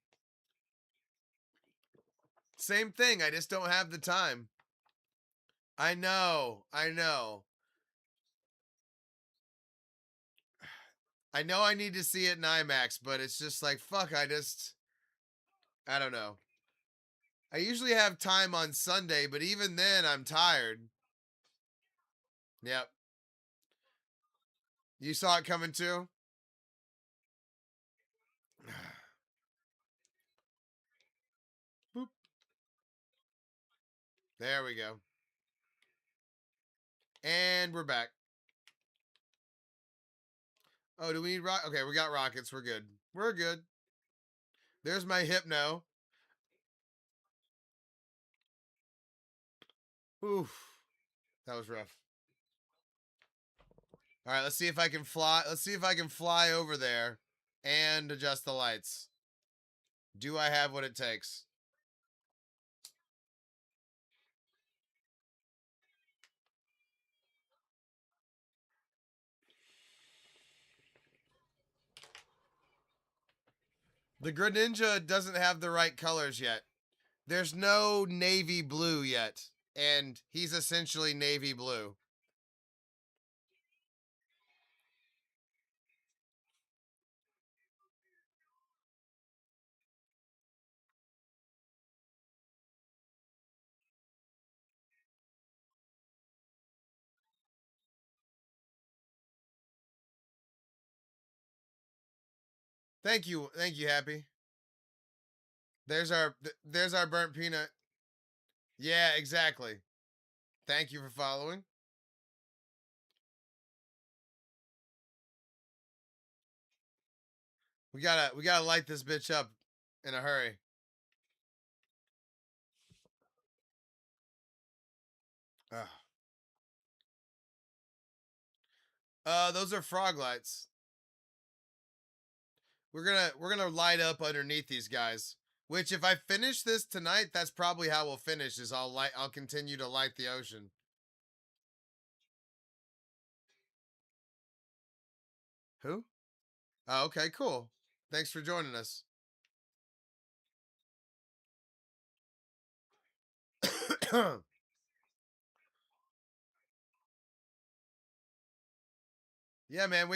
Same thing. I just don't have the time. I know. I know. I know I need to see it in IMAX, but it's just like fuck. I don't know. I usually have time on Sunday, but even then I'm tired. Yep. You saw it coming too? Boop. There we go. And we're back. Oh, do we need rock? Okay, we got rockets. We're good. We're good. There's my hypno. Oof. That was rough. All right, let's see if I can fly. Let's see if I can fly over there and adjust the lights. Do I have what it takes? The Greninja doesn't have the right colors yet. There's no navy blue yet, and he's essentially navy blue. Thank you, Happy. There's our burnt peanut. Yeah, exactly. Thank you for following. We gotta light this bitch up in a hurry. Ugh. Those are frog lights. We're gonna light up underneath these guys. Which, if I finish this tonight, that's probably how we'll finish. Is I'll continue to light the ocean. Who? Oh, okay, cool. Thanks for joining us. Yeah, man.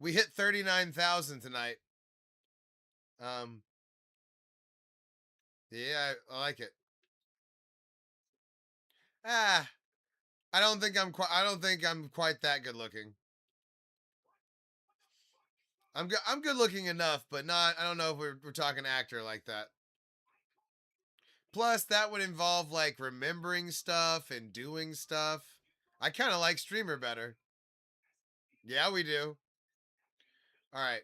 We hit 39,000 tonight. Um, yeah, I like it. Ah, I don't think I'm quite that good looking. I'm good looking enough, but not. I don't know if we're talking actor like that. Plus, that would involve like remembering stuff and doing stuff. I kind of like streamer better. Yeah, we do. All right.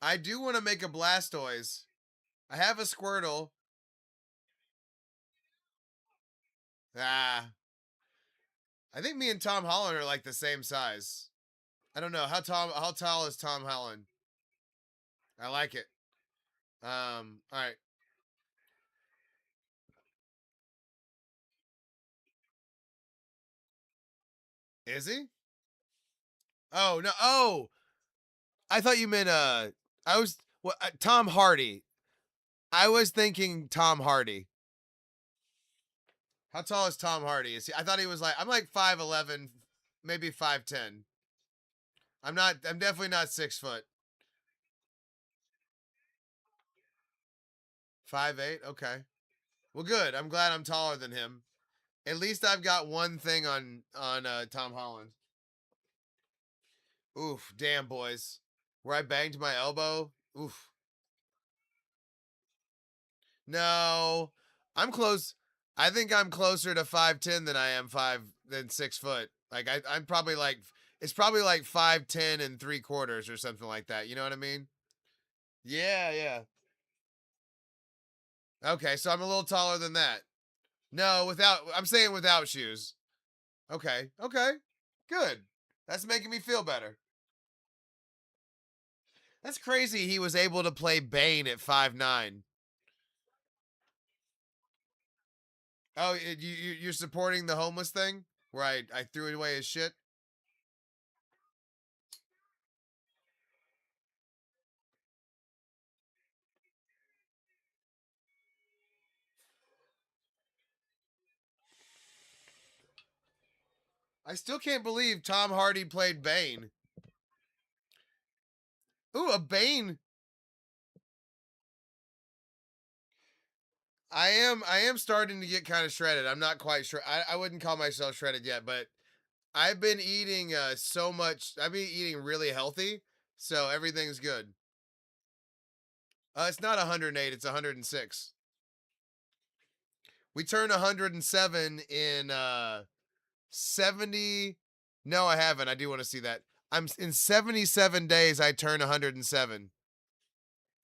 I do want to make a Blastoise. I have a Squirtle. Ah, I think me and Tom Holland are like the same size. I don't know how tall is Tom Holland. I like it. All right. Is he? Oh no. Oh, I thought you meant I was Tom Hardy. I was thinking Tom Hardy. How tall is Tom Hardy? Is he? I thought he was like I'm like 5'11", maybe 5'10". I'm not. I'm definitely not 6 foot. 5'8". Okay. Well, good. I'm glad I'm taller than him. At least I've got one thing on Tom Holland. Oof, damn boys. Where I banged my elbow. Oof. No, I'm close. I think I'm closer to 5'10" than I am 6 foot. Like I'm probably like it's probably like 5'10" and 3/4 or something like that. You know what I mean? Yeah, yeah. Okay, so I'm a little taller than that. No, without I'm saying without shoes. Okay, okay. Good. That's making me feel better. That's crazy he was able to play Bane at 5'9". Oh, you're supporting the homeless thing where I threw away his shit. I still can't believe Tom Hardy played Bane. Ooh, a Bane. I am starting to get kind of shredded. I'm not quite sure. I wouldn't call myself shredded yet, but I've been eating so much. I've been eating really healthy, so everything's good. It's not 108. It's 106. We turned 107 in 70. No, I haven't. I do want to see that. I'm in 77 days. I turn 107.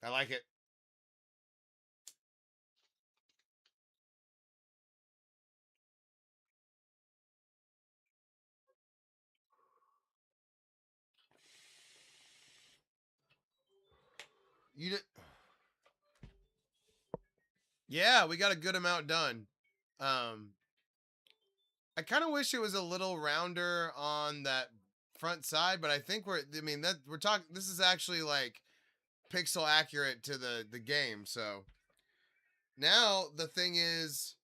I like it. You did. Yeah, we got a good amount done. Um, I kind of wish it was a little rounder on that front side, but I think I mean, that we're talking, this is actually like pixel accurate to the game. So now the thing is,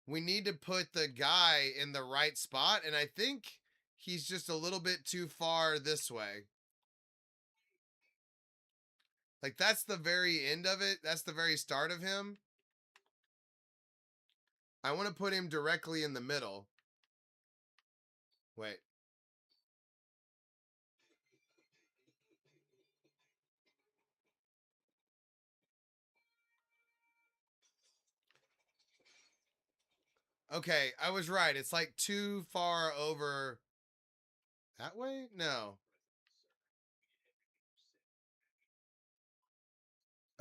we need to put the guy in the right spot, and I think he's just a little bit too far this way. Like, that's the very end of it. That's the very start of him. I want to put him directly in the middle. Wait. Okay, I was right. It's like too far over. That way? No.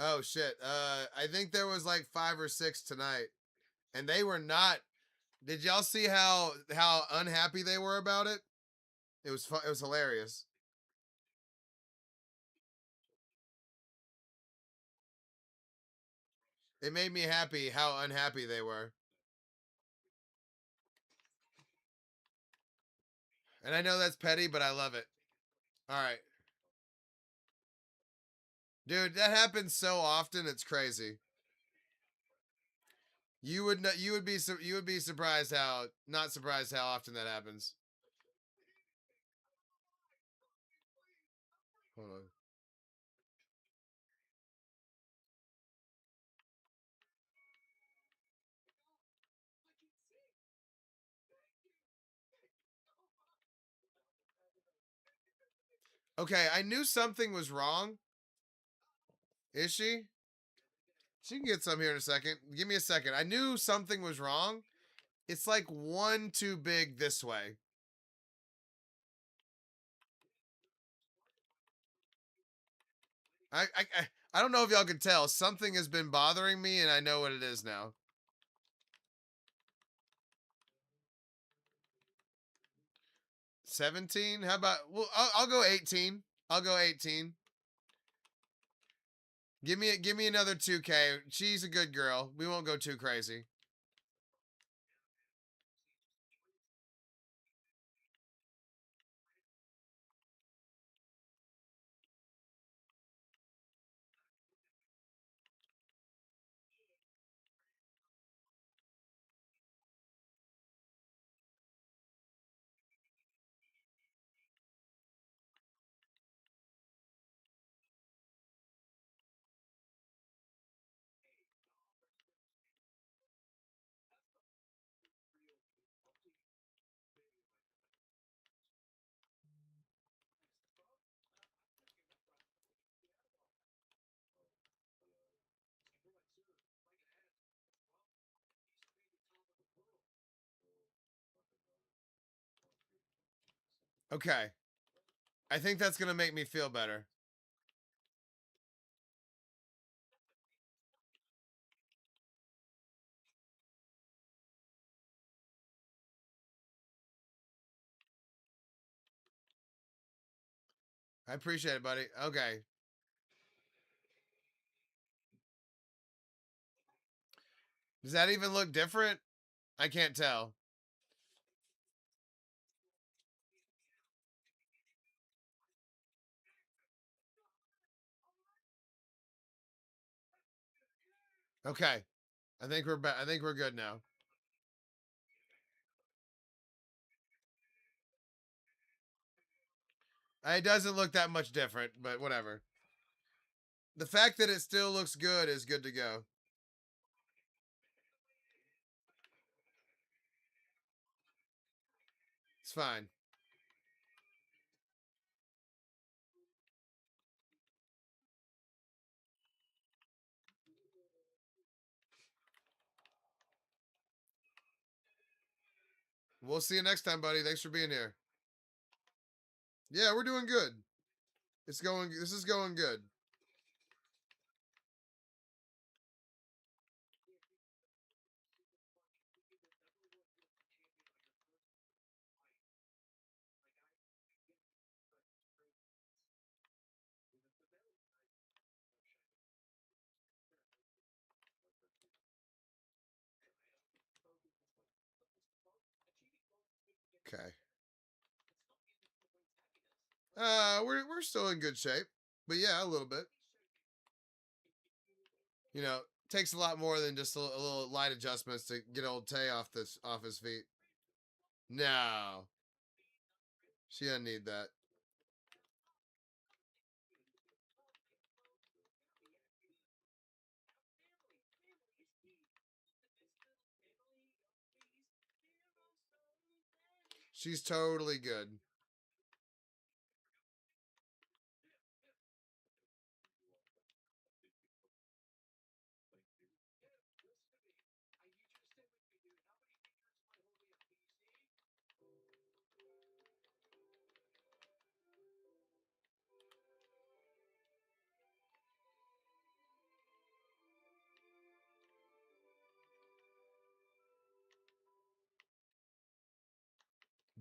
Oh shit. I think there was like 5 or 6 tonight, and they were not. Did y'all see how unhappy they were about it? It was fun. It was hilarious. It made me happy how unhappy they were. And I know that's petty, but I love it. All right. Dude, that happens so often, it's crazy. You would be surprised how not surprised how often that happens. Hold on. Okay, I knew something was wrong. Is she? She can get some here in a second. Give me a second. I knew something was wrong. It's like one too big this way. I don't know if y'all can tell. Something has been bothering me, and I know what it is now. 17? How about? Well, I'll go 18. I'll go 18. Give me another 2K. She's a good girl. We won't go too crazy. Okay. I think that's gonna make me feel better. I appreciate it, buddy. Okay. Does that even look different? I can't tell. Okay. I think we're good now. It doesn't look that much different, but whatever. The fact that it still looks good is good to go. It's fine. We'll see you next time, buddy. Thanks for being here. Yeah, we're doing good. This is going good. Okay. We're still in good shape, but yeah, a little bit. You know, takes a lot more than just a little light adjustments to get old Tay off his feet. No, she doesn't need that. She's totally good.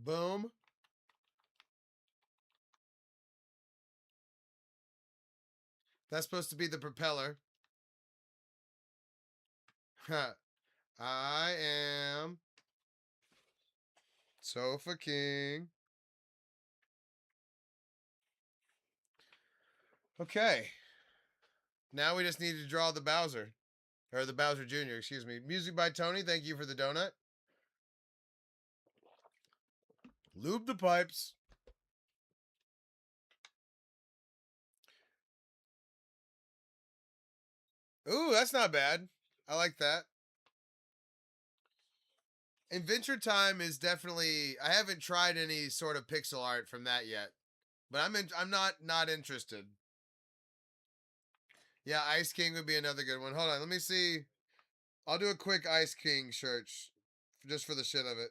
Boom. That's supposed to be the propeller. I am Sofa King. Okay. Now we just need to draw the Bowser. Or the Bowser Jr., excuse me. Music by Tony. Thank you for the donut. Lube the pipes. Ooh, that's not bad. I like that. Adventure Time is definitely. I haven't tried any sort of pixel art from that yet, but I'm not interested. Yeah, Ice King would be another good one. Hold on, let me see. I'll do a quick Ice King search, just for the shit of it.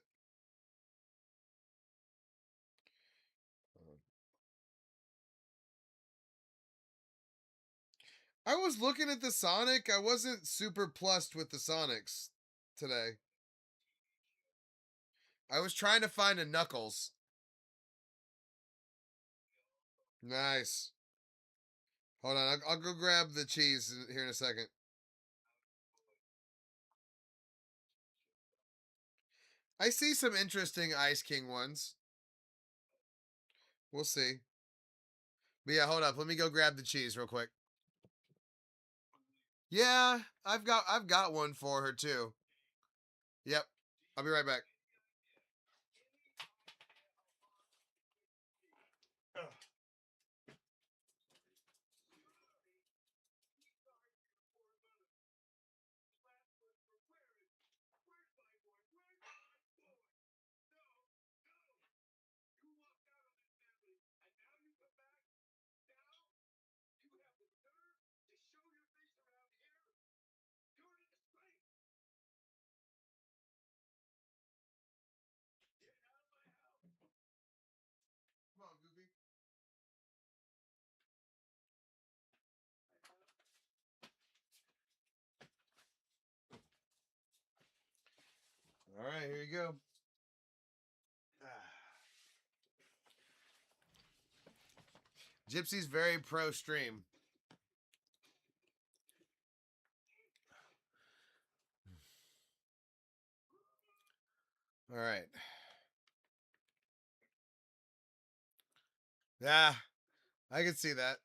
I was looking at the Sonic. I wasn't super plussed with the Sonics today. I was trying to find a Knuckles. Nice. Hold on, I'll go grab the cheese here in a second. I see some interesting Ice King ones. We'll see. But yeah, hold up. Let me go grab the cheese real quick. Yeah, I've got one for her too. Yep. I'll be right back. Come on, Goofy. All right, here you go. Gypsy's very pro stream. All right. Yeah, I can see that.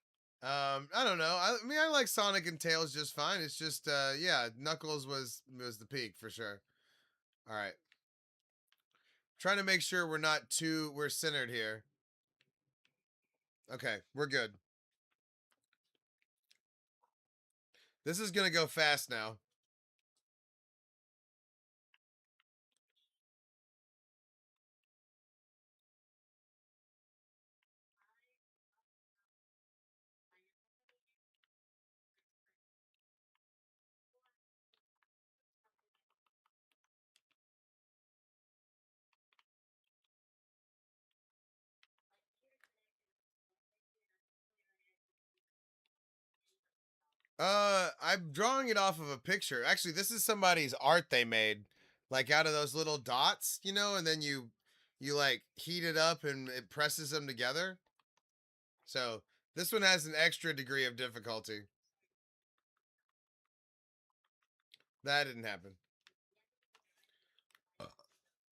I don't know. I mean, I like Sonic and Tails just fine. It's just, yeah, Knuckles was the peak for sure. All right. Trying to make sure we're centered here. Okay, we're good. This is gonna go fast now. I'm drawing it off of a picture. Actually, this is somebody's art they made, like out of those little dots, and then you like heat it up and it presses them together. So this one has an extra degree of difficulty. That didn't happen,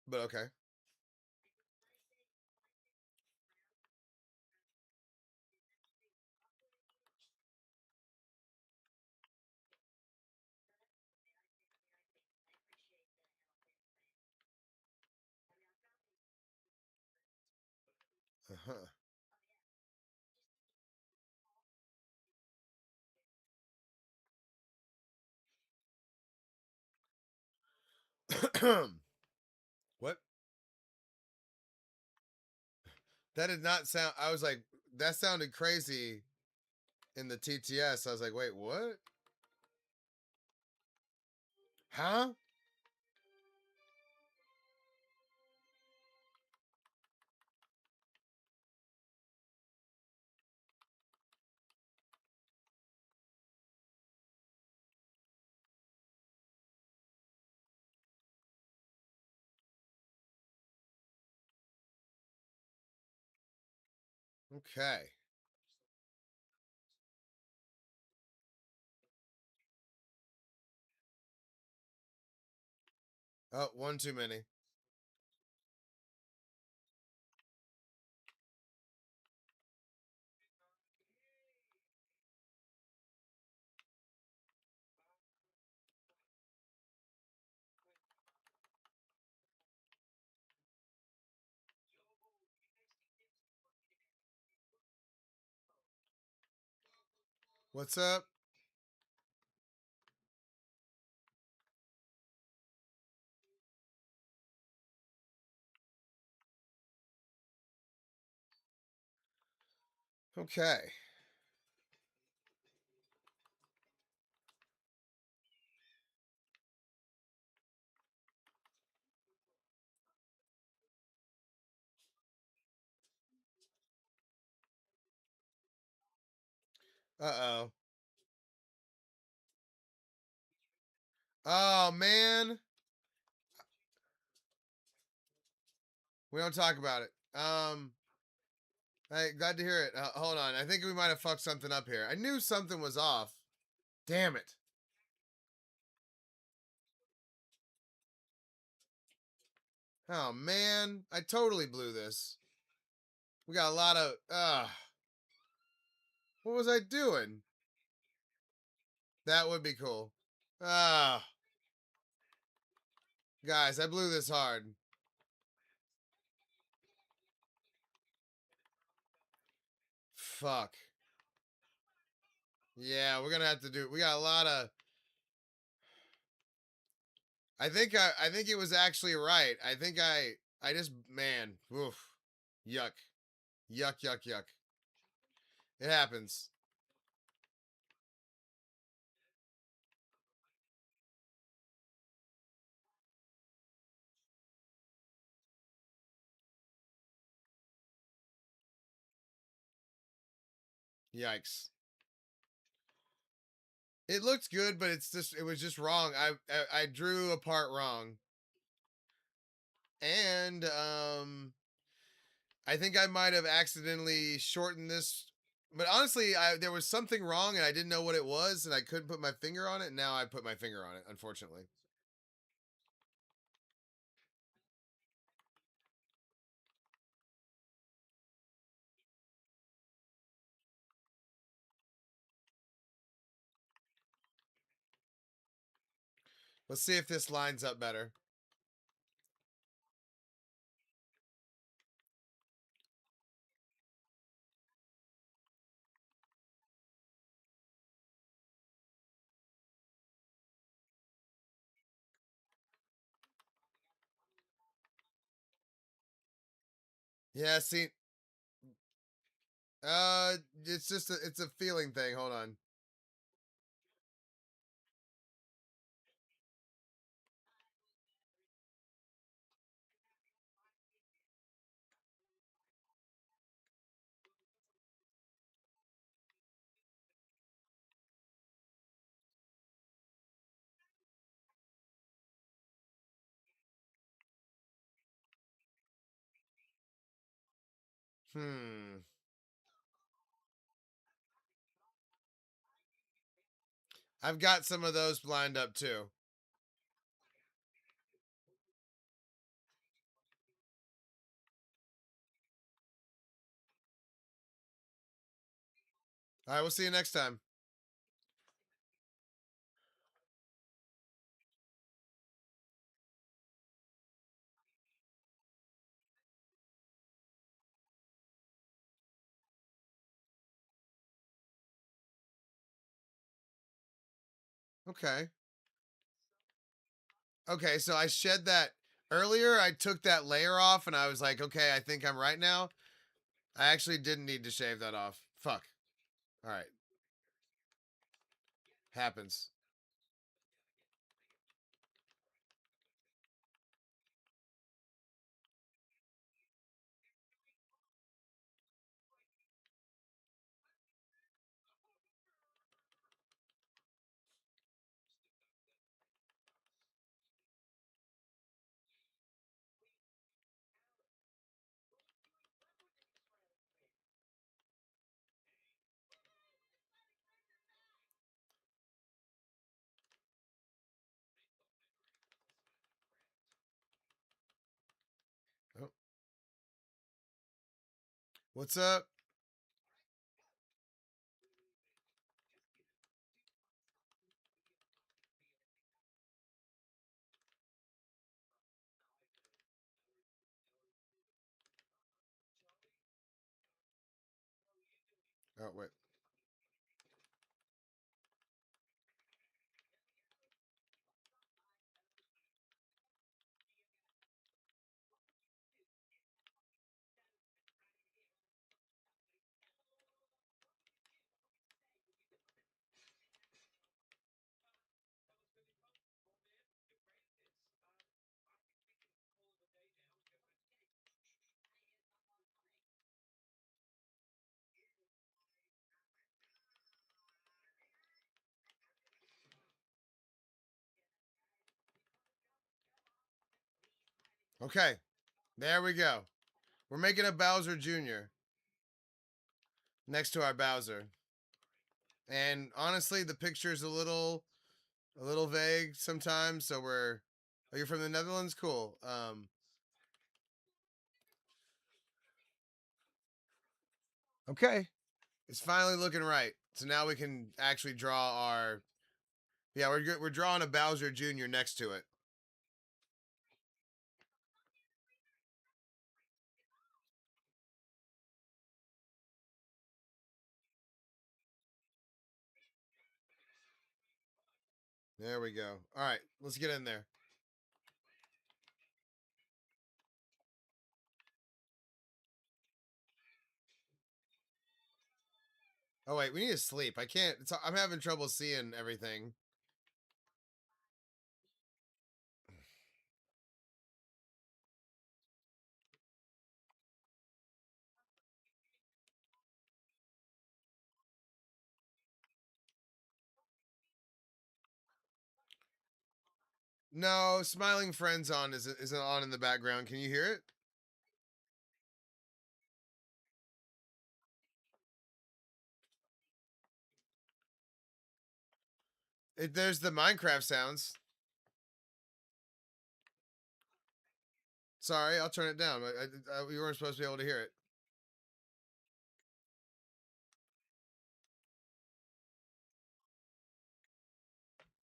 but okay. What? That did not sound. I was like, that sounded crazy in the TTS. I was like, wait, what? Huh? Okay. Oh, one too many. What's up? Okay. Uh-oh. Oh, man. We don't talk about it. Hey, glad to hear it. Hold on. I think we might have fucked something up here. I knew something was off. Damn it. Oh, man. I totally blew this. We got a lot of... what was I doing? That would be cool. Ah, guys, I blew this hard. Fuck. Yeah, we're gonna have to do. We got a lot of. I think it was actually right. I just man, oof, yuck, yuck, yuck, yuck. It happens. Yikes. It looked good, but it was just wrong. I drew a part wrong, and I think I might have accidentally shortened this. But honestly, there was something wrong, and I didn't know what it was, and I couldn't put my finger on it. And now I put my finger on it, unfortunately. Let's see if this lines up better. Yeah, see, it's just it's a feeling thing. Hold on. Hmm. I've got some of those lined up too. All right, we'll see you next time. Okay. Okay, so I shed that earlier. I took that layer off and I was like, okay, I think I'm right now. I actually didn't need to shave that off. Fuck. All right. Happens. Oh, what's up? Oh, wait. Okay. There we go. We're making a Bowser Jr. next to our Bowser. And honestly, the picture's a little vague sometimes, so we're oh, you're from the Netherlands? Cool. Okay. It's finally looking right. So now we can actually draw our yeah, we're drawing a Bowser Jr. next to it. There we go. All right, let's get in there. Oh wait, we need to sleep. I can't. I'm having trouble seeing everything. No, smiling friends on isn't on in the background. Can you hear it? There's the Minecraft sounds. Sorry, I'll turn it down. We weren't supposed to be able to hear it.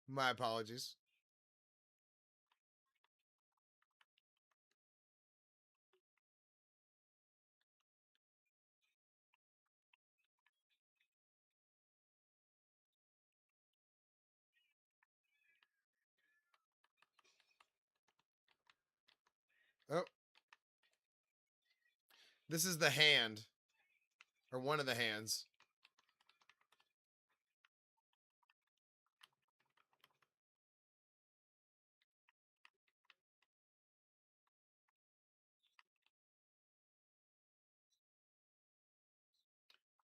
My apologies. Oh, this is the hand or one of the hands.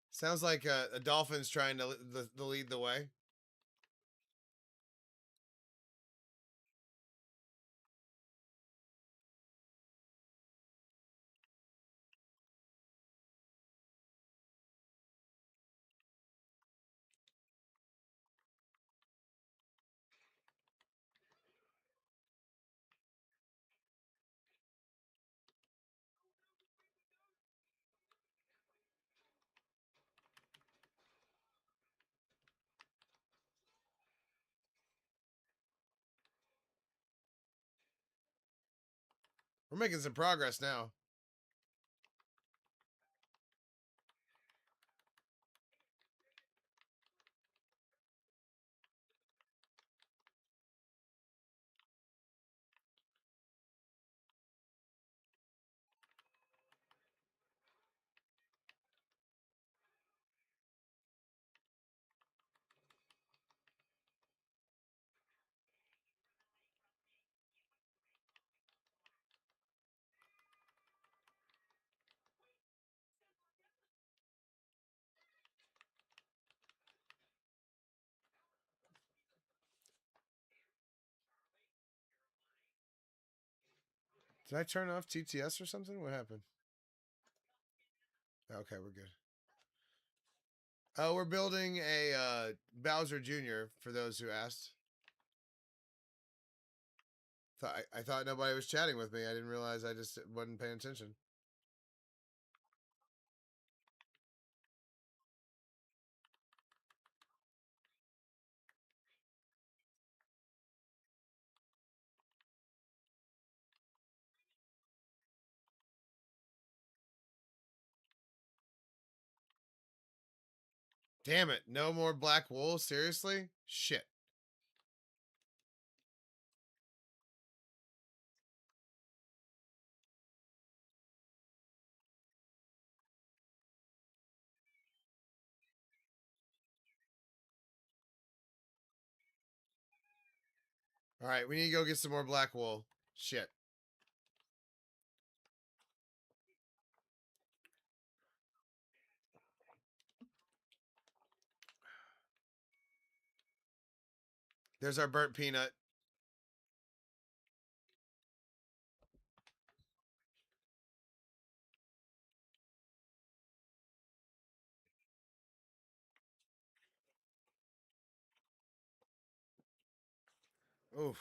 Sounds like a dolphin's trying to lead the way. We're making some progress now. Did I turn off TTS or something? What happened? Okay, we're good. Oh, we're building a Bowser Jr. for those who asked. I thought nobody was chatting with me. I didn't realize I just wasn't paying attention. Damn it. No more black wool? Seriously? Shit. All right, we need to go get some more black wool. Shit. There's our burnt peanut. Oof.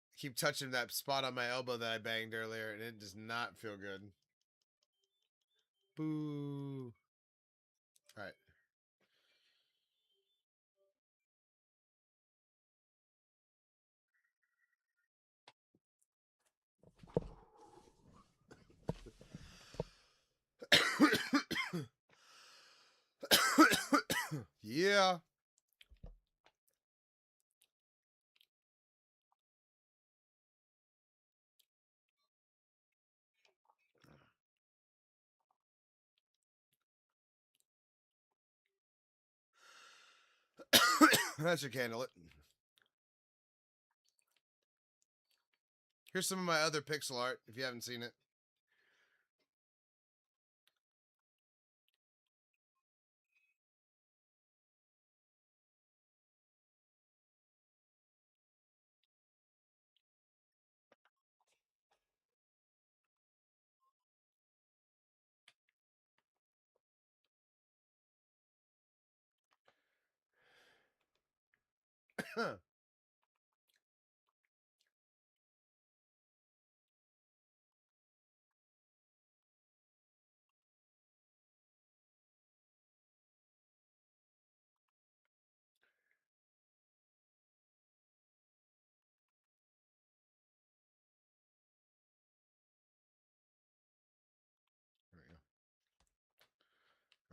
I keep touching that spot on my elbow that I banged earlier, and it does not feel good. Boo. All right. Yeah. That should handle it. Here's some of my other pixel art if you haven't seen it.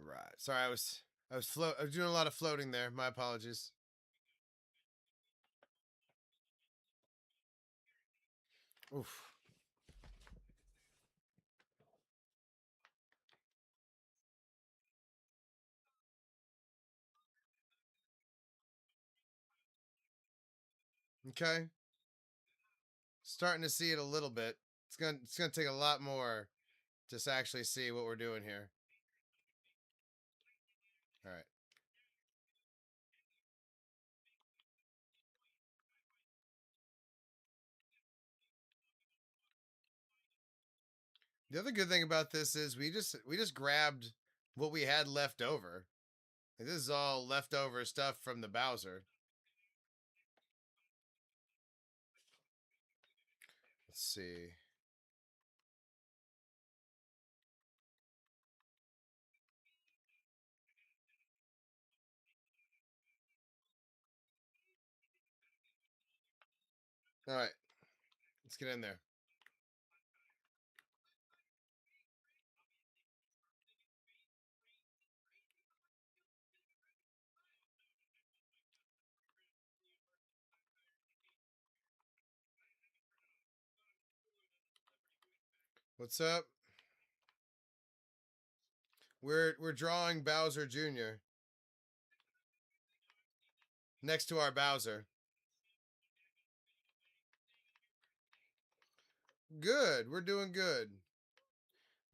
Right. Sorry, I was doing a lot of floating there. My apologies. Oof. Okay. Starting to see it a little bit. It's gonna take a lot more to actually see what we're doing here. All right. The other good thing about this is we just grabbed what we had left over. Like, this is all leftover stuff from the Bowser. Let's see. All right. Let's get in there. What's up? We're drawing Bowser Jr. next to our Bowser. Good. We're doing good.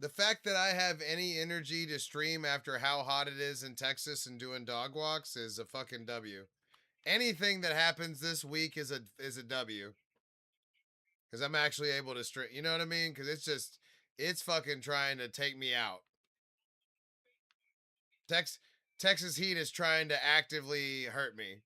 The fact that I have any energy to stream after how hot it is in Texas and doing dog walks is a fucking W. Anything that happens this week is a W. because I'm actually able to straight. You know what I mean? Because it's fucking trying to take me out. Tex Texas heat is trying to actively hurt me.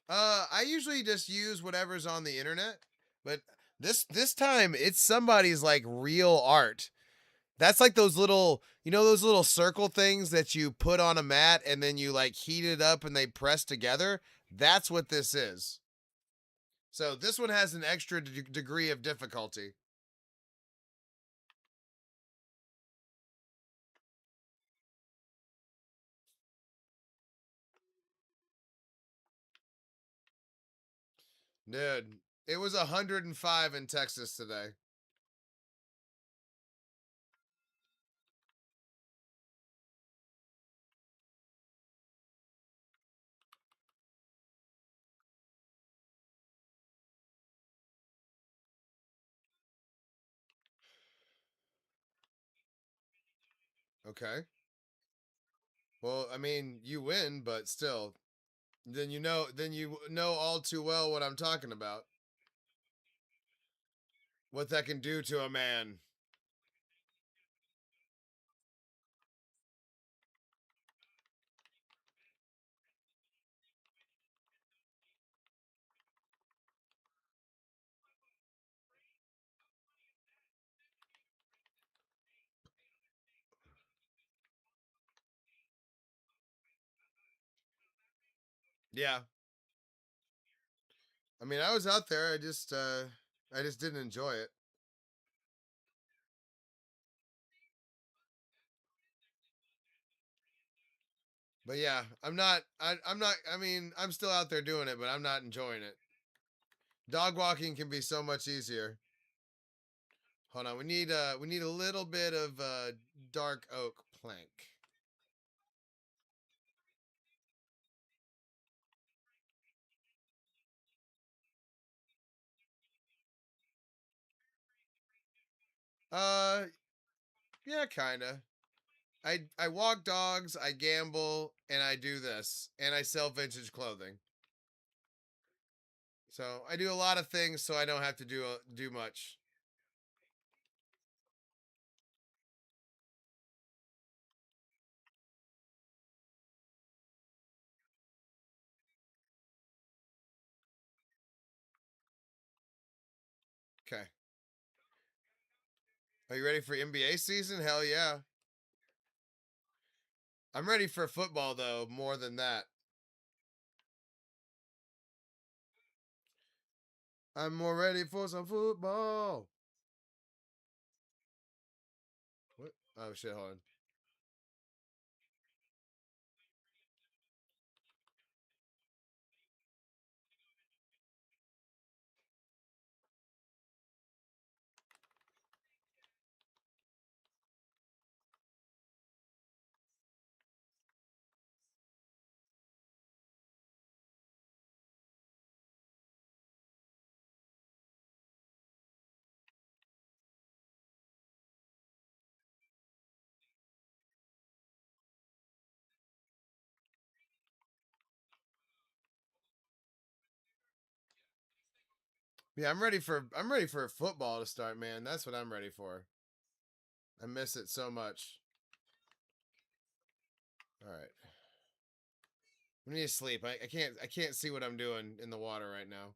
I usually just use whatever's on the internet, but this time it's somebody's like real art. That's like those little, those little circle things that you put on a mat and then you like heat it up and they press together. That's what this is. So this one has an extra degree of difficulty. Dude, it was 105 in Texas today. Okay. Well, I mean, you win, but still, then you know all too well what I'm talking about. What that can do to a man. Yeah. I mean, I was out there. I just didn't enjoy it. But yeah, I'm not. I mean, I'm still out there doing it, but I'm not enjoying it. Dog walking can be so much easier. Hold on, we need a little bit of dark oak plank. Uh, yeah, kinda. I walk dogs, I gamble, and I do this, and I sell vintage clothing. So I do a lot of things, so I don't have to do much. Okay. Are you ready for NBA season? Hell yeah. I'm ready for football though, more than that. I'm more ready for some football. What? Oh shit, hold on. Yeah, I'm ready for football to start, man. That's what I'm ready for. I miss it so much. All right. I need to sleep. I can't see what I'm doing in the water right now.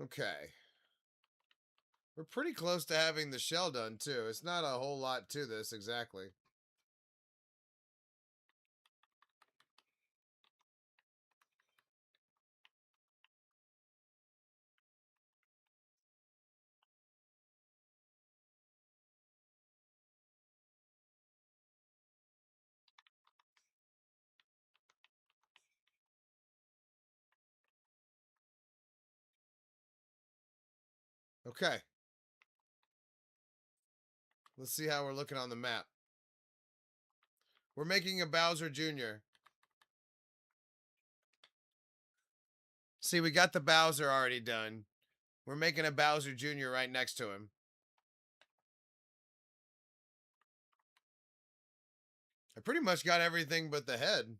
Okay. We're pretty close to having the shell done too. It's not a whole lot to this exactly. Okay. Let's see how we're looking on the map. We're making a Bowser Jr. See, we got the Bowser already done. We're making a Bowser Jr. right next to him. I pretty much got everything but the head.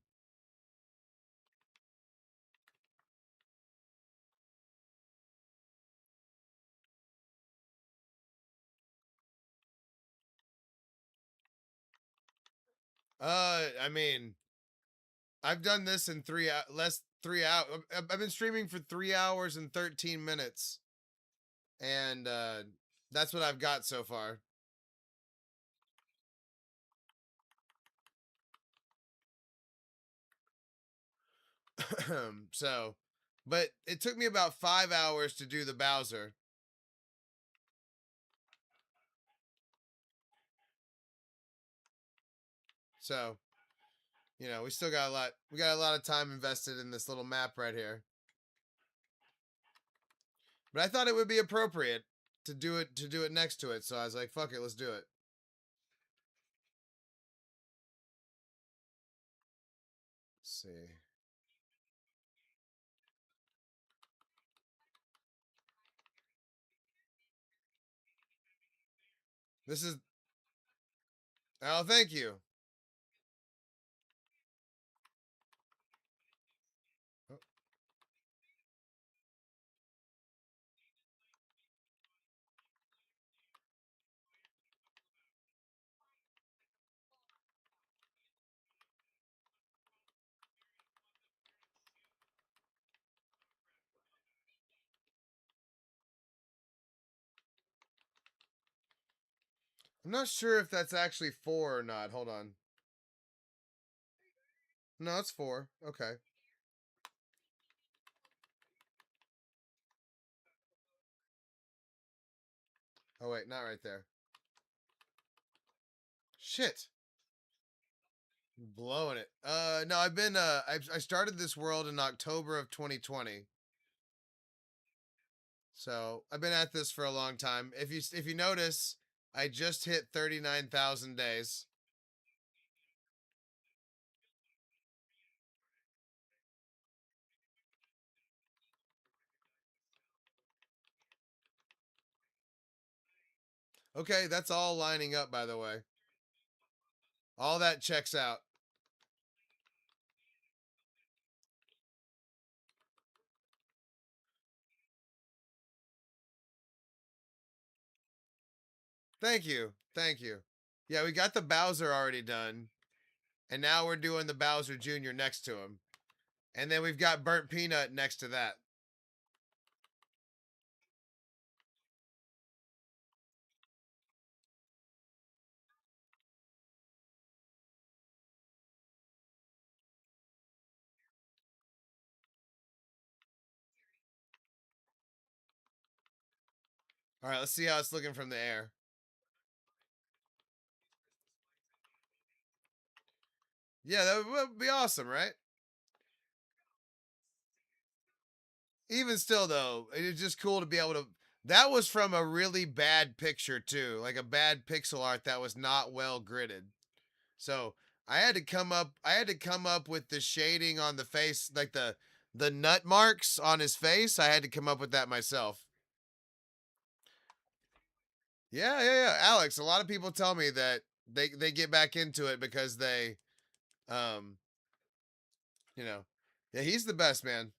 I mean, I've done this in 3 hours. I've been streaming for 3 hours and 13 minutes. And that's what I've got so far. So, but it took me about 5 hours to do the Bowser. So, you know, we still got a lot. We got a lot of time invested in this little map right here. But I thought it would be appropriate to do it next to it. So I was like, fuck it, let's do it. Let's see. This is. Oh, thank you. Oh. I'm not sure if that's actually 4 or not. Hold on. No, it's 4. Okay. Oh wait, not right there. Shit. Blowing it. No, I've been I started this world in October of 2020. So, I've been at this for a long time. If you notice, I just hit 39,000 days. Okay, that's all lining up, by the way. All that checks out. Thank you. Thank you. Yeah, we got the Bowser already done. And now we're doing the Bowser Jr. next to him. And then we've got Burnt Peanut next to that. All right, let's see how it's looking from the air. Yeah, that would be awesome, right? Even still, though, it's just cool to be able to. That was from a really bad picture too, like a bad pixel art that was not well gridded. So I had to come up. I had to come up with the shading on the face, like the nut marks on his face. I had to come up with that myself. Yeah. Alex, a lot of people tell me that they get back into it because they, um, you know, yeah, he's the best man.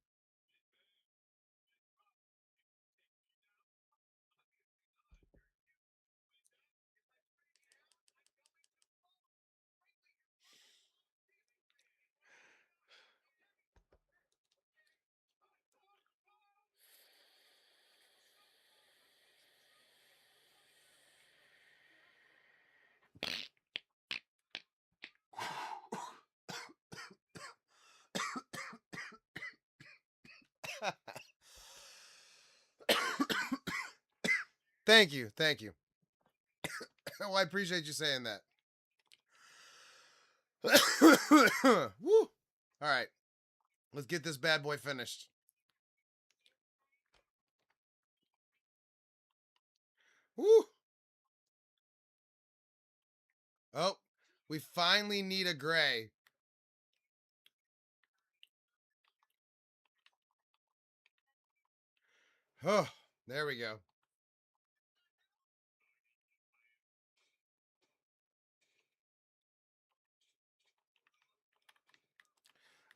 Thank you, thank you. Well, I appreciate you saying that. Woo! All right, let's get this bad boy finished. Woo! Oh, we finally need a gray. Oh, there we go.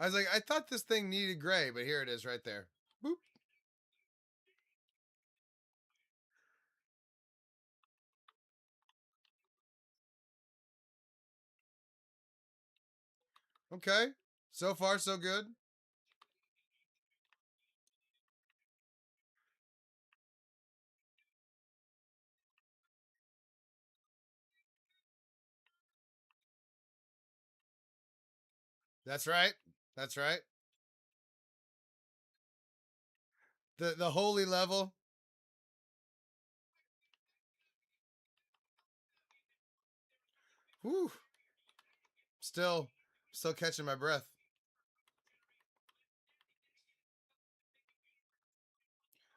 I was like, I thought this thing needed gray, but here it is right there. Boop. Okay. So far, so good. That's right. That's right. The holy level. Whew. Still, still catching my breath.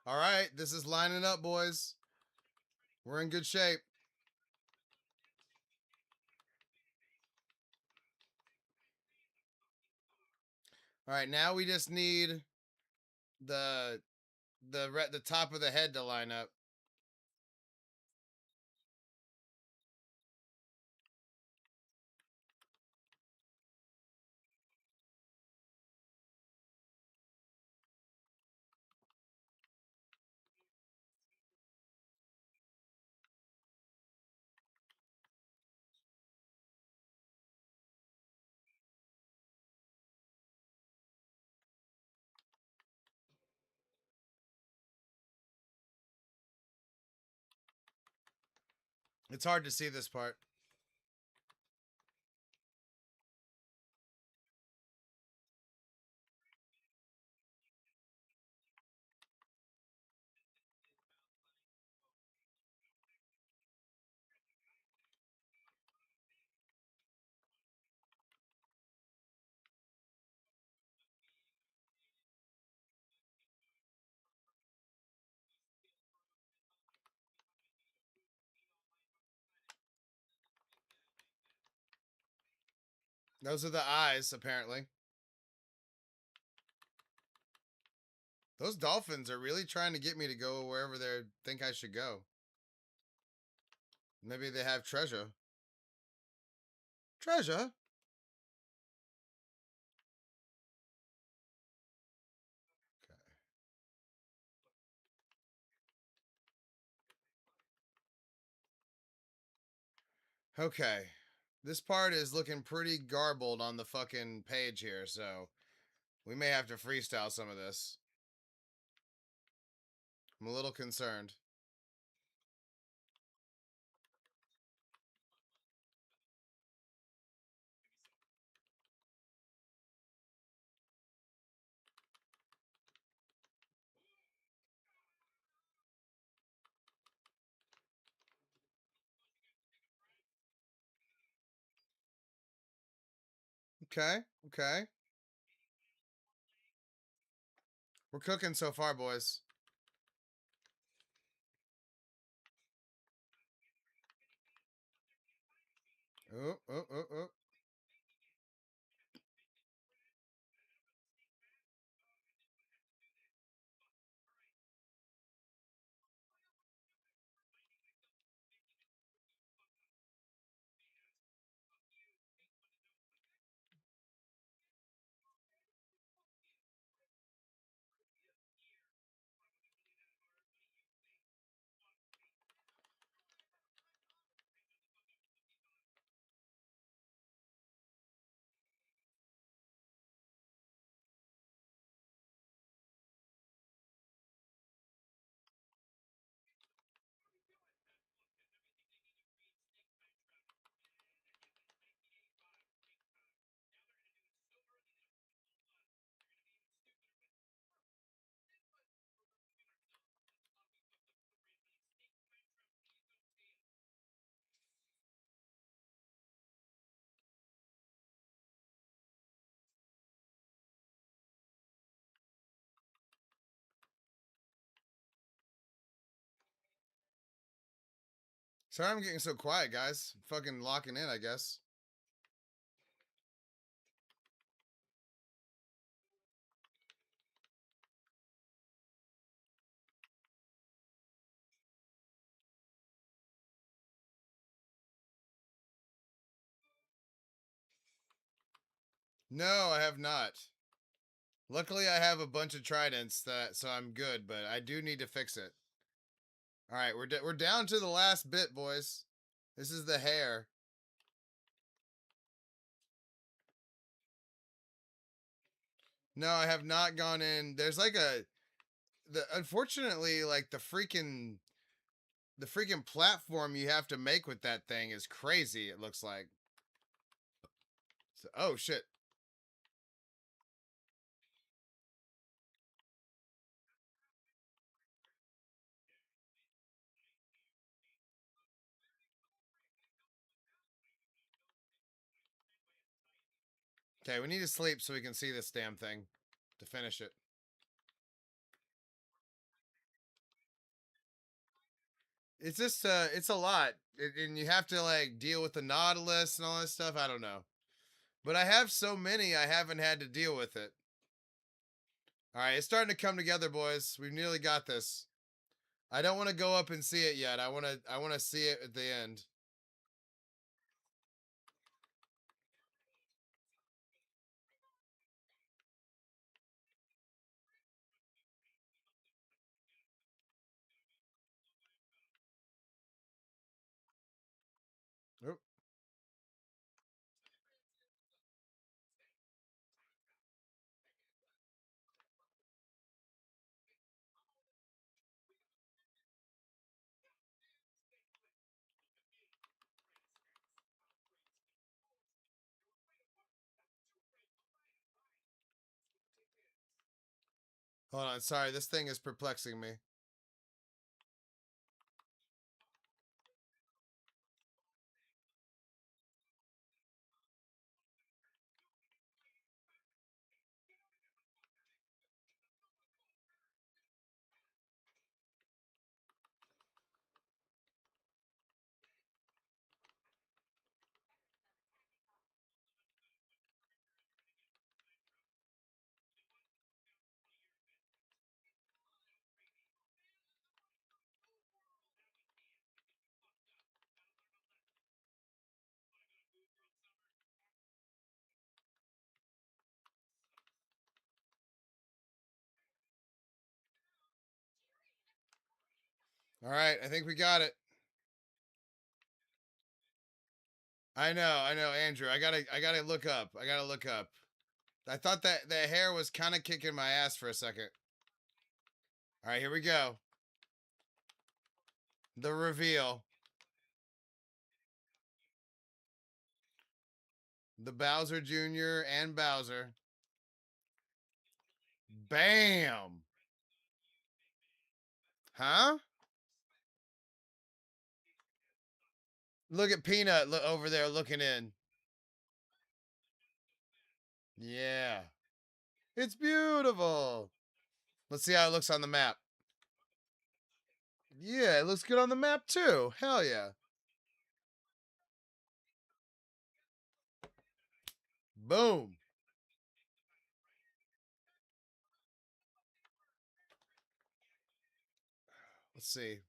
All right, this is lining up, boys. We're in good shape. All right, now we just need the the top of the head to line up. It's hard to see this part. Those are the eyes, apparently. Those dolphins are really trying to get me to go wherever they think I should go. Maybe they have treasure. Treasure? Okay. This part is looking pretty garbled on the fucking page here, so we may have to freestyle some of this. I'm a little concerned. Okay, okay. We're cooking so far, boys. Oh, oh, oh, oh. Sorry I'm getting so quiet, guys. Fucking locking in, I guess. No, I have not. Luckily, I have a bunch of tridents, so I'm good, but I do need to fix it. All right, we're down to the last bit, boys. This is the hair. No, I have not gone in. There's like unfortunately, like the freaking platform you have to make with that thing is crazy. It looks like. So, oh shit. Okay, we need to sleep so we can see this damn thing to finish it. It's just it's a lot, and you have to like deal with the Nautilus and all that stuff. I don't know, but I have so many I haven't had to deal with it. All right, it's starting to come together, boys. We've nearly got this. I don't want to go up and see it yet. I want to see it at the end. Oop. Hold on, sorry, this thing is perplexing me. All right, I think we got it. I know, Andrew. I gotta look up. I gotta look up. I thought that the hair was kind of kicking my ass for a second. All right, here we go. The reveal. The Bowser Jr. and Bowser. Bam! Huh? Look at Peanut over there looking in. Yeah. It's beautiful. Let's see how it looks on the map. Yeah, it looks good on the map too. Hell yeah. Boom. Let's see.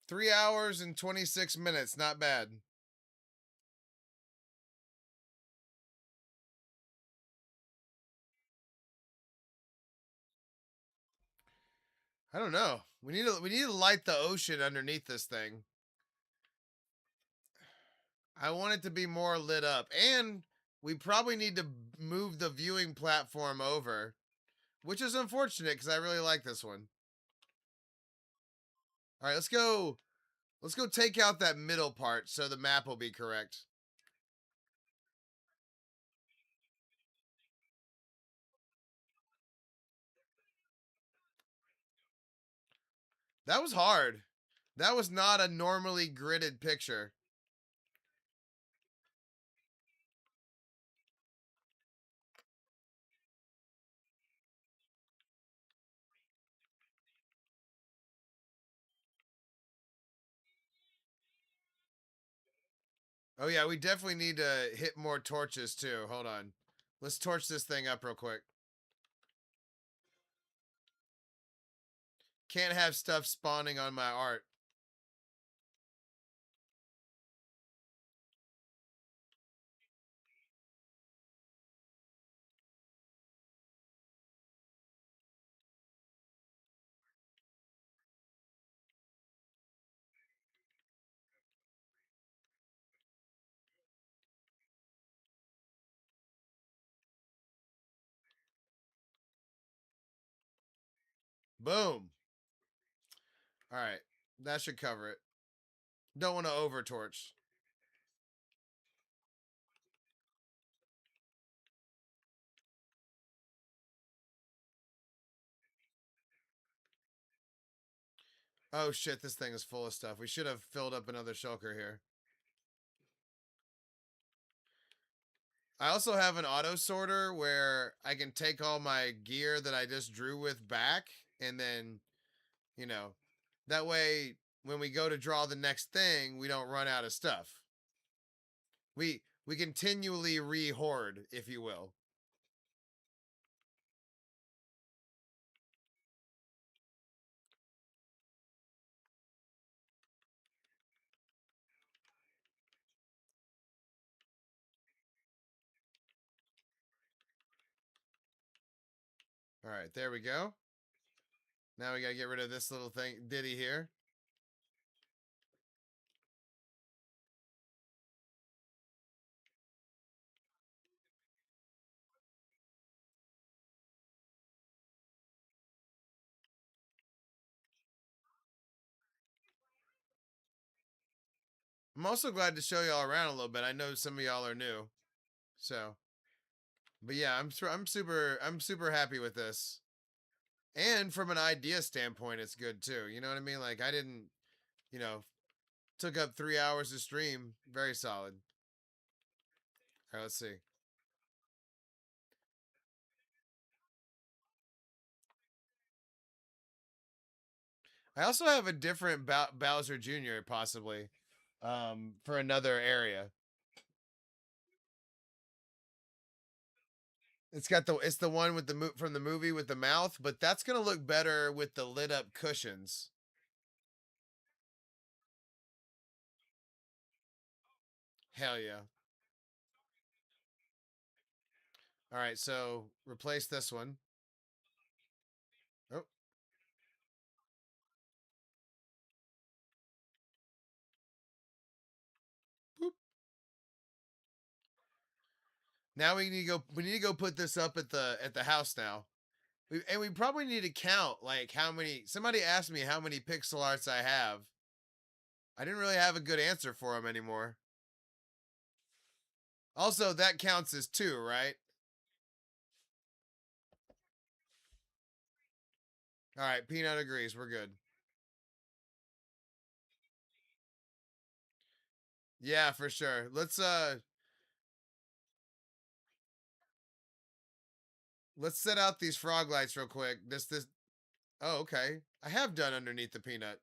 3 hours and 26 minutes. Not bad. I don't know. We need to light the ocean underneath this thing. I want it to be more lit up. And we probably need to move the viewing platform over, which is unfortunate because I really like this one. All right, let's go. Let's go take out that middle part so the map will be correct. That was hard. That was not a normally gridded picture. Oh yeah, we definitely need to hit more torches too. Hold on. Let's torch this thing up real quick. Can't have stuff spawning on my art. Boom. All right. That should cover it. Don't want to over torch. Oh shit, this thing is full of stuff. We should have filled up another shulker here. I also have an auto sorter where I can take all my gear that I just drew with back, and then, you know, that way when we go to draw the next thing, we don't run out of stuff. We continually re-hoard, if you will. All right, there we go. Now we gotta get rid of this little thing ditty here. I'm also glad to show y'all around a little bit. I know some of y'all are new, so. But yeah, I'm super happy with this. And from an idea standpoint, it's good too. You know what I mean? Like I didn't, you know, took up 3 hours to stream. Very solid. All right, let's see. I also have a different Bowser Jr. possibly, for another area. It's the one with the from the movie with the mouth, but that's gonna look better with the lit up cushions. Hell yeah! All right, so replace this one. Oh, boop. Now we need to go. We need to go put this up at the house now. And we probably need to count like how many. Somebody asked me how many pixel arts I have. I didn't really have a good answer for them anymore. Also, that counts as two, right? All right, Peanut agrees. We're good. Yeah, for sure. Let's set out these frog lights real quick. This Oh, okay. I have done underneath the peanut.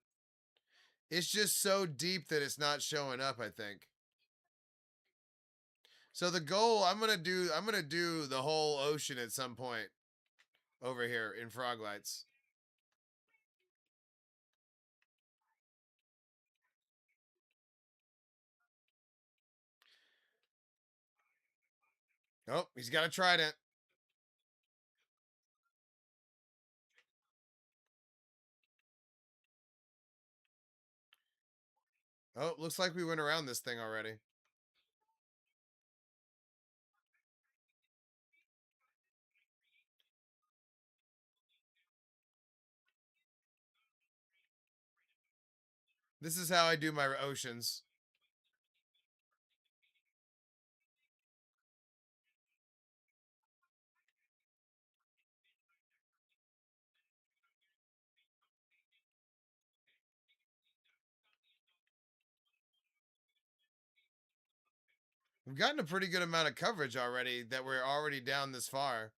It's just so deep that it's not showing up, I think. So the goal I'm gonna do the whole ocean at some point over here in frog lights. Oh, he's got a trident. Oh, looks like we went around this thing already. This is how I do my oceans. We've gotten a pretty good amount of coverage already that we're already down this far.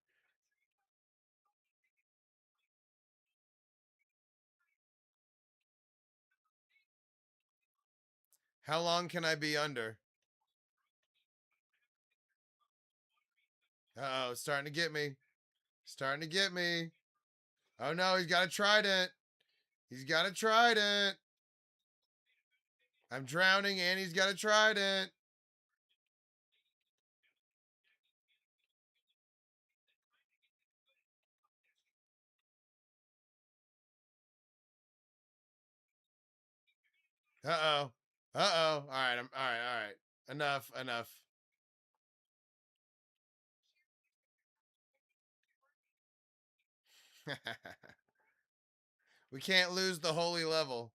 How long can I be under? Uh-oh, it's starting to get me. Starting to get me. Oh no, he's got a trident. He's got a trident. I'm drowning and he's got a trident. Uh-oh. Uh-oh. All right, all right. Enough, enough. We can't lose the holy level.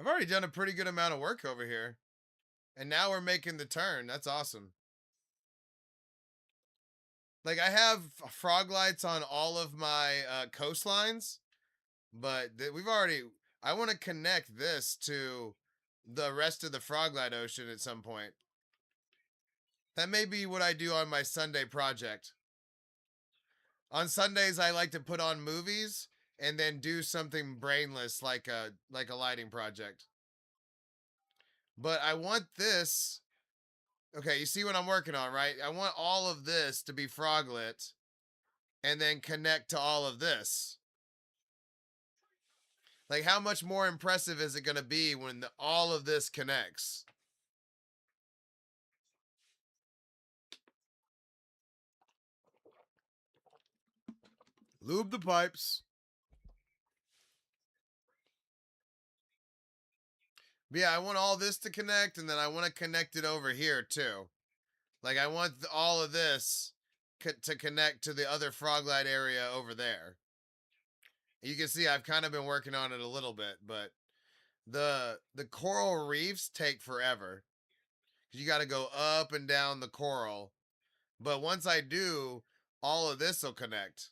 I've already done a pretty good amount of work over here. And now we're making the turn. That's awesome. Like, I have frog lights on all of my coastlines, but we've already. I want to connect this to the rest of the Froglight Ocean at some point. That may be what I do on my Sunday project. On Sundays, I like to put on movies and then do something brainless like a lighting project. But I want this. Okay, you see what I'm working on, right? I want all of this to be froglit and then connect to all of this. Like, how much more impressive is it going to be when all of this connects? Lube the pipes. But yeah, I want all this to connect, and then I want to connect it over here too. Like, I want all of this to connect to the other Froglight area over there. You can see I've kind of been working on it a little bit, but the coral reefs take forever. You got to go up and down the coral. But once I do, all of this will connect.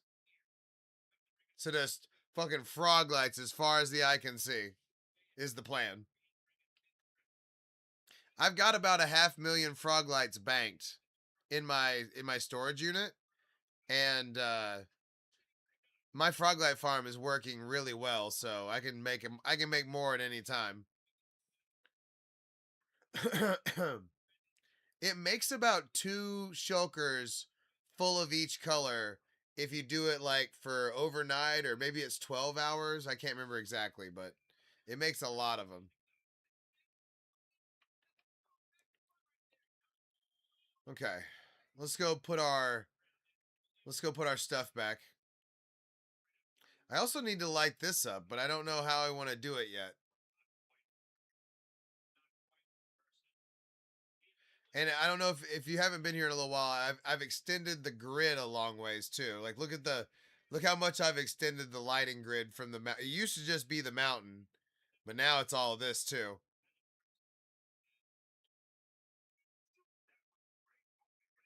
So just fucking frog lights as far as the eye can see is the plan. I've got about 500,000 frog lights banked in my storage unit, and my froglight farm is working really well, so I can make more at any time. It makes about 2 shulkers full of each color if you do it like for overnight, or maybe it's 12 hours. I can't remember exactly, but it makes a lot of them. Okay. Let's go put our stuff back. I also need to light this up, but I don't know how I want to do it yet. And I don't know if you haven't been here in a little while, I've extended the grid a long ways too. Like, look how much I've extended the lighting grid from the mountain. It used to just be the mountain, but now it's all of this too.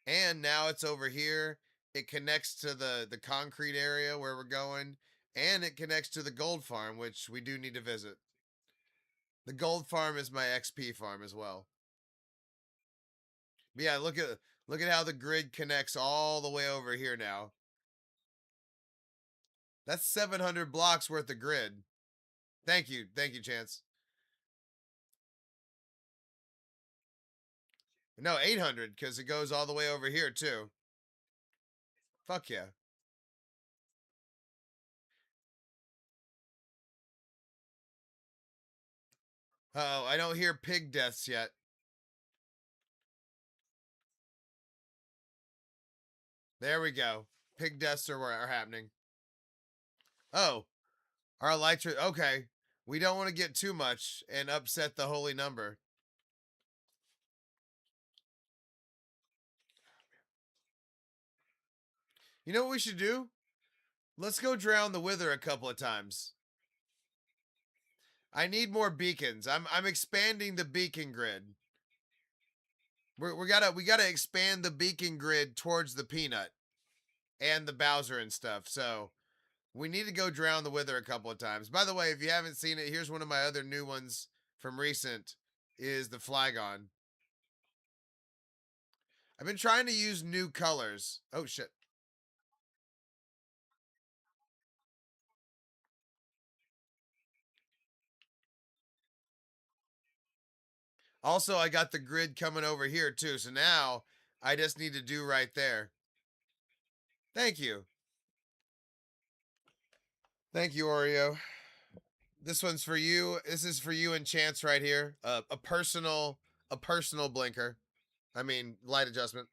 And now it's over here. It connects to the concrete area where we're going, and it connects to the gold farm, which we do need to visit. The gold farm is my XP farm as well. But yeah, look at how the grid connects all the way over here now. That's 700 blocks worth of grid. Thank you, Chance. No, 800 because it goes all the way over here too. Fuck yeah. Oh, I don't hear pig deaths yet. There we go. Pig deaths are happening. Oh, our lights are okay. We don't want to get too much and upset the holy number. You know what we should do? Let's go drown the wither a couple of times. I need more beacons. I'm expanding the beacon grid. We gotta expand the beacon grid towards the peanut and the Bowser and stuff. So we need to go drown the wither a couple of times. By the way, if you haven't seen it, here's one of my other new ones from recent is the Flygon. I've been trying to use new colors. Oh shit. Also, I got the grid coming over here too. So now I just need to do right there. Thank you. Thank you, Oreo. This one's for you. This is for you and Chance right here. A personal blinker. I mean, light adjustment.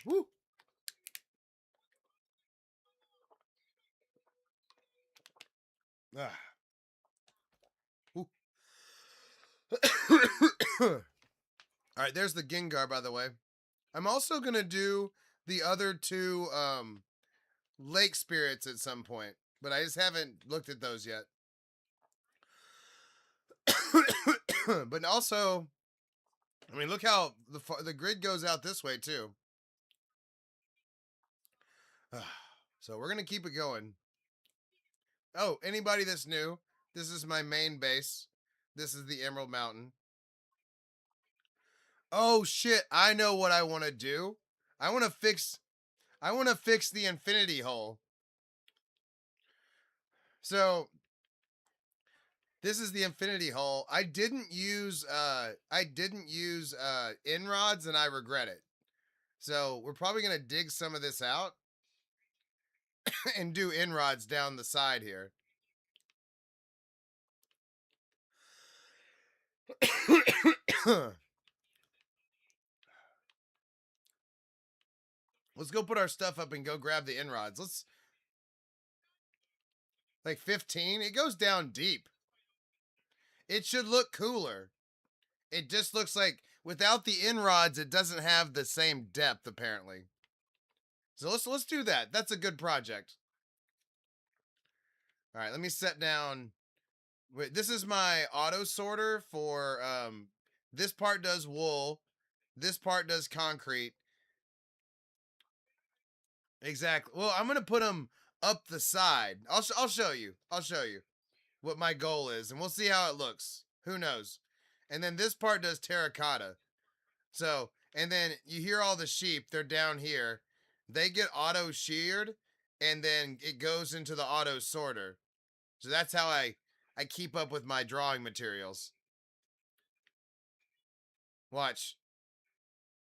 Woo. Ah. All right, there's the Gengar, by the way. I'm also gonna do the other two lake spirits at some point, but I just haven't looked at those yet. But also, I mean, look how the grid goes out this way too. So we're gonna keep it going. Oh, anybody that's new, this is my main base. This is the Emerald Mountain. Oh shit, I know what I want to do. I want to fix the infinity hole. So, this is the infinity hole. I didn't use inrods and I regret it. So, we're probably going to dig some of this out and do inrods down the side here. Let's go put our stuff up and go grab the inrods. Let's like 15. It goes down deep. It should look cooler. It just looks like without the inrods, it doesn't have the same depth apparently. So let's do that. That's a good project. All right, let me set down. Wait, this is my auto sorter for this part does wool, this part does concrete. Exactly. Well, I'm gonna put them up the side. I'll show you. I'll show you what my goal is, and we'll see how it looks. Who knows? And then this part does terracotta. So, and then you hear all the sheep. They're down here. They get auto sheared, and then it goes into the auto sorter. So that's how I keep up with my drawing materials. Watch.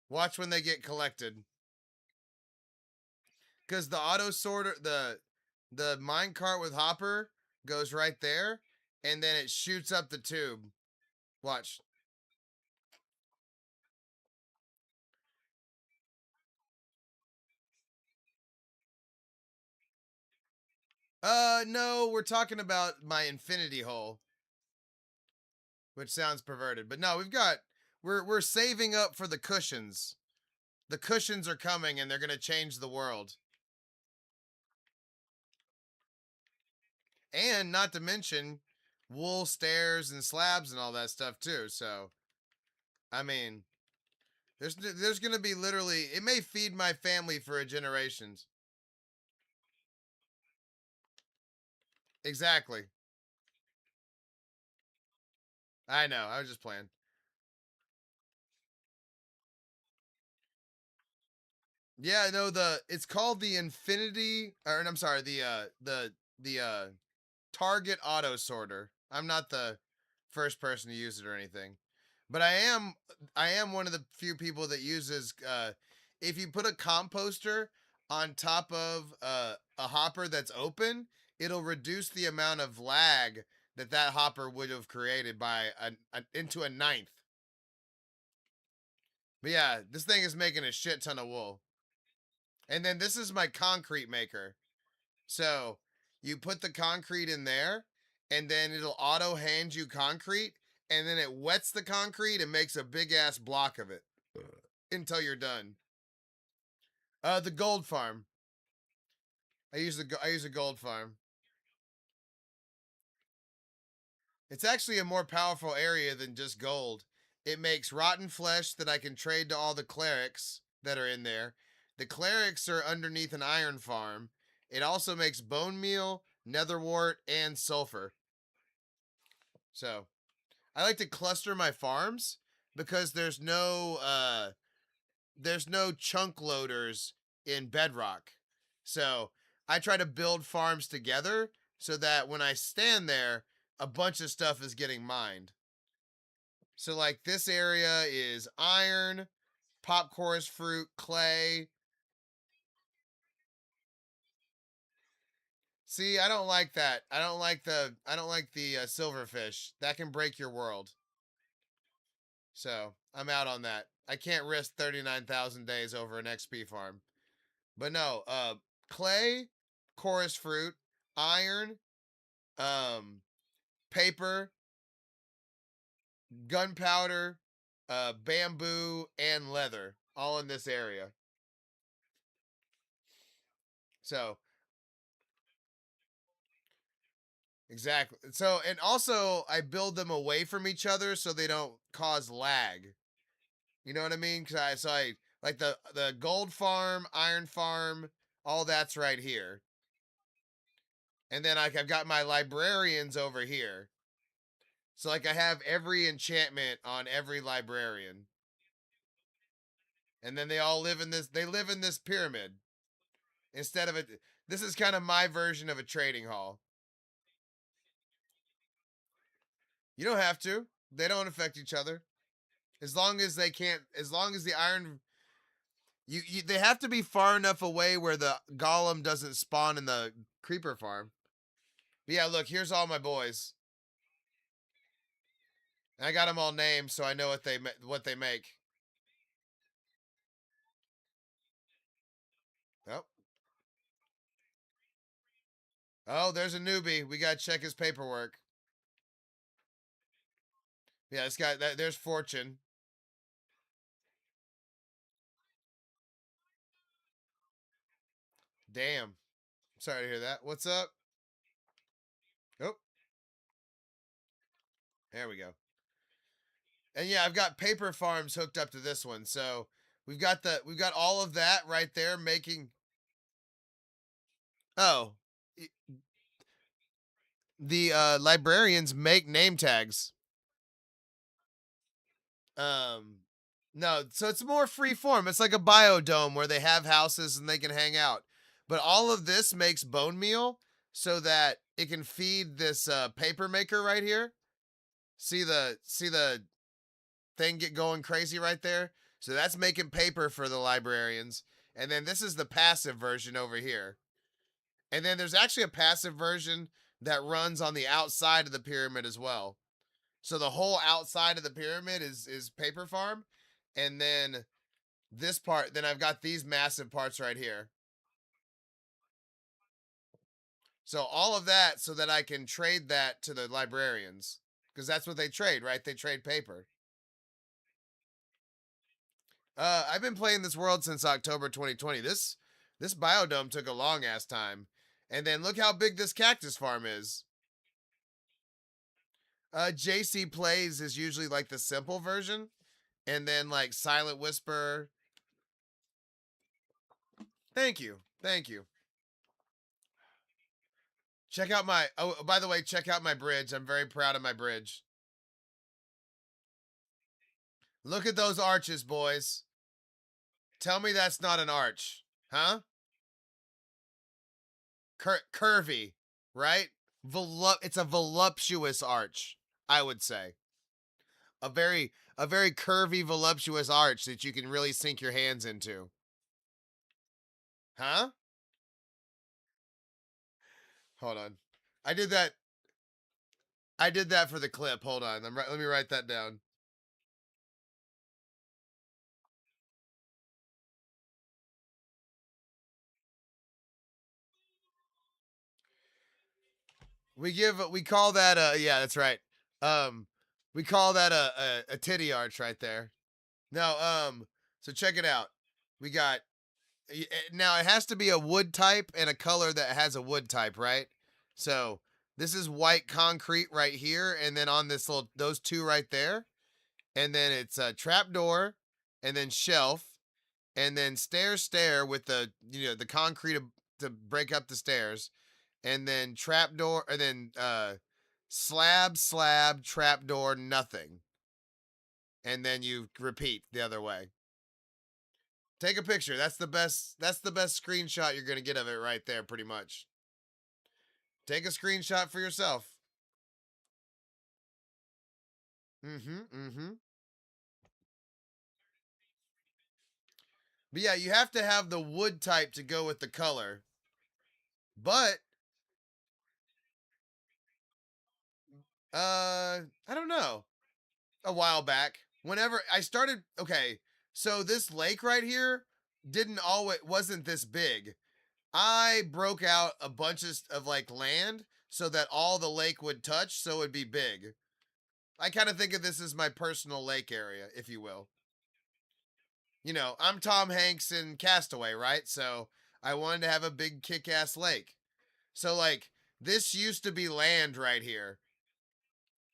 Watch when they get collected. Because the auto sorter, the minecart with hopper goes right there, and then it shoots up the tube. Watch. No, we're talking about my infinity hole, which sounds perverted, but no, we're saving up for the cushions. The cushions are coming, and they're gonna change the world. And not to mention wool stairs and slabs and all that stuff too. So, I mean, there's gonna be literally it may feed my family for a generations. Exactly. I know. I was just playing. Yeah, no, it's called the Infinity or I'm sorry, the Target Auto Sorter. I'm not the first person to use it or anything. But I am one of the few people that uses if you put a composter on top of a hopper that's open, it'll reduce the amount of lag that hopper would have created by into a ninth. But yeah, this thing is making a shit ton of wool. And then this is my concrete maker. So you put the concrete in there, and then it'll auto hand you concrete, and then it wets the concrete and makes a big ass block of it until you're done. The gold farm. I use a gold farm. It's actually a more powerful area than just gold. It makes rotten flesh that I can trade to all the clerics that are in there. The clerics are underneath an iron farm. It also makes bone meal, netherwort, and sulfur. So I like to cluster my farms because there's no chunk loaders in Bedrock. So I try to build farms together so that when I stand there, a bunch of stuff is getting mined. So like this area is iron, popcorn fruit, clay. See, I don't like that. I don't like the silverfish. That can break your world. So I'm out on that. I can't risk 39,000 days over an XP farm. But no, clay, chorus fruit, iron, um, paper, gunpowder, bamboo, and leather, all in this area. So exactly. So and also I build them away from each other so they don't cause lag. You know what I mean? I like the gold farm, iron farm, all that's right here. And then like I've got my librarians over here. So like I have every enchantment on every librarian. And then they all live in this pyramid instead of it. This is kind of my version of a trading hall. You don't have to. They don't affect each other. As long as they can't as long as the iron they have to be far enough away where the golem doesn't spawn in the creeper farm. But yeah, look, here's all my boys. And I got them all named so I know what they make. Oh. Oh, there's a newbie. We got to check his paperwork. Yeah, this guy there's Fortune. Damn. Sorry to hear that. What's up? Oh, there we go. And yeah, I've got paper farms hooked up to this one. So we've got all of that right there making Oh, the librarians make name tags. Um no, so it's more free form. It's like a biodome where they have houses and they can hang out. But all of this makes bone meal so that it can feed this paper maker right here. See the thing get going crazy right there? So that's making paper for the librarians. And then this is the passive version over here. And then there's actually a passive version that runs on the outside of the pyramid as well. So the whole outside of the pyramid is paper farm. And then this part, then I've got these massive parts right here. So all of that so that I can trade that to the librarians. Because that's what they trade, right? They trade paper. I've been playing this world since October 2020. This biodome took a long ass time. And then look how big this cactus farm is. JC Plays is usually like the simple version. And then like Silent Whisper. Thank you. Thank you. Check out my by the way, check out my bridge. I'm very proud of my bridge. Look at those arches, boys. Tell me that's not an arch. Huh? Curvy, right? It's a voluptuous arch, I would say. A very curvy, voluptuous arch that you can really sink your hands into. Huh? Hold on. I did that. I did that for the clip. Hold on. Let me write that down. We call that yeah, that's right. Um we call that a titty arch right there. No, so check it out. We got now it has to be a wood type and a color that has a wood type, right? So this is white concrete right here, and then on this little those two right there, and then it's a trap door, and then shelf, and then stair with the the concrete to break up the stairs, and then trap door, and then slab trap door nothing, and then you repeat the other way. Take a picture. That's the best screenshot you're gonna get of it right there, pretty much. Take a screenshot for yourself. Mm-hmm. Mm-hmm. But yeah, you have to have the wood type to go with the color. But I don't know. A while back. whenever I started, okay, so this lake right here wasn't this big. I broke out a bunch of like land so that all the lake would touch, so it'd be big. I kind of think of this as my personal lake area, if you will. You know, I'm Tom Hanks in Castaway, right? So I wanted to have a big kick-ass lake. So like this used to be land right here.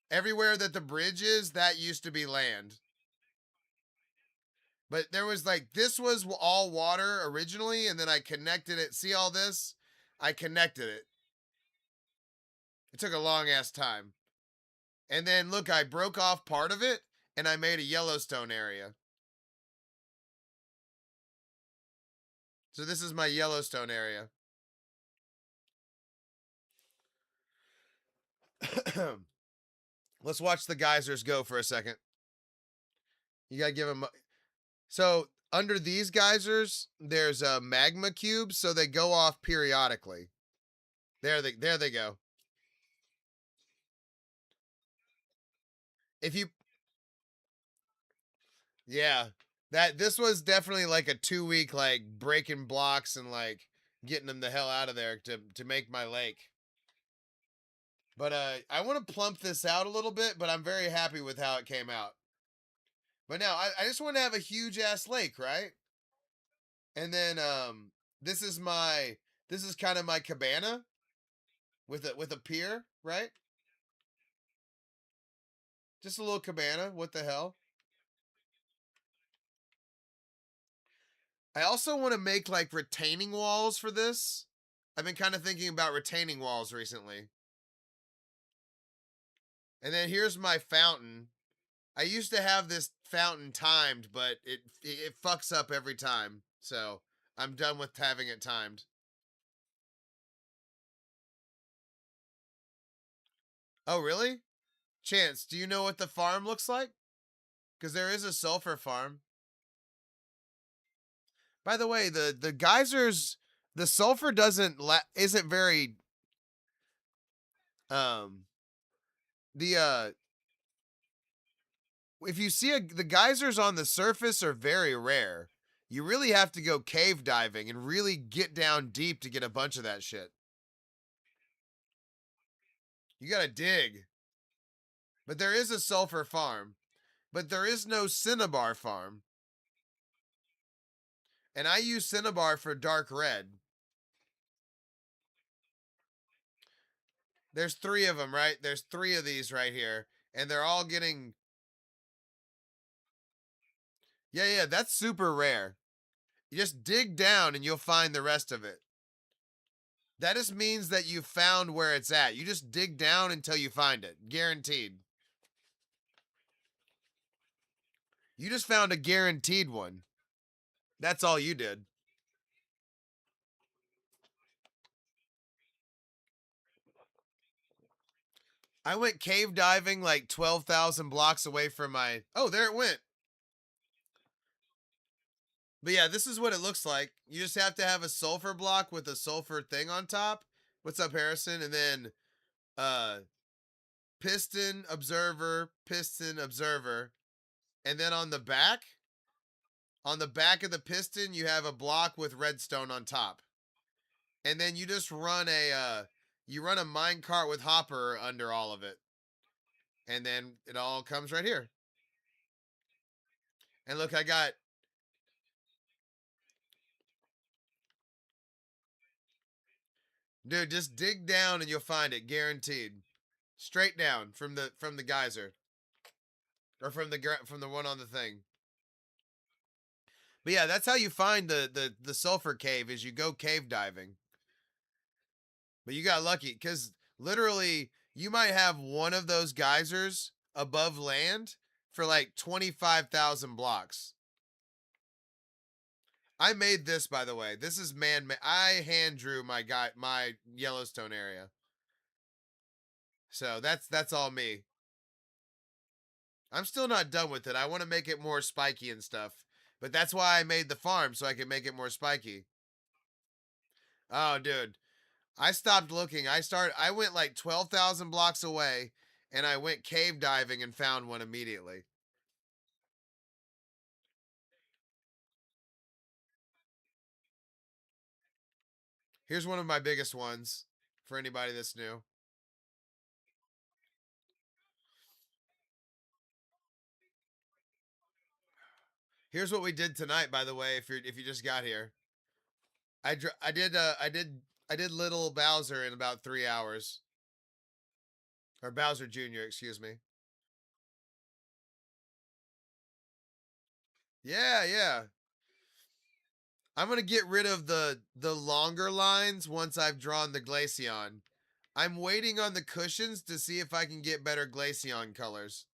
Everywhere that the bridge is, that used to be land. But there was like, this was all water originally, and then I connected it. See all this? I connected it. It took a long ass time. And then look, I broke off part of it and I made a Yellowstone area. So this is my Yellowstone area. Let's watch the geysers go for a second. You gotta give them. So under these geysers, there's a magma cubes, so they go off periodically. There they go. If you, yeah, this was definitely like a 2 week like breaking blocks and like getting them the hell out of there to make my lake. But I want to plump this out a little bit, but I'm very happy with how it came out. But now I just want to have a huge ass lake, right? And then this is kind of my cabana with a pier, right? Just a little cabana. What the hell? I also want to make like retaining walls for this. I've been kind of thinking about retaining walls recently. And then here's my fountain. I used to have this fountain timed, but it fucks up every time. So I'm done with having it timed. Oh, really? Chance, do you know what the farm looks like? Because there is a sulfur farm. By the way, the geysers, the sulfur isn't very um the if you see the geysers on the surface are very rare. You really have to go cave diving and really get down deep to get a bunch of that shit. You gotta dig. But there is a sulfur farm. But there is no cinnabar farm. And I use cinnabar for dark red. There's 3 of them, right? There's 3 of these right here. And they're all getting... Yeah, that's super rare. You just dig down and you'll find the rest of it. That just means that you found where it's at. You just dig down until you find it. Guaranteed. You just found a guaranteed one. That's all you did. I went cave diving like 12,000 blocks away from my... Oh, there it went. But yeah, this is what it looks like. You just have to have a sulfur block with a sulfur thing on top. What's up, Harrison? And then uh piston, observer, piston, observer. And then on the back of the piston, you have a block with redstone on top. And then you just run a mine cart with hopper under all of it. And then it all comes right here. And look, I got... Dude, just dig down and you'll find it, guaranteed. Straight down from the geyser. Or from the one on the thing. But yeah, that's how you find the sulfur cave, is you go cave diving. But you got lucky because literally you might have one of those geysers above land for like 25,000 blocks. I made this, by the way. This is man-made. I hand drew my Yellowstone area. So that's all me. I'm still not done with it. I want to make it more spiky and stuff. But that's why I made the farm, so I can make it more spiky. Oh, dude. I stopped looking. I went like 12,000 blocks away and I went cave diving and found one immediately. Here's one of my biggest ones for anybody that's new. Here's what we did tonight, by the way. If you just got here, I did Little Bowser in about 3 hours, or Bowser Jr. Excuse me. Yeah, yeah. I'm gonna get rid of the longer lines once I've drawn the Glaceon. I'm waiting on the cushions to see if I can get better Glaceon colors.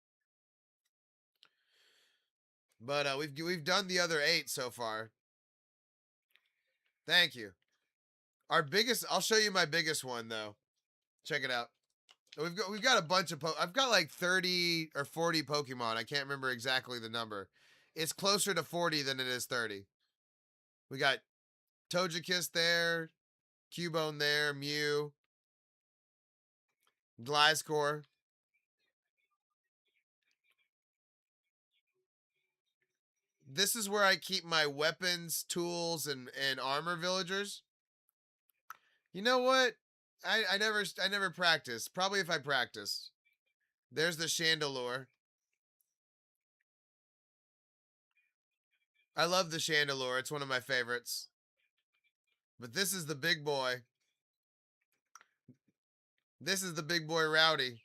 But we've done the other 8 so far. Thank you. Our biggest, I'll show you my biggest one though. Check it out. We've got a bunch of I've got like 30 or 40 Pokemon. I can't remember exactly the number. It's closer to 40 than it is 30. We got Togekiss there, Cubone there, Mew, Gliscor. This is where I keep my weapons, tools, and armor villagers. You know what? I never practiced. Probably if I practiced. There's the Chandelure. I love the Chandelure. It's one of my favorites. But this is the big boy. This is the big boy Rowdy.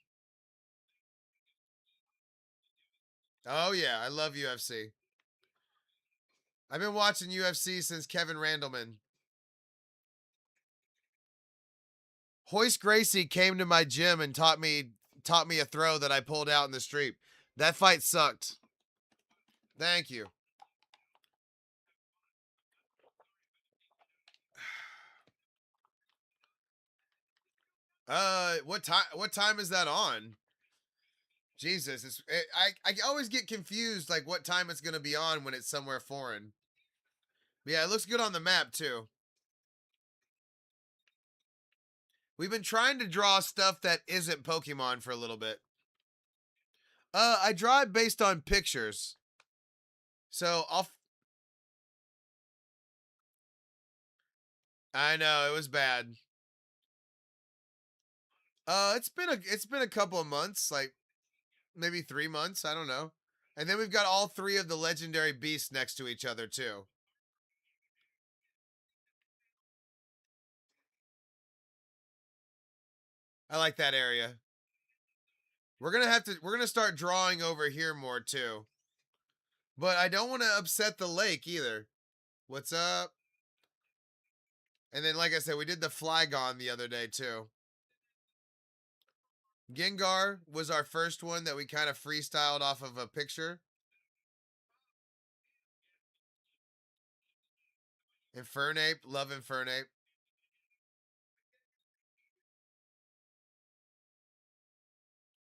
Oh yeah, I love UFC. I've been watching UFC since Kevin Randleman. Hoist Gracie came to my gym and taught me a throw that I pulled out in the street. That fight sucked. Thank you. What time is that on? Jesus, I always get confused like what time it's going to be on when it's somewhere foreign. But yeah, it looks good on the map too. We've been trying to draw stuff that isn't Pokemon for a little bit. I draw it based on pictures. So I know it was bad. It's been a couple of months, like maybe 3 months. I don't know. And then we've got all 3 of the legendary beasts next to each other too. I like that area. We're gonna start drawing over here more too. But I don't want to upset the lake either. What's up? And then, like I said, we did the Flygon the other day too. Gengar was our first one that we kind of freestyled off of a picture. Infernape, love Infernape.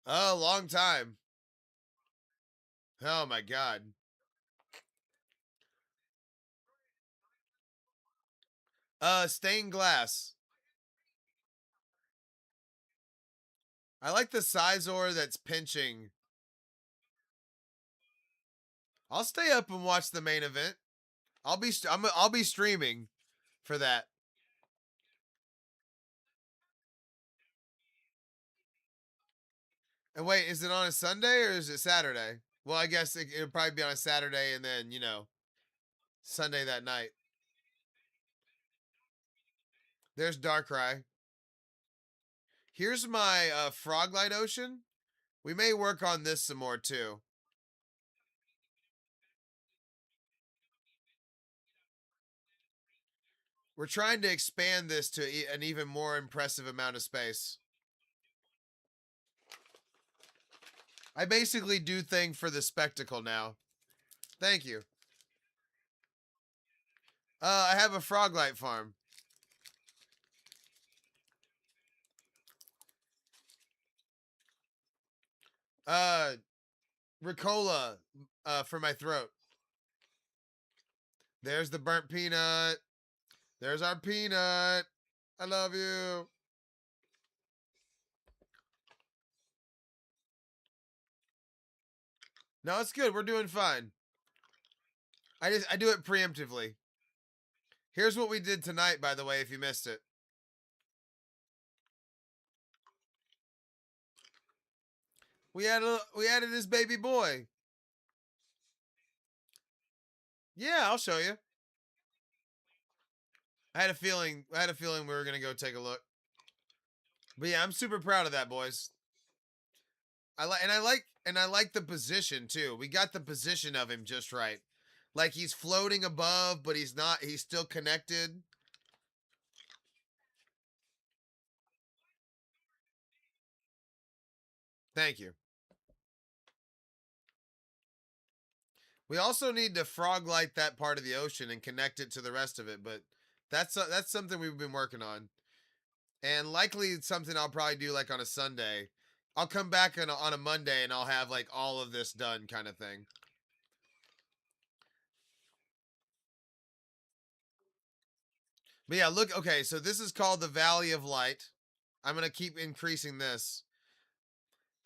Oh, long time. Oh my god. Stained glass. I like the Sizor that's pinching. I'll stay up and watch the main event. I'll be streaming for that. And wait, is it on a Sunday or is it Saturday? Well, I guess it'll probably be on a Saturday and then, Sunday that night. There's Darkrai. Here's my Froglight Ocean. We may work on this some more too. We're trying to expand this to an even more impressive amount of space. I basically do things for the spectacle now. Thank you. I have a Froglight farm. Ricola, for my throat. There's the burnt peanut. There's our peanut. I love you. No, it's good. We're doing fine. I do it preemptively. Here's what we did tonight, by the way, if you missed it. We added this baby boy. Yeah, I'll show you. I had a feeling we were gonna go take a look. But yeah, I'm super proud of that, boys. I like the position too. We got the position of him just right. Like he's floating above, but he's not. He's still connected. Thank you. We also need to frog light that part of the ocean and connect it to the rest of it, but that's something we've been working on, and likely it's something I'll probably do like on a Sunday. I'll come back on a Monday and I'll have like all of this done, kind of thing. But yeah, look. Okay, so this is called the Valley of Light. I'm gonna keep increasing this,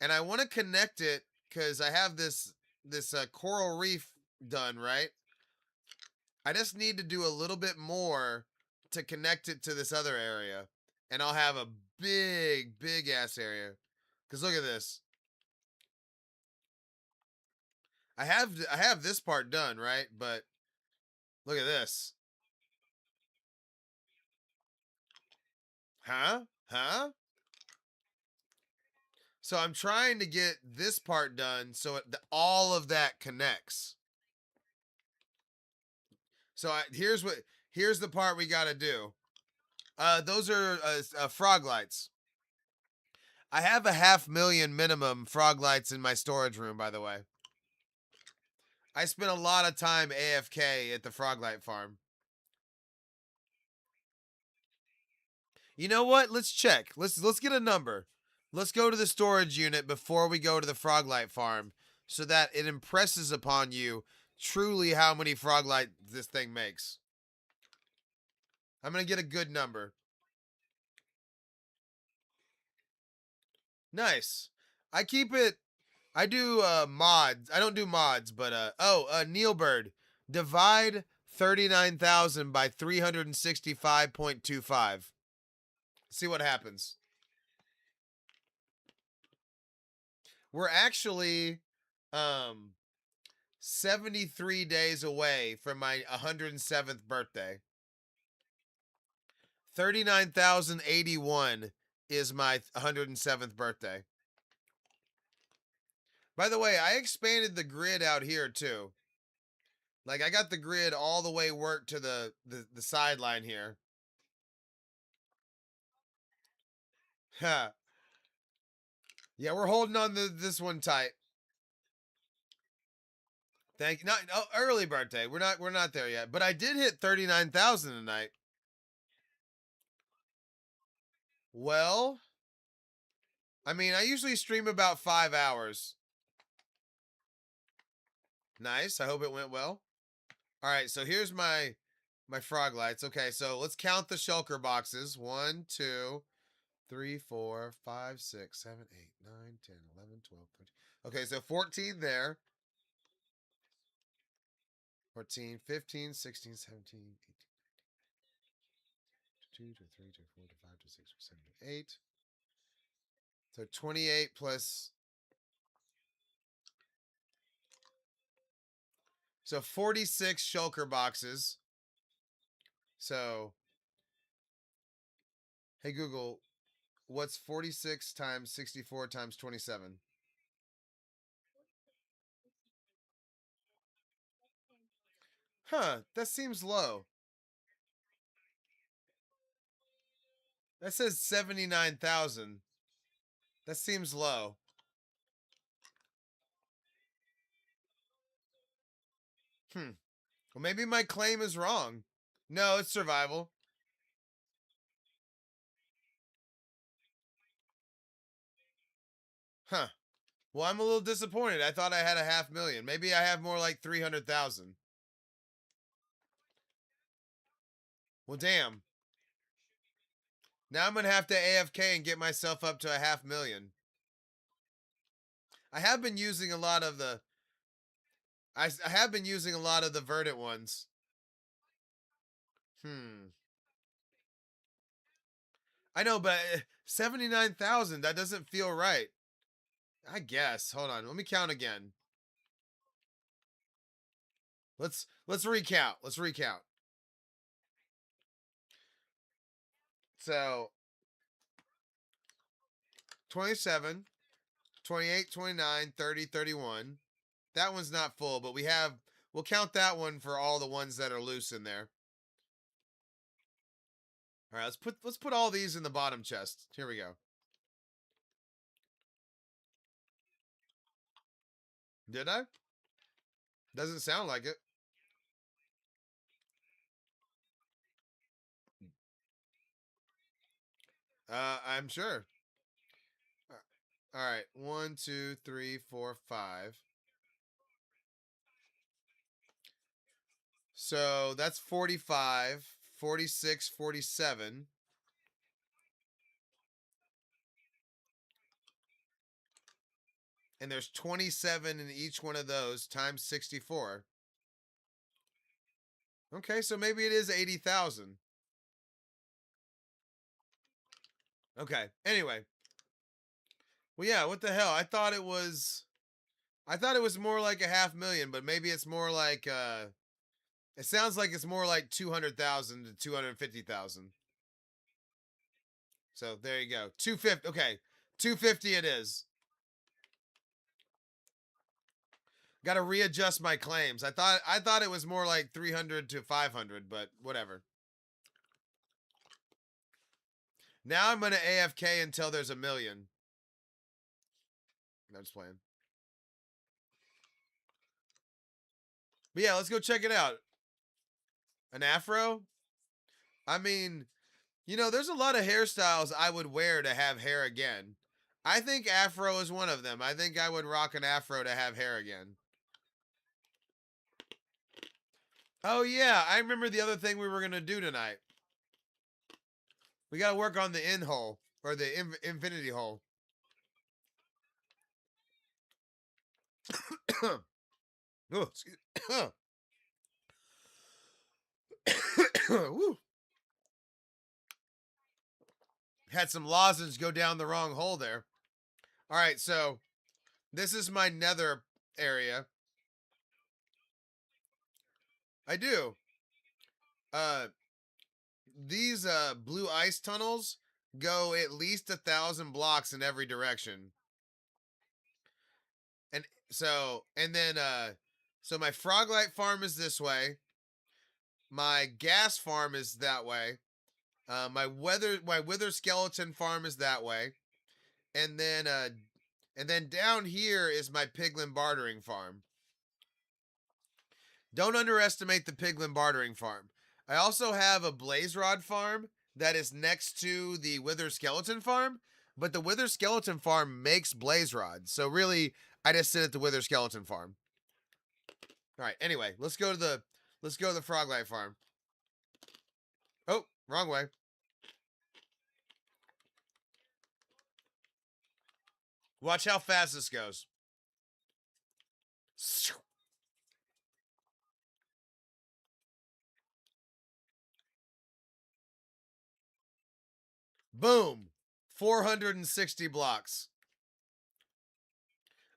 and I want to connect it because I have this coral reef done right. I just need to do a little bit more to connect it to this other area, and I'll have a big ass area. Cause look at this. I have this part done, right? But look at this. Huh? Huh? So I'm trying to get this part done so all of that connects. So here's the part we got to do. Those are frog lights. I have a 500,000 minimum frog lights in my storage room, by the way. I spent a lot of time AFK at the Froglight farm. You know what? Let's check. Let's get a number. Let's go to the storage unit before we go to the Froglight farm so that it impresses upon you truly how many Froglight this thing makes. I'm going to get a good number. Nice. I keep it I do mods. I don't do mods, but Neilbird. Divide 39,000 by 365.25. See what happens. We're actually 73 days away from my 107th birthday. 39,081 is my 107th birthday. By the way, I expanded the grid out here too. Like I got the grid all the way worked to the sideline here. Ha. Yeah, we're holding on to this one tight. Thank you. Not early birthday. We're not there yet. But I did hit 39,000 tonight. Well, I mean, I usually stream about 5 hours. Nice. I hope it went well. All right, so here's my frog lights. Okay, so let's count the shulker boxes. 1, 2, 3, 4, 5, 6, 7, 8, 9, 10, 11, 12, 13. Okay, so 14 there. 14, 15, 16, 17, 18, 2, 3, 4, 5, 6, 7, 8. So 28 plus. So 46 shulker boxes. So, hey Google, what's 46 times 64 times 27? Huh, that seems low. That says 79,000. That seems low. Hmm. Well, maybe my claim is wrong. No, it's survival. Huh. Well, I'm a little disappointed. I thought I had a 500,000. Maybe I have more like 300,000. Well, damn. Now I'm going to have to AFK and get myself up to a 500,000. I have been using a lot of the I have been using a lot of the Verdant ones. Hmm. I know, but 79,000, that doesn't feel right. I guess. Hold on. Let me count again. Let's recount. Let's recount. So 27, 28, 29, 30, 31. That one's not full, but we'll count that one for all the ones that are loose in there. All right, let's put all these in the bottom chest. Here we go. Did I? Doesn't sound like it. I'm sure. All right. 1, 2, 3, 4, 5. So that's 45, 46, 47. And there's 27 in each one of those times 64. Okay, so maybe it is 80,000. Okay. Anyway. Well, yeah, what the hell? I thought it was more like a 500,000, but maybe it's more like it sounds like it's more like 200,000 to 250,000. So there you go. 250. Okay. 250 it is. Got to readjust my claims. I thought it was more like 300 to 500, but whatever. Now I'm going to AFK until there's 1,000,000. I'm just playing. But yeah, let's go check it out. An afro? I mean, there's a lot of hairstyles I would wear to have hair again. I think afro is one of them. I think I would rock an afro to have hair again. Oh, yeah. I remember the other thing we were going to do tonight. We got to work on the in hole or the infinity hole. Oh, Woo. Had some lozenge go down the wrong hole there. All right, so this is my nether area. I do. These blue ice tunnels go at least 1,000 blocks in every direction. And so my froglight farm is this way. My gas farm is that way. My wither skeleton farm is that way. And then down here is my piglin bartering farm. Don't underestimate the piglin bartering farm. I also have a blaze rod farm that is next to the wither skeleton farm, but the wither skeleton farm makes blaze rods. So really, I just sit at the wither skeleton farm. All right. Anyway, let's go to the froglight farm. Oh, wrong way. Watch how fast this goes. Boom. 460 blocks.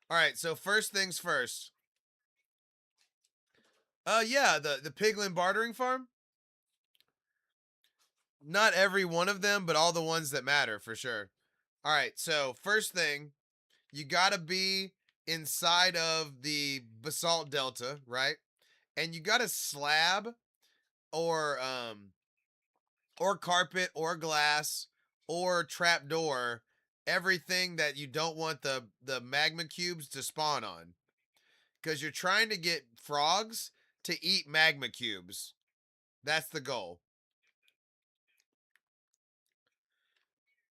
All right, so first things first. Yeah, the piglin bartering farm. Not every one of them, but all the ones that matter for sure. All right, so first thing, you got to be inside of the basalt delta, right? And you got a slab or carpet or glass or trap door, everything that you don't want the magma cubes to spawn on, because you're trying to get frogs to eat magma cubes. That's the goal.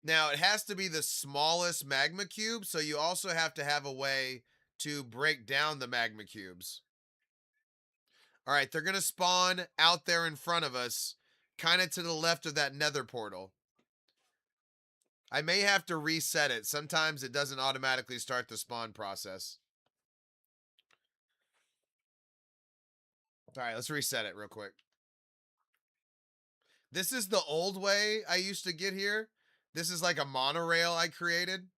Now, it has to be the smallest magma cube, so you also have to have a way to break down the magma cubes. All right, they're going to spawn out there in front of us, kind of to the left of that nether portal. I may have to reset it. Sometimes it doesn't automatically start the spawn process. All right, let's reset it real quick. This is the old way I used to get here. This is like a monorail I created.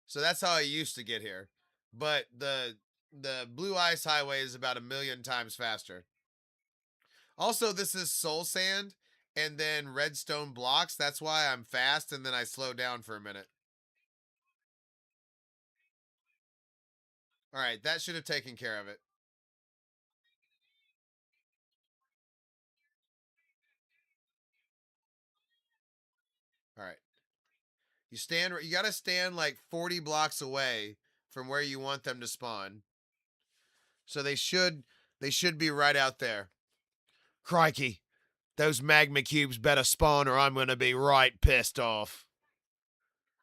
So that's how I used to get here. But the Blue Ice Highway is about 1,000,000 times faster. Also, this is soul sand and then redstone blocks. That's why I'm fast and then I slow down for a minute. All right, that should have taken care of it. All right. You got to stand like 40 blocks away from where you want them to spawn. So they should be right out there. Crikey. Those magma cubes better spawn or I'm going to be right pissed off.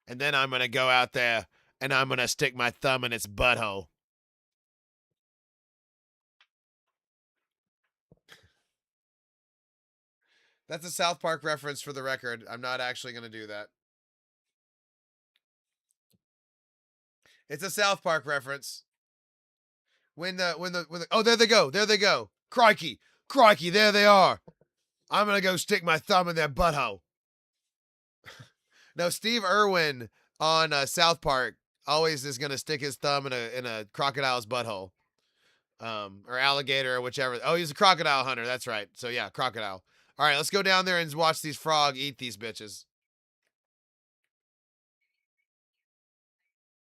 And then I'm going to go out there and I'm going to stick my thumb in its butthole. That's a South Park reference for the record. I'm not actually going to do that. It's a South Park reference. When the oh, there they go. There they go. Crikey. Crikey, there they are. I'm going to go stick my thumb in their butthole. No, Steve Irwin on South Park always is going to stick his thumb in a crocodile's butthole. Or alligator or whichever. Oh, he's a crocodile hunter. That's right. So yeah, crocodile. All right, let's go down there and watch these frog eat these bitches.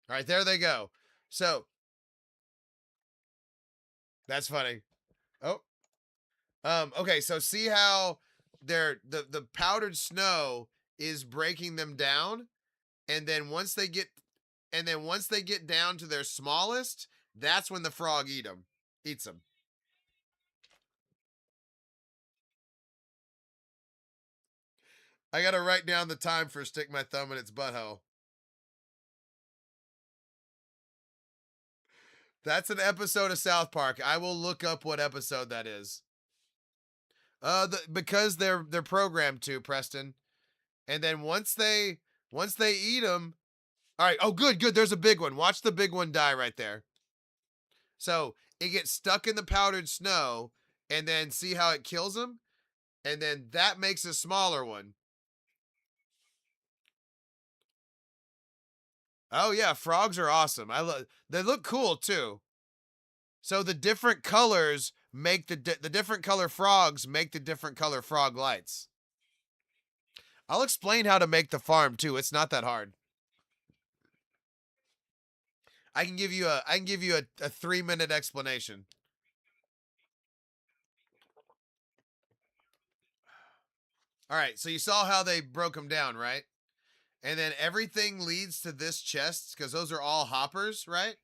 All right, there they go. So that's funny. Oh, okay. So see how the powdered snow is breaking them down, and then once they get down to their smallest, that's when the frog eats them. I gotta write down the time for stick my thumb in its butthole. That's an episode of South Park. I will look up what episode that is. Because they're programmed to, Preston. And then once they eat them, all right. Oh, good, good. There's a big one. Watch the big one die right there. So it gets stuck in the powdered snow, and then see how it kills them, and then that makes a smaller one. Oh yeah, frogs are awesome. They look cool too. So the different colors make the different color frogs make the different color frog lights. I'll explain how to make the farm too. It's not that hard. I can give you a 3-minute explanation. All right, so you saw how they broke them down, right? And then everything leads to this chest because those are all hoppers, right?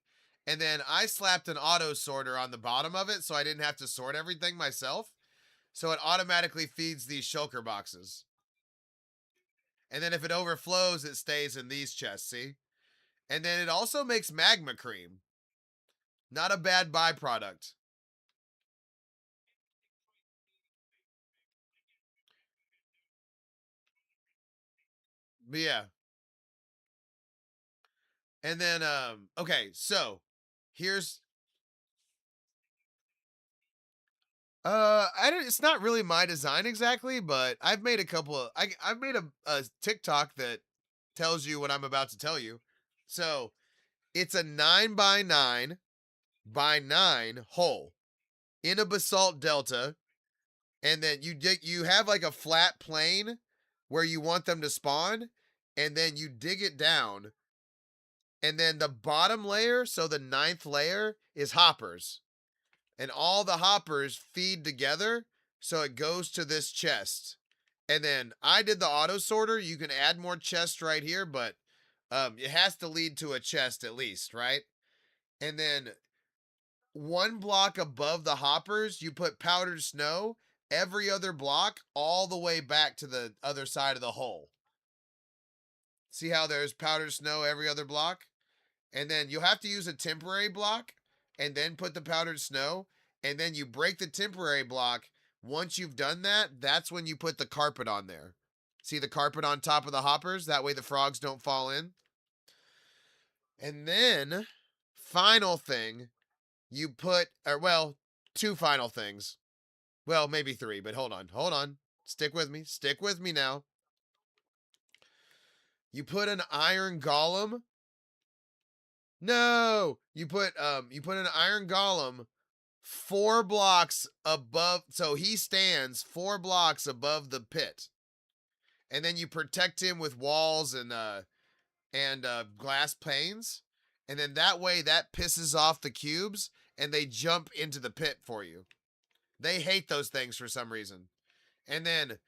And then I slapped an auto sorter on the bottom of it so I didn't have to sort everything myself. So it automatically feeds these shulker boxes. And then if it overflows, it stays in these chests, see? And then it also makes magma cream. Not a bad byproduct. But yeah. And then okay, so here's I don't, it's not really my design exactly, but I've made a couple of I've made a TikTok that tells you what I'm about to tell you. So, it's a 9 by 9 by 9 hole in a basalt delta, and then you have like a flat plane where you want them to spawn, and then you dig it down, and then the bottom layer, so the ninth layer is hoppers. And all the hoppers feed together, so it goes to this chest. And then I did the auto sorter. You can add more chests right here, but it has to lead to a chest at least, right? And then one block above the hoppers, you put powdered snow. Every other block, all the way back to the other side of the hole. See how there's powdered snow every other block? And then you'll have to use a temporary block and then put the powdered snow. And then you break the temporary block. Once you've done that, that's when you put the carpet on there. See the carpet on top of the hoppers? That way the frogs don't fall in. And then, final thing, you put, or well, two final things. Well, maybe three, but hold on. Hold on. Stick with me. Stick with me now. You put an iron golem No, you put an iron golem 4 blocks above, so he stands 4 blocks above the pit, and then you protect him with walls and glass panes, and then that way that pisses off the cubes, and they jump into the pit for you. They hate those things for some reason. And then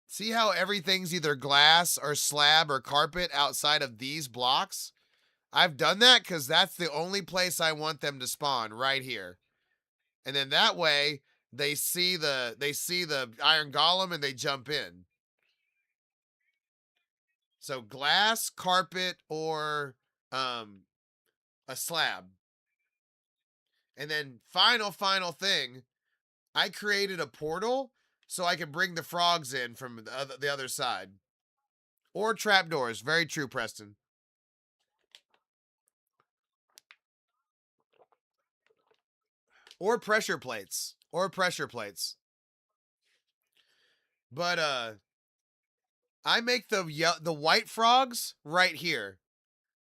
see how everything's either glass or slab or carpet outside of these blocks? I've done that because that's the only place I want them to spawn, right here. And then that way they see the iron golem and they jump in. So glass, carpet, or um a slab. And then final thing, I created a portal so I can bring the frogs in from the other side. Or trapdoors. Very true, Preston. Or pressure plates. Or pressure plates. But I make the white frogs right here.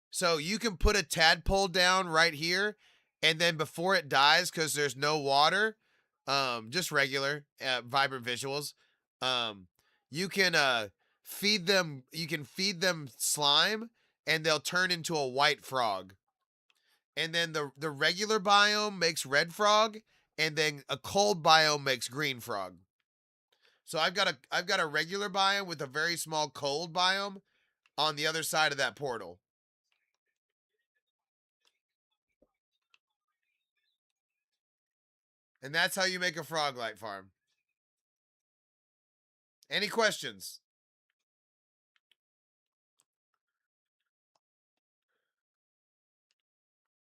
So you can put a tadpole down right here, and then before it dies, because there's no water, just regular vibrant visuals, um, you can feed them. You can feed them slime, and they'll turn into a white frog. And then the regular biome makes red frog, and then a cold biome makes green frog. So I've got a regular biome with a very small cold biome on the other side of that portal. And that's how you make a frog light farm. Any questions?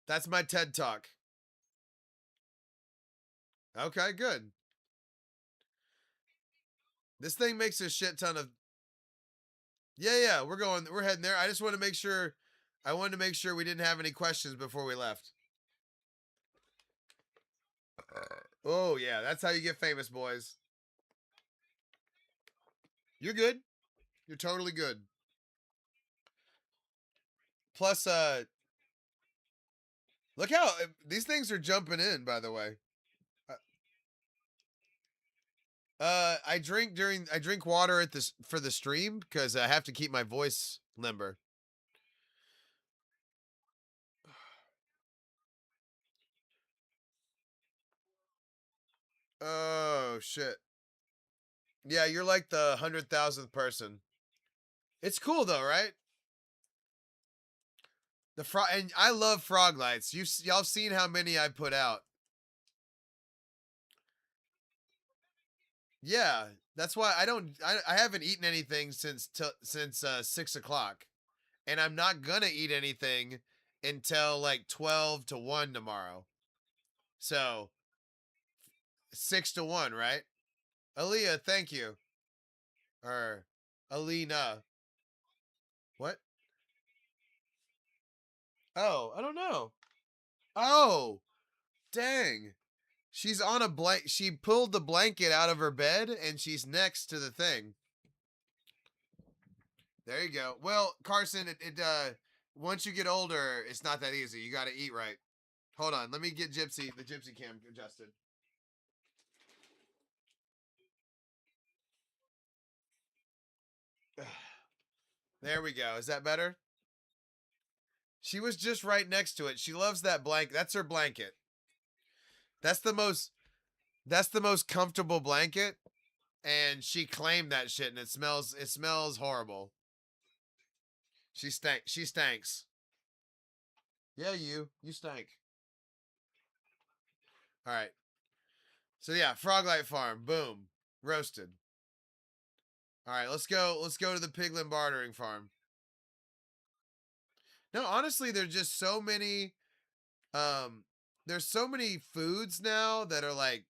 That's my TED Talk. Okay, good. This thing makes a shit ton of. Yeah, we're heading there. I just want to make sure. I wanted to make sure we didn't have any questions before we left. Oh yeah, that's how you get famous, boys. You're good. You're totally good. Plus, look how these things are jumping in. By the way, I drink water at this for the stream because I have to keep my voice limber. Oh shit. Yeah, you're like the 100,000th person. It's cool though, right? The frog, and I love frog lights. Y'all seen how many I put out? Yeah, that's why I haven't eaten anything since 6 o'clock, and I'm not gonna eat anything until like 12 to 1 tomorrow. So 6 to 1, right? Aaliyah, thank you. Or Alina. What? Oh, I don't know. Oh, dang. She's on a blank. She pulled the blanket out of her bed and she's next to the thing. There you go. Well, Carson, once you get older, it's not that easy. You got to eat right. Hold on. Let me get the Gypsy cam adjusted. There we go. Is that better? She was just right next to it. She loves that blanket. That's her blanket. That's the most that's the most comfortable blanket, and she claimed that shit, and it smells horrible. She stanks. Yeah, you stank. All right. So yeah, Froglight Farm, boom, roasted. All right, let's go. Let's go to the piglin bartering farm. No, honestly, there's just so many. Um, there's so many foods now that are like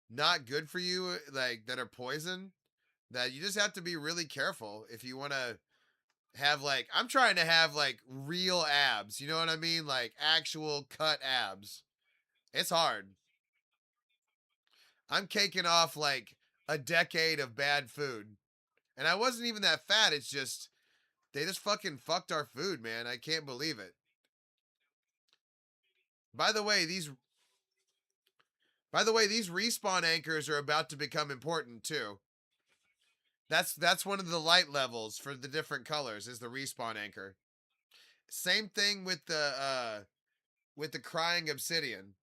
not good for you, like that are poison. That you just have to be really careful if you want to have like. I'm trying to have like real abs. You know what I mean? Like actual cut abs. It's hard. I'm caking off like a decade of bad food. And I wasn't even that fat. It's just they just fucking fucked our food, man. I can't believe it. By the way, these respawn anchors are about to become important too. That's one of the light levels for the different colors is the respawn anchor. Same thing with the crying obsidian.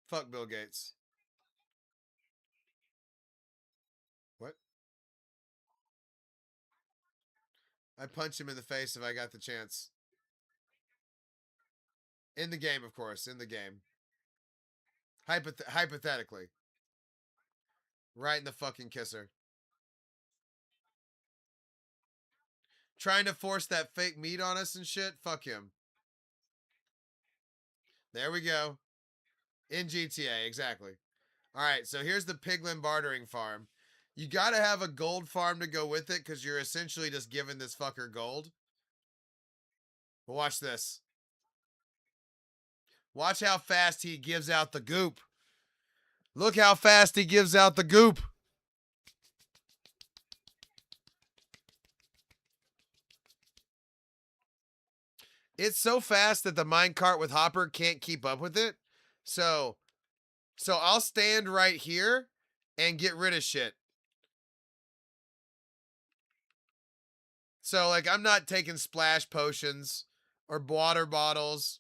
Fuck Bill Gates. What? I'd punch him in the face if I got the chance. In the game, of course. In the game. Hypothetically. Right in the fucking kisser. Trying to force that fake meat on us and shit? Fuck him. There we go. In GTA, exactly. Alright, so here's the piglin bartering farm. You gotta have a gold farm to go with it because you're essentially just giving this fucker gold. But watch this. Watch how fast he gives out the goop. Look how fast he gives out the goop. It's so fast that the minecart with Hopper can't keep up with it. So I'll stand right here and get rid of shit. So like I'm not taking splash potions or water bottles.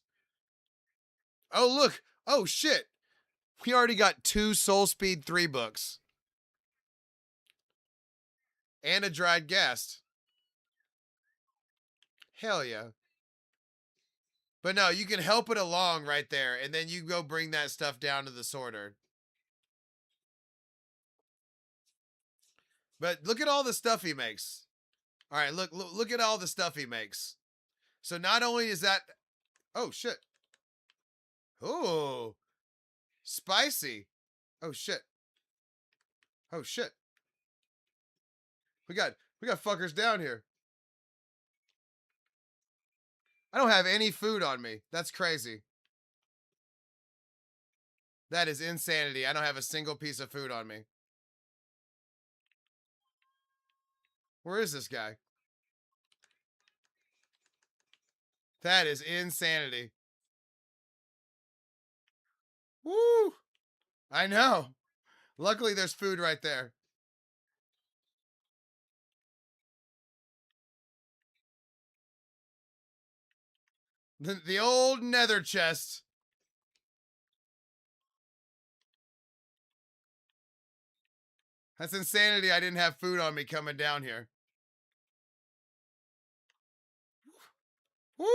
Oh look. Oh shit. We already got 2 Soul Speed 3 books. And a dried ghast. Hell yeah. But no, you can help it along right there, and then you go bring that stuff down to the sorter. But look at all the stuff he makes. All right, look at all the stuff he makes. So not only is that, oh shit, oh, spicy, oh shit, oh shit, we got fuckers down here. I don't have any food on me. That's crazy. That is insanity. I don't have a single piece of food on me. Where is this guy? That is insanity. Woo! I know. Luckily, there's food right there. The old nether chest. That's insanity. I didn't have food on me coming down here. Woo!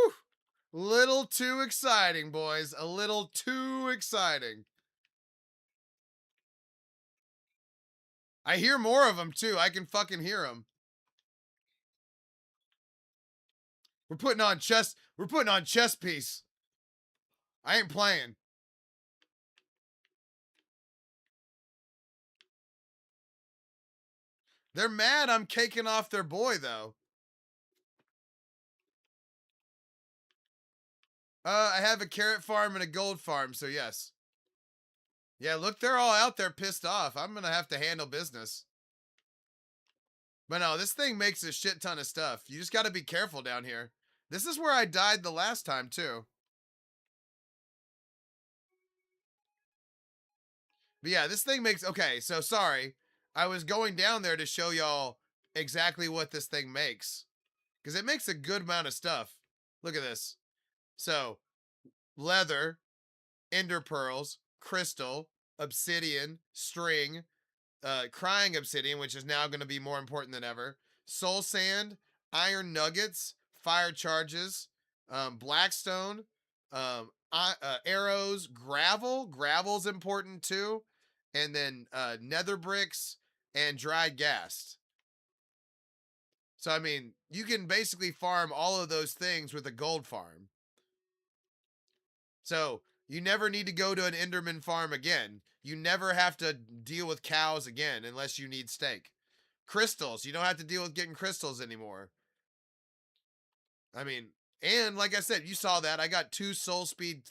Little too exciting, boys. A little too exciting. I hear more of them, too. I can fucking hear them. We're putting on chess piece. I ain't playing. They're mad I'm caking off their boy, though. I have a carrot farm and a gold farm, so yes. Yeah, look, they're all out there pissed off. I'm gonna have to handle business. But no, this thing makes a shit ton of stuff. You just gotta be careful down here. This is where I died the last time, too. But yeah, this thing makes... Okay, so sorry. I was going down there to show y'all exactly what this thing makes. Because it makes a good amount of stuff. Look at this. So, leather, ender pearls, crystal, obsidian, string, crying obsidian, which is now going to be more important than ever, soul sand, iron nuggets, fire charges, blackstone, arrows, gravel. Gravel's important too. And then nether bricks and dried ghast. So, I mean, you can basically farm all of those things with a gold farm. So, you never need to go to an Enderman farm again. You never have to deal with cows again unless you need steak. Crystals. You don't have to deal with getting crystals anymore. I mean, and like I said, you saw that. I got 2 Soul Speed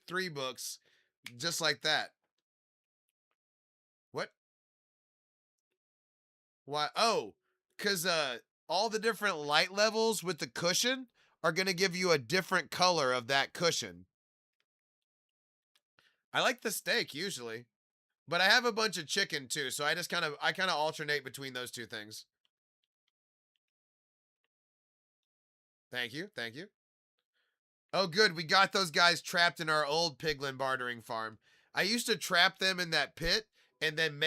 3 books just like that. What? Why? Oh, because all the different light levels with the cushion are going to give you a different color of that cushion. I like the steak usually, but I have a bunch of chicken too, so I kind of alternate between those two things. Thank you. Thank you. Oh, good. We got those guys trapped in our old piglin bartering farm. I used to trap them in that pit and then um,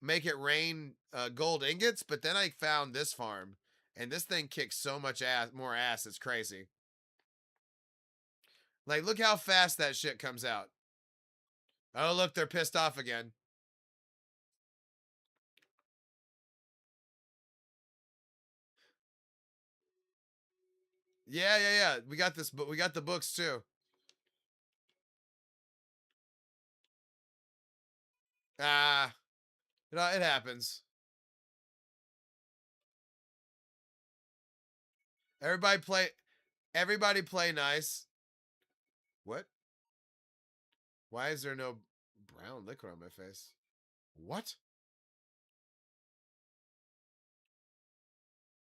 make it rain gold ingots. But then I found this farm, and this thing kicks so much more ass. It's crazy. Like, look how fast that shit comes out. Oh, look, they're pissed off again. Yeah, yeah, yeah. We got this, but we got the books too. Ah, it happens. Everybody play. Everybody play nice. What? Why is there no brown liquid on my face? What?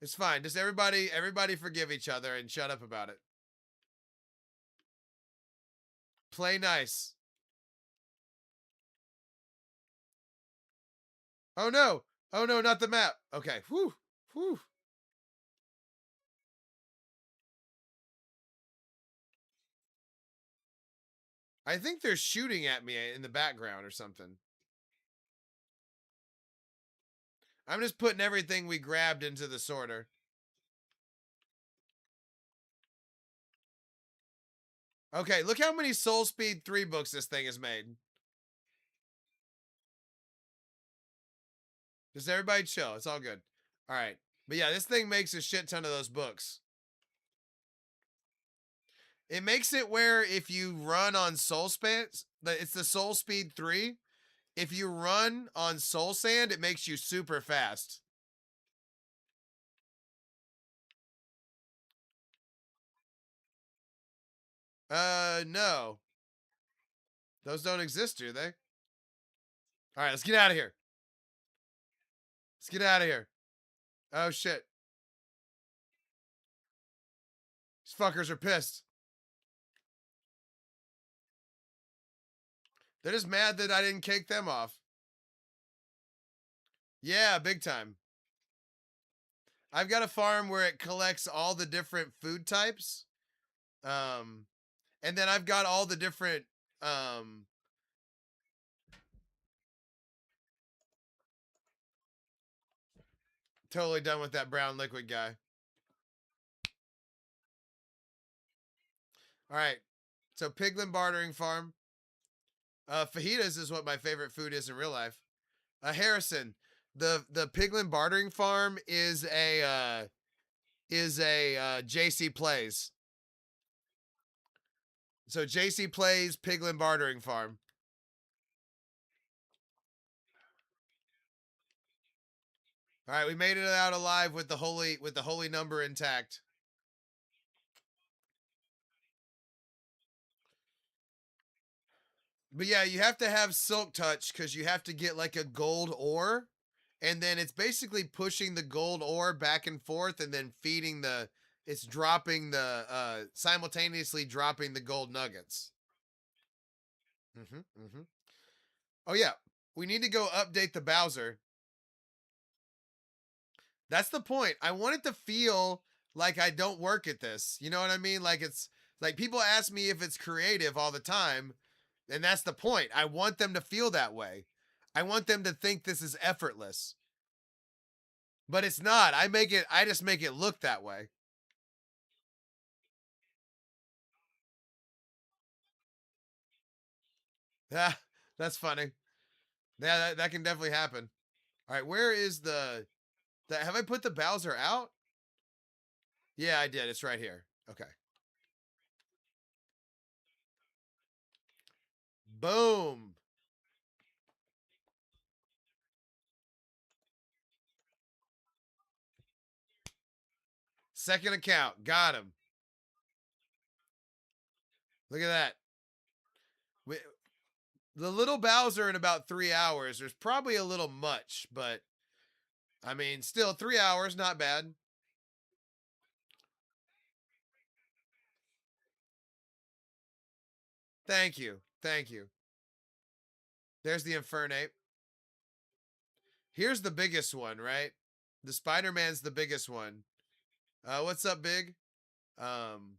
It's fine. Just everybody forgive each other and shut up about it. Play nice. Oh no. Oh no, not the map. Okay. Whew. Whew. I think they're shooting at me in the background or something. I'm just putting everything we grabbed into the sorter. Okay, look how many Soul Speed 3 books this thing has made. Just everybody chill. It's all good. All right. But yeah, this thing makes a shit ton of those books. It makes it where if you run on Soul Spans, it's the Soul Speed 3. If you run on Soul Sand, it makes you super fast. No. Those don't exist, do they? All right, let's get out of here. Let's get out of here. Oh, shit. These fuckers are pissed. They're just mad that I didn't cake them off. Yeah, big time. I've got a farm where it collects all the different food types. Um, and then I've got all the different, totally done with that brown liquid guy. All right. So piglin bartering farm. Fajitas is what my favorite food is in real life. Harrison, the piglin bartering farm is a JC Plays. So JC Plays piglin bartering farm. All right, we made it out alive with the holy number intact. But yeah, you have to have silk touch because you have to get like a gold ore, and then it's basically pushing the gold ore back and forth, and then feeding the. It's dropping the simultaneously dropping the gold nuggets. Mm-hmm. Mm-hmm. Oh yeah, we need to go update the Bowser. That's the point. I want it to feel like I don't work at this. You know what I mean? Like it's like people ask me if it's creative all the time, and that's the point. I want them to feel that way. I want them to think this is effortless. But it's not. I just make it look that way. Yeah, that's funny. Yeah, that can definitely happen. All right, where is the have I put the Bowser out? Yeah, I did. It's right here. Okay. Boom. Second account. Got him. Look at that. We, the little Bowser in about 3 hours. There's probably a little much, but I mean, still 3 hours, not bad. Thank you. Thank you. There's the Infernape. Here's the biggest one, right? The Spider-Man's the biggest one. What's up, Big? Um,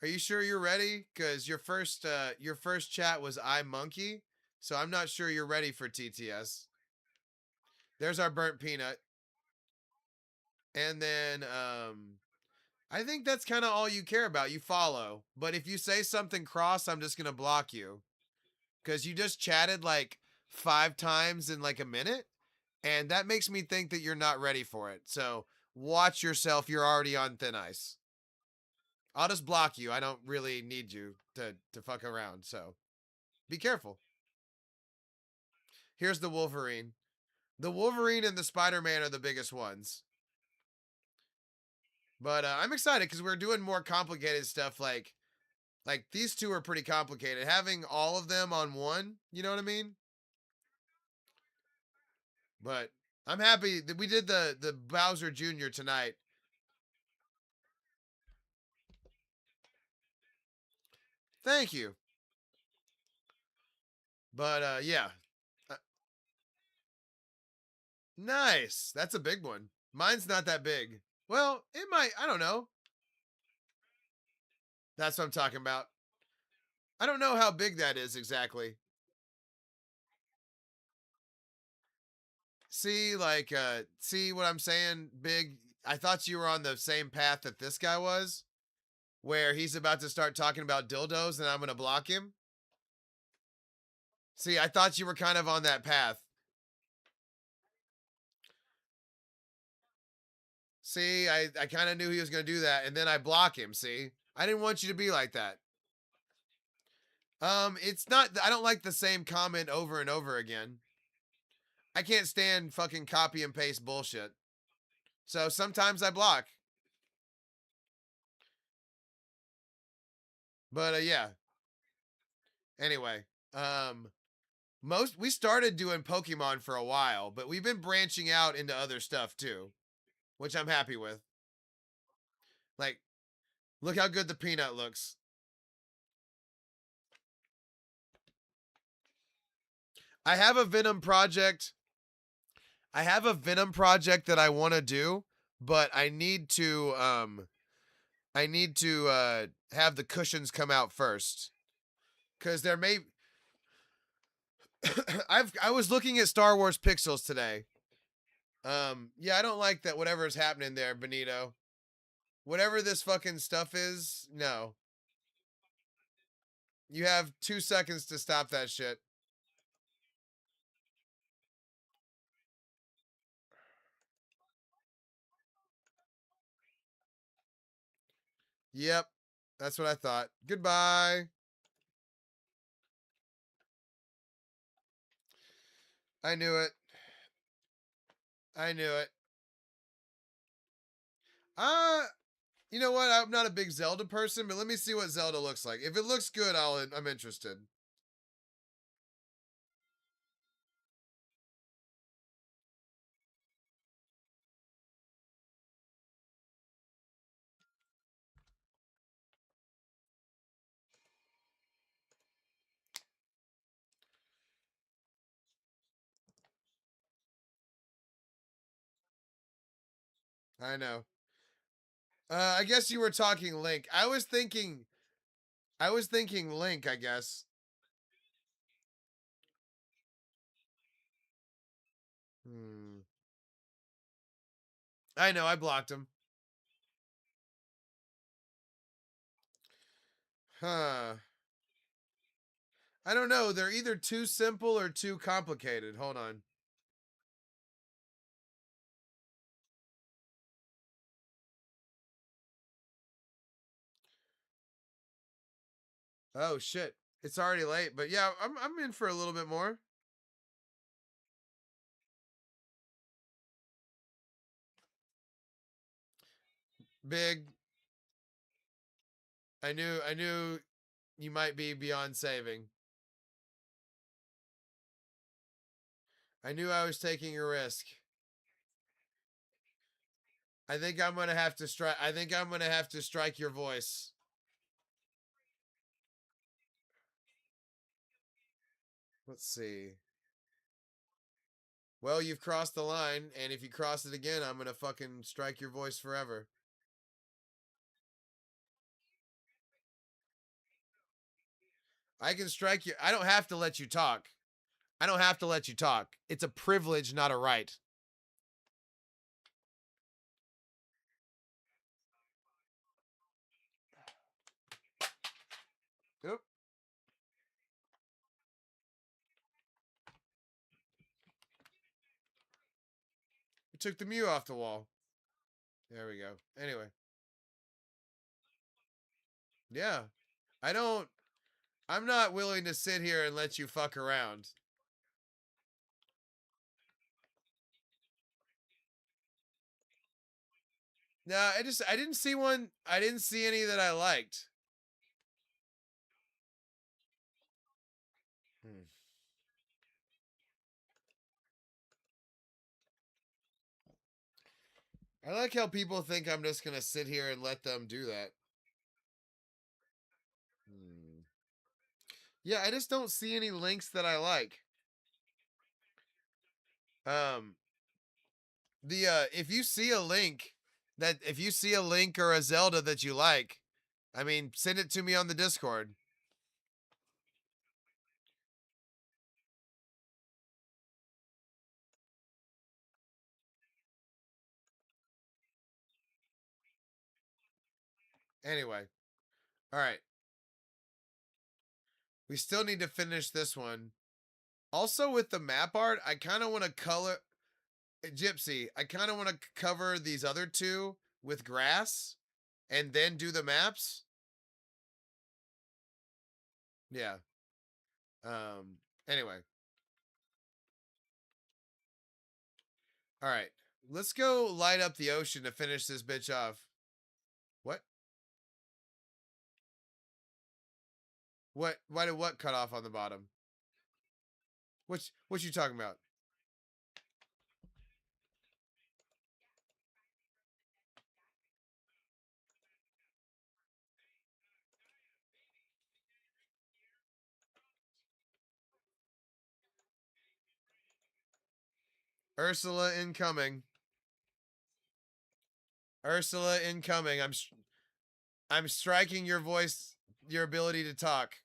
are you sure you're ready? Cause your first chat was I Monkey, so I'm not sure you're ready for TTS. There's our burnt peanut. And then I think that's kind of all you care about. You follow. But if you say something cross, I'm just going to block you. Cuz you just chatted like 5 times in like a minute, and that makes me think that you're not ready for it. So, watch yourself. You're already on thin ice. I'll just block you. I don't really need you to fuck around. So, be careful. Here's the Wolverine. The Wolverine and the Spider-Man are the biggest ones. But I'm excited because we're doing more complicated stuff. Like these two are pretty complicated. Having all of them on one, you know what I mean? But I'm happy that we did the Bowser Jr. tonight. Thank you. But yeah, uh, nice. That's a big one. Mine's not that big. Well, it might. I don't know. That's what I'm talking about. I don't know how big that is exactly. See, like, see what I'm saying, Big? I thought you were on the same path that this guy was, where he's about to start talking about dildos and I'm going to block him. See, I thought you were kind of on that path. See, I kind of knew he was going to do that, and then I block him, see? I didn't want you to be like that. It's not, I don't like the same comment over and over again. I can't stand fucking copy and paste bullshit. So sometimes I block. But yeah. Anyway, we started doing Pokemon for a while, but we've been branching out into other stuff too, which I'm happy with. Like, look how good the peanut looks. I have a Venom project. I have a Venom project that I want to do, but I need to have the cushions come out first. Cuz there may I was looking at Star Wars Pixels today. Yeah, I don't like that whatever is happening there, Benito. Whatever this fucking stuff is, no. You have 2 seconds to stop that shit. Yep. That's what I thought. Goodbye. I knew it. I knew it. Uh, you know what? I'm not a big Zelda person, but let me see what Zelda looks like. If it looks good, I'm interested. I know. I guess you were talking Link. I was thinking Link, I guess. Hmm. I know, I blocked him. Huh. I don't know. They're either too simple or too complicated. Hold on. Oh shit. It's already late, but yeah, I'm in for a little bit more. Big. I knew you might be beyond saving. I knew I was taking a risk. I think I'm gonna have to strike. I think I'm gonna have to strike your voice. Let's see. Well, you've crossed the line, and if you cross it again, I'm gonna fucking strike your voice forever. I can strike you. I don't have to let you talk. I don't have to let you talk. It's a privilege, not a right. Oop. You took the Mew off the wall. There we go. Anyway. Yeah. I don't. I'm not willing to sit here and let you fuck around. No, I didn't see one. I didn't see any that I liked. Hmm. I like how people think I'm just gonna sit here and let them do that. Hmm. Yeah, I just don't see any links that I like. Um, the if you see a link if you see a link or a Zelda that you like, I mean, send it to me on the Discord. Anyway, all right. We still need to finish this one. Also, with the map art, I kind of want to color Gypsy. I kind of want to cover these other two with grass and then do the maps. Yeah. Anyway. All right. Let's go light up the ocean to finish this bitch off. What? What? Why did what cut off on the bottom? What you talking about? Ursula incoming. Ursula incoming. I'm striking your voice, your ability to talk.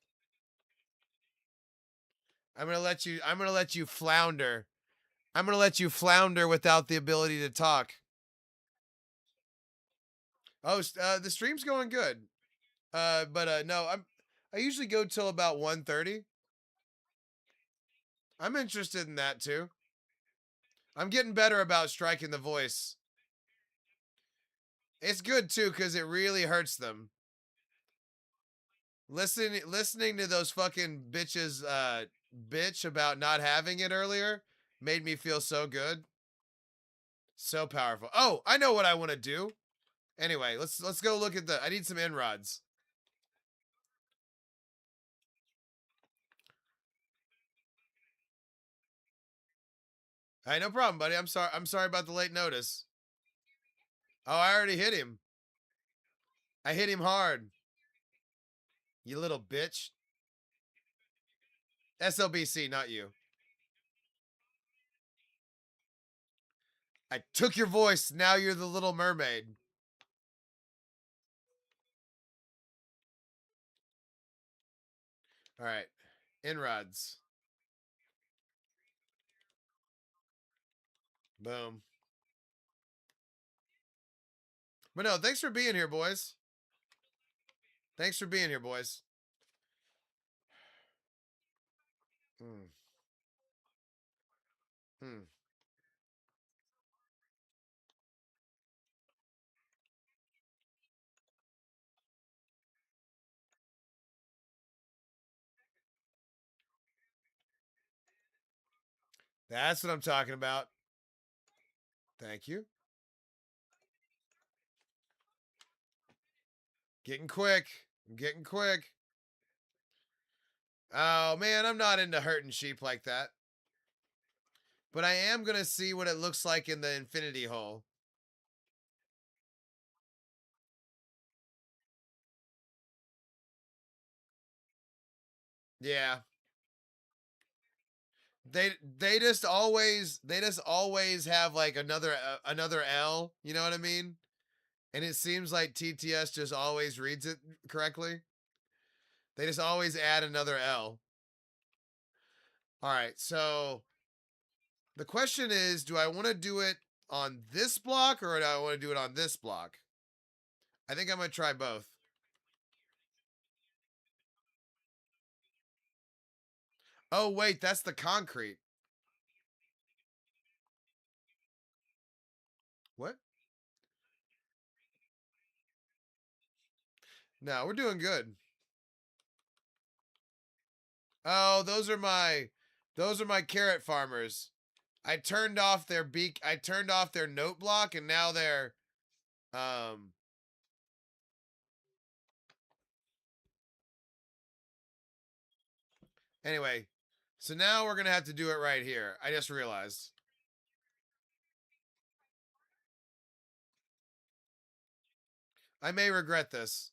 I'm gonna let you flounder. I'm gonna let you flounder without the ability to talk. Oh, the stream's going good. But no, I usually go till about 1:30. I'm interested in that too. I'm getting better about striking the voice. It's good too because it really hurts them. Listening to those fucking bitches bitch about not having it earlier made me feel so good. So powerful. Oh, I know what I want to do. Anyway, let's go look at the I need some rods. Hey, no problem, buddy. I'm sorry about the late notice. Oh, I already hit him. I hit him hard. You little bitch. SLBC, not you. I took your voice. Now you're the little mermaid. All right. Inrods. Boom. But no, thanks for being here, boys. Thanks for being here, boys. Hmm. Hmm. That's what I'm talking about. Thank you. Getting quick. I'm getting quick. Oh, man, I'm not into hurting sheep like that. But I am going to see what it looks like in the infinity hole. Yeah. they just always have like another L. You know what I mean? And it seems like TTS just always reads it correctly. They just always add another L. All right, so the question is, do I want to do it on this block or do I want to do it on this block? I think I'm going to try both. Oh, wait, that's the concrete. What? No, we're doing good. Oh, those are my carrot farmers. I turned off their note block and now they're um anyway. So now we're going to have to do it right here. I just realized. I may regret this.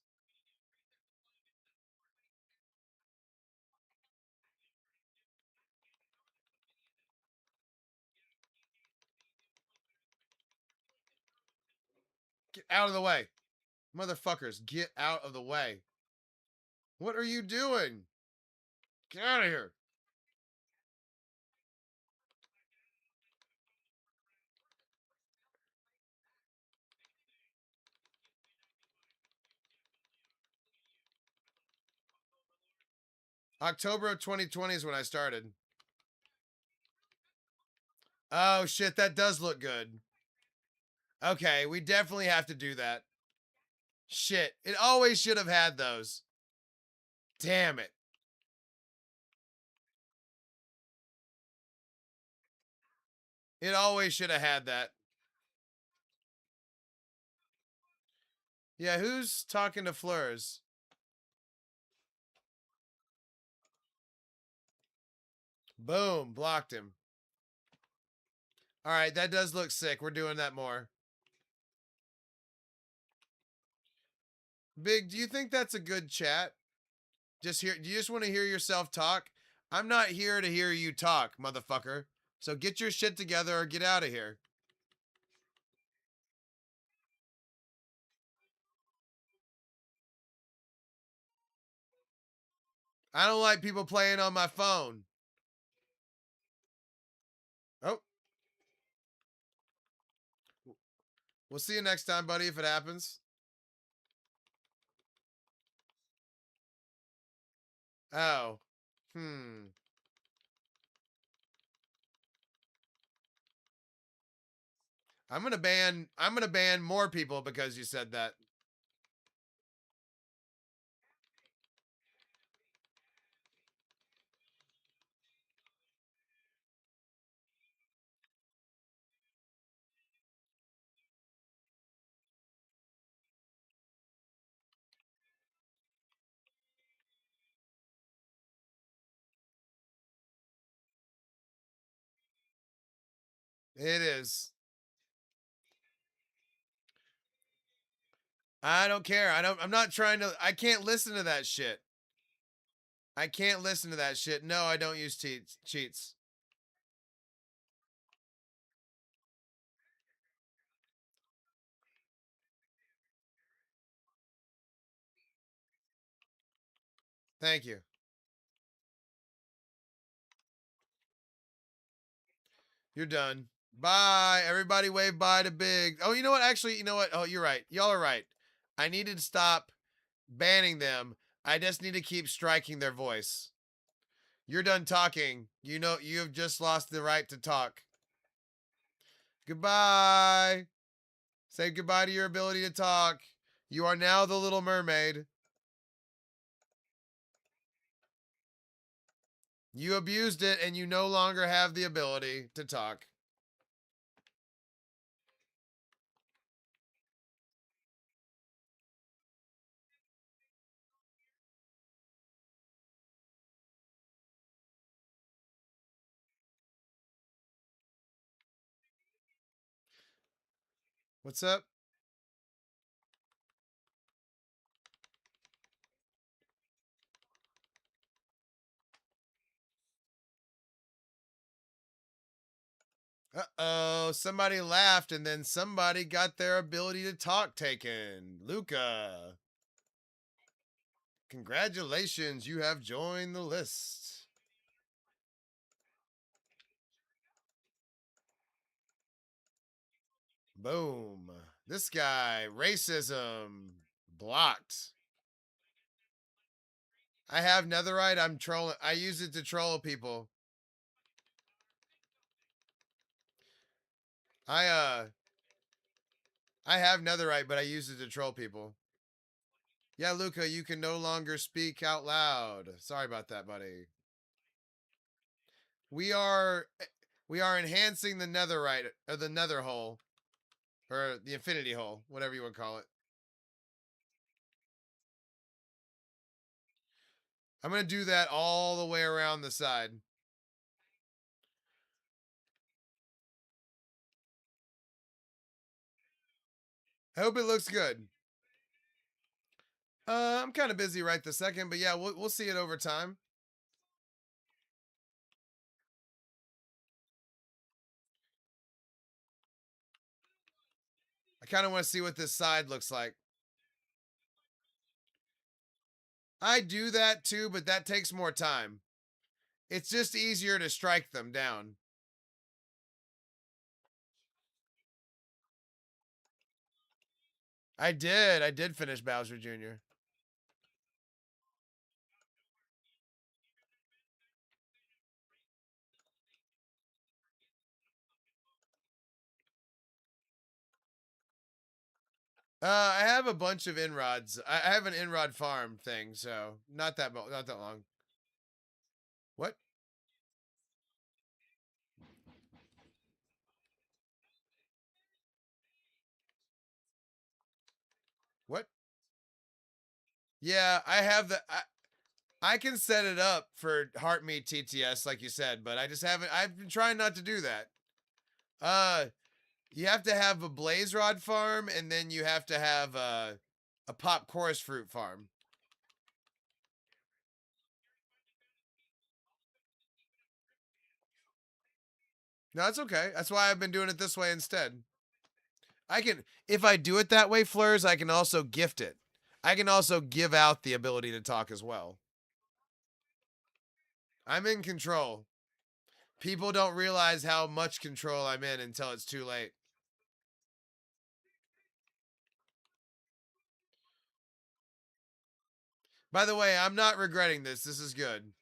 Get out of the way. Motherfuckers, get out of the way. What are you doing? Get out of here. October of 2020 is when I started. Oh shit, that does look good. Okay, we definitely have to do that. Shit, it always should have had those. Damn it. It always should have had that. Yeah, who's talking to Fleurs? Boom, blocked him. All right, that does look sick. We're doing that more. Big, do you think that's a good chat? Do you just want to hear yourself talk? I'm not here to hear you talk, motherfucker. So get your shit together or get out of here. I don't like people playing on my phone. Oh, we'll see you next time, buddy, if it happens. Oh. Hmm. I'm gonna ban more people because you said that. It is. I don't care. I'm not trying to I can't listen to that shit. I can't listen to that shit. No, I don't use cheats. Thank you. You're done. Bye. Everybody wave bye to Big. Oh, you know what? Actually, you know what? Oh, you're right. Y'all are right. I need to stop banning them. I just need to keep striking their voice. You're done talking. You know, you have just lost the right to talk. Goodbye. Say goodbye to your ability to talk. You are now the Little Mermaid. You abused it and you no longer have the ability to talk. What's up? Uh-oh, somebody laughed and then somebody got their ability to talk taken. Luca, congratulations, you have joined the list. Boom. This guy, racism, blocked. I have netherite, I'm trolling. I use it to troll people. I I have netherite, but I use it to troll people. Yeah, Luca, you can no longer speak out loud. Sorry about that, buddy. We are we are enhancing the netherite or the nether hole or the infinity hole, whatever you would call it. I'm going to do that all the way around the side. I hope it looks good. I'm kind of busy right this second, but yeah, we'll see it over time. I kind of want to see what this side looks like. I do that too, but that takes more time. It's just easier to strike them down. I did. I did finish Bowser Jr. I have a bunch of inrods. I have an inrod farm thing, so not that long. What? What? Yeah, I have the. I can set it up for Heart Meat TTS, like you said, but I just haven't. I've been trying not to do that. Uh, you have to have a blaze rod farm, and then you have to have a pop chorus fruit farm. No, that's okay. That's why I've been doing it this way instead. I can, if I do it that way, Flurs, I can also gift it. I can also give out the ability to talk as well. I'm in control. People don't realize how much control I'm in until it's too late. By the way, I'm not regretting this. This is good.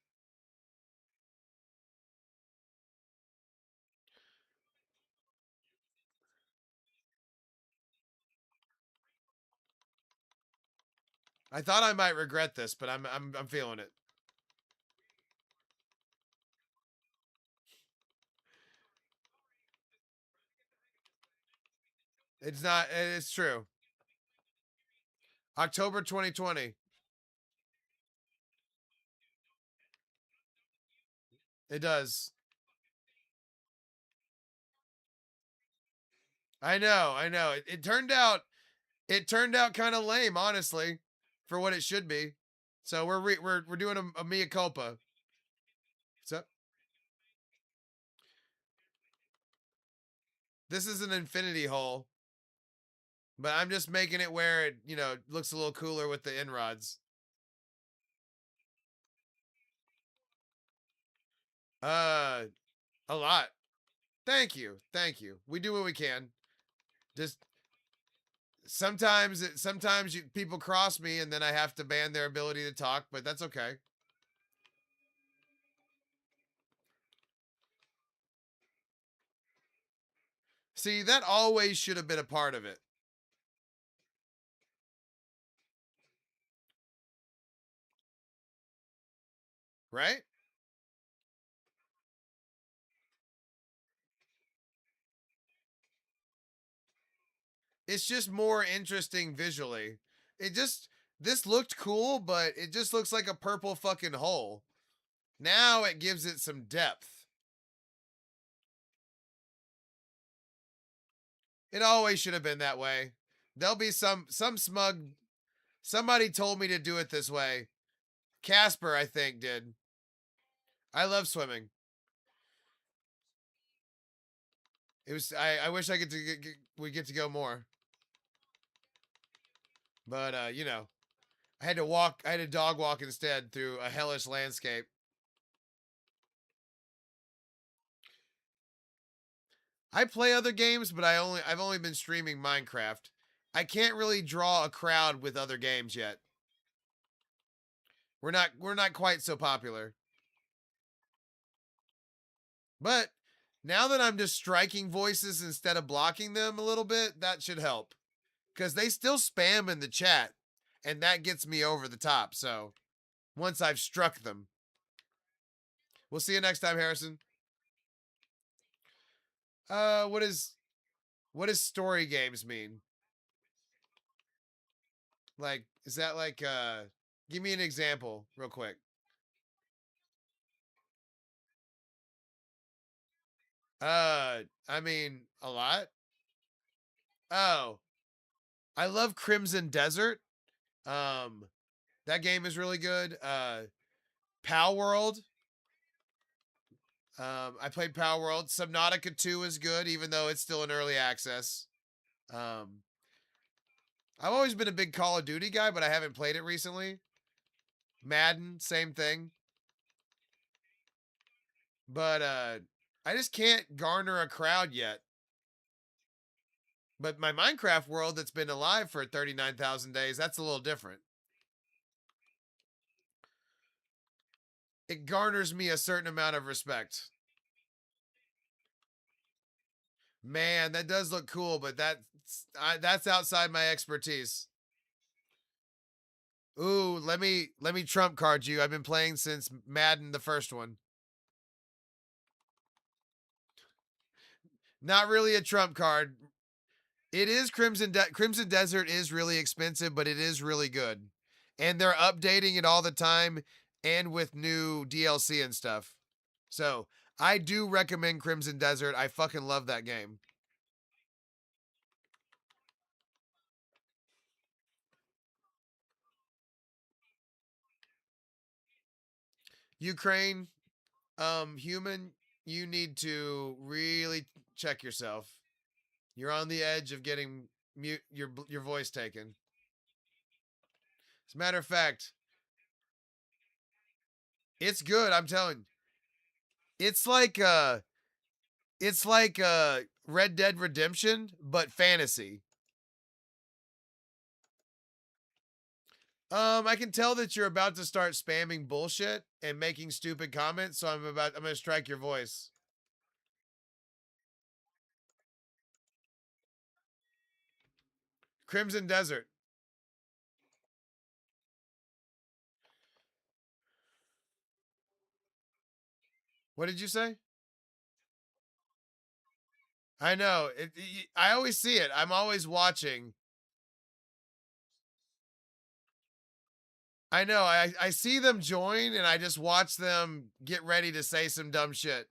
I thought I might regret this, but I'm feeling it. It's not. It's true. October 2020. It does. I know. I know. It turned out. It turned out kind of lame, honestly, for what it should be. So we're doing a mea culpa. So this is an infinity hole, but I'm just making it where it looks a little cooler with the inrods. Uh, a lot. Thank you, thank you. We do what we can. Just sometimes people cross me and then I have to ban their ability to talk, but that's okay. See, that always should have been a part of it, right? It's just more interesting visually. It just this looked cool, but it just looks like a purple fucking hole. Now it gives it some depth. It always should have been that way. There'll be some smug somebody told me to do it this way. Casper, I think, did. I love swimming. It was. I wish I we get to go more, but you know, I had to walk. I had to dog walk instead through a hellish landscape. I play other games, but I've only been streaming Minecraft. I can't really draw a crowd with other games yet. We're not quite so popular. But now that I'm just striking voices instead of blocking them a little bit, that should help. Because they still spam in the chat, and that gets me over the top. So once I've struck them, we'll see you next time, Harrison. Uh, what is what does story games mean? Like, is that like give me an example real quick. I mean, a lot. Oh, I love Crimson Desert. Um, that game is really good. Pal World. I played Power World. Subnautica 2 is good, even though it's still in early access. Um, I've always been a big Call of Duty guy, but I haven't played it recently. Madden, same thing. But I just can't garner a crowd yet. But my Minecraft world that's been alive for 39,000 days, that's a little different. It garners me a certain amount of respect. Man, that does look cool, but that's outside my expertise. Ooh, let me trump card you. I've been playing since Madden, the first one. Not really a trump card. It is Crimson Desert is really expensive, but it is really good. And they're updating it all the time and with new DLC and stuff. So, I do recommend Crimson Desert. I fucking love that game. Ukraine, human, you need to really check yourself. You're on the edge of getting your voice taken. As a matter of fact, it's good. I'm telling you. It's like Red Dead Redemption, but fantasy. I can tell that you're about to start spamming bullshit and making stupid comments, so I'm gonna strike your voice. Crimson Desert. What did you say? I know. I always see it. I'm always watching. I know. I see them join and I just watch them get ready to say some dumb shit.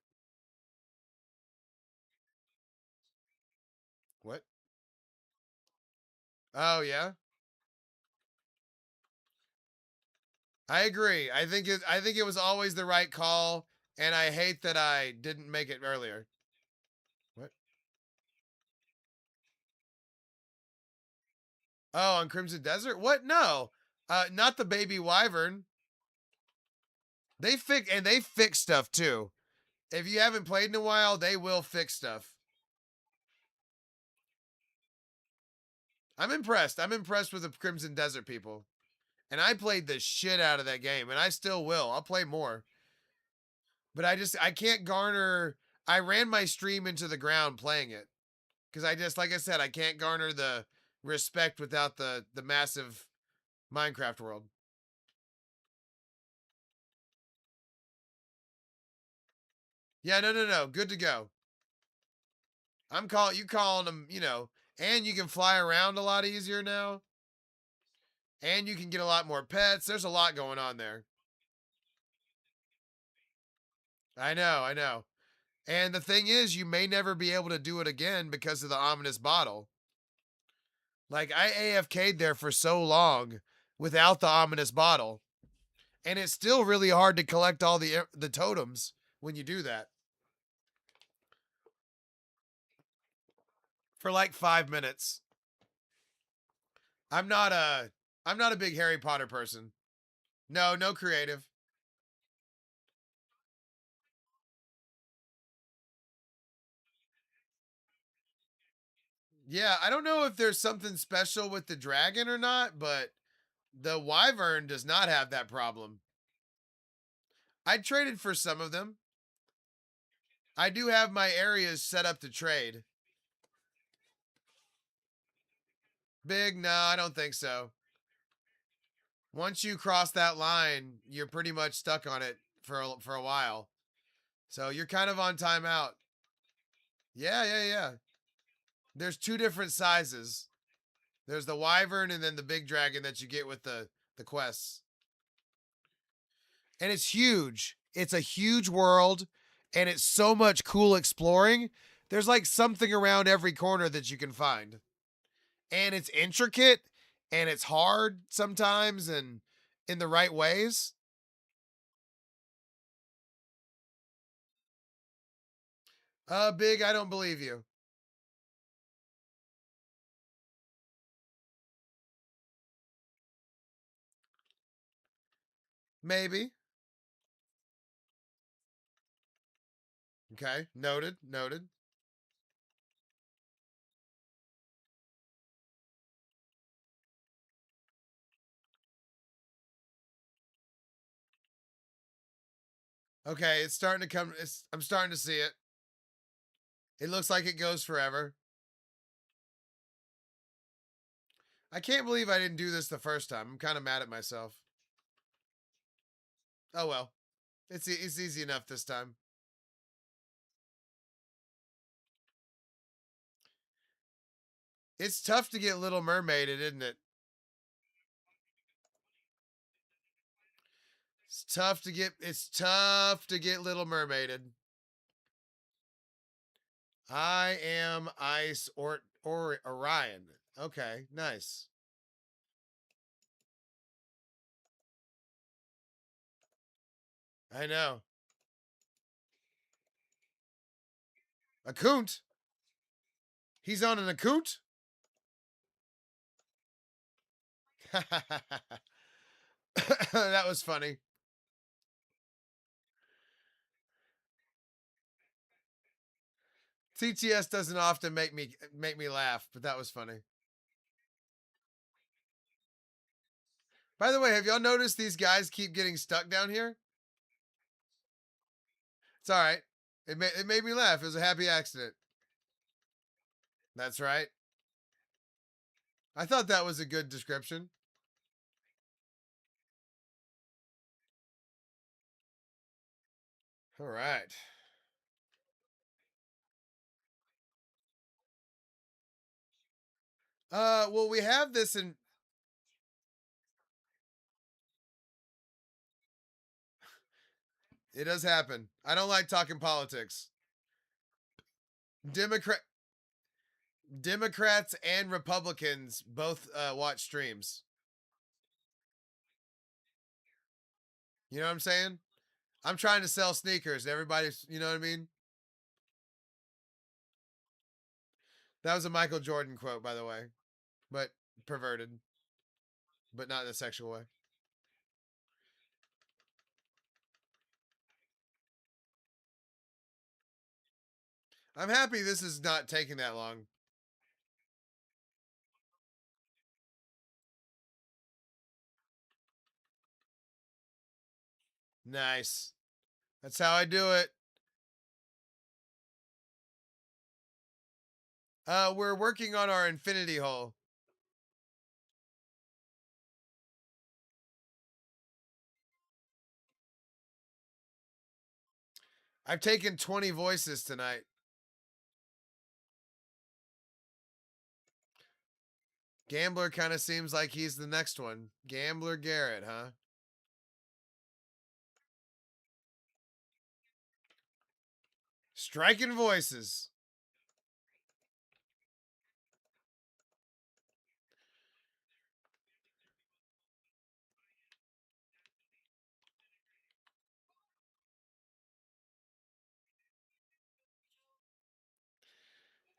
What? Oh yeah. I agree. I think it was always the right call, and I hate that I didn't make it earlier. What? Oh, on Crimson Desert? What? No. Not the baby wyvern. They fix stuff too. If you haven't played in a while, they will fix stuff. I'm impressed. I'm impressed with the Crimson Desert people. And I played the shit out of that game, and I still will. I'll play more. But I can't garner. I ran my stream into the ground playing it because I just, like I said, I can't garner the respect without the massive Minecraft world. Yeah, no. Good to go. I'm calling you calling them, you know, and you can fly around a lot easier now. And you can get a lot more pets. There's a lot going on there. I know, I know. And the thing is, you may never be able to do it again because of the ominous bottle. Like I AFK'd there for so long without the ominous bottle. And it's still really hard to collect all the totems when you do that. for like 5 minutes. I'm not a I'm not a big Harry Potter person. No, no creative. Yeah, I don't know if there's something special with the dragon or not, but the wyvern does not have that problem. I traded for some of them. I do have my areas set up to trade. Big? No, I don't think so. Once you cross that line, you're pretty much stuck on it for a while. So you're kind of on timeout. Yeah, yeah, yeah. There's two different sizes. There's the wyvern and then the big dragon that you get with the quests. And it's huge. It's a huge world and it's so much cool exploring. There's like something around every corner that you can find. And it's intricate and it's hard sometimes and in the right ways. Big, I don't believe you. Maybe. Okay. Noted. Noted. Okay, it's starting to come. I'm starting to see it. It looks like it goes forever. I can't believe I didn't do this the first time. I'm kind of mad at myself. Oh well. It's easy enough this time. It's tough to get Little Mermaided, isn't it? It's tough to get Little Mermaided. I am Ice or Orion. Okay, nice. I know. A coont? He's on an acoont? That was funny. TTS doesn't often make me laugh, but that was funny. By the way, have y'all noticed these guys keep getting stuck down here? It's all right. It made me laugh. It was a happy accident. That's right. I thought that was a good description. All right. Well, we have this in. It does happen. I don't like talking politics. Democrat Democrats and Republicans both watch streams. You know what I'm saying? I'm trying to sell sneakers. Everybody's, you know what I mean? That was a Michael Jordan quote, by the way, but perverted, but not in a sexual way. I'm happy this is not taking that long. Nice. That's how I do it. We're working on our infinity hole. I've taken 20 voices tonight. Gambler kind of seems like he's the next one. Gambler Garrett, huh? Striking voices.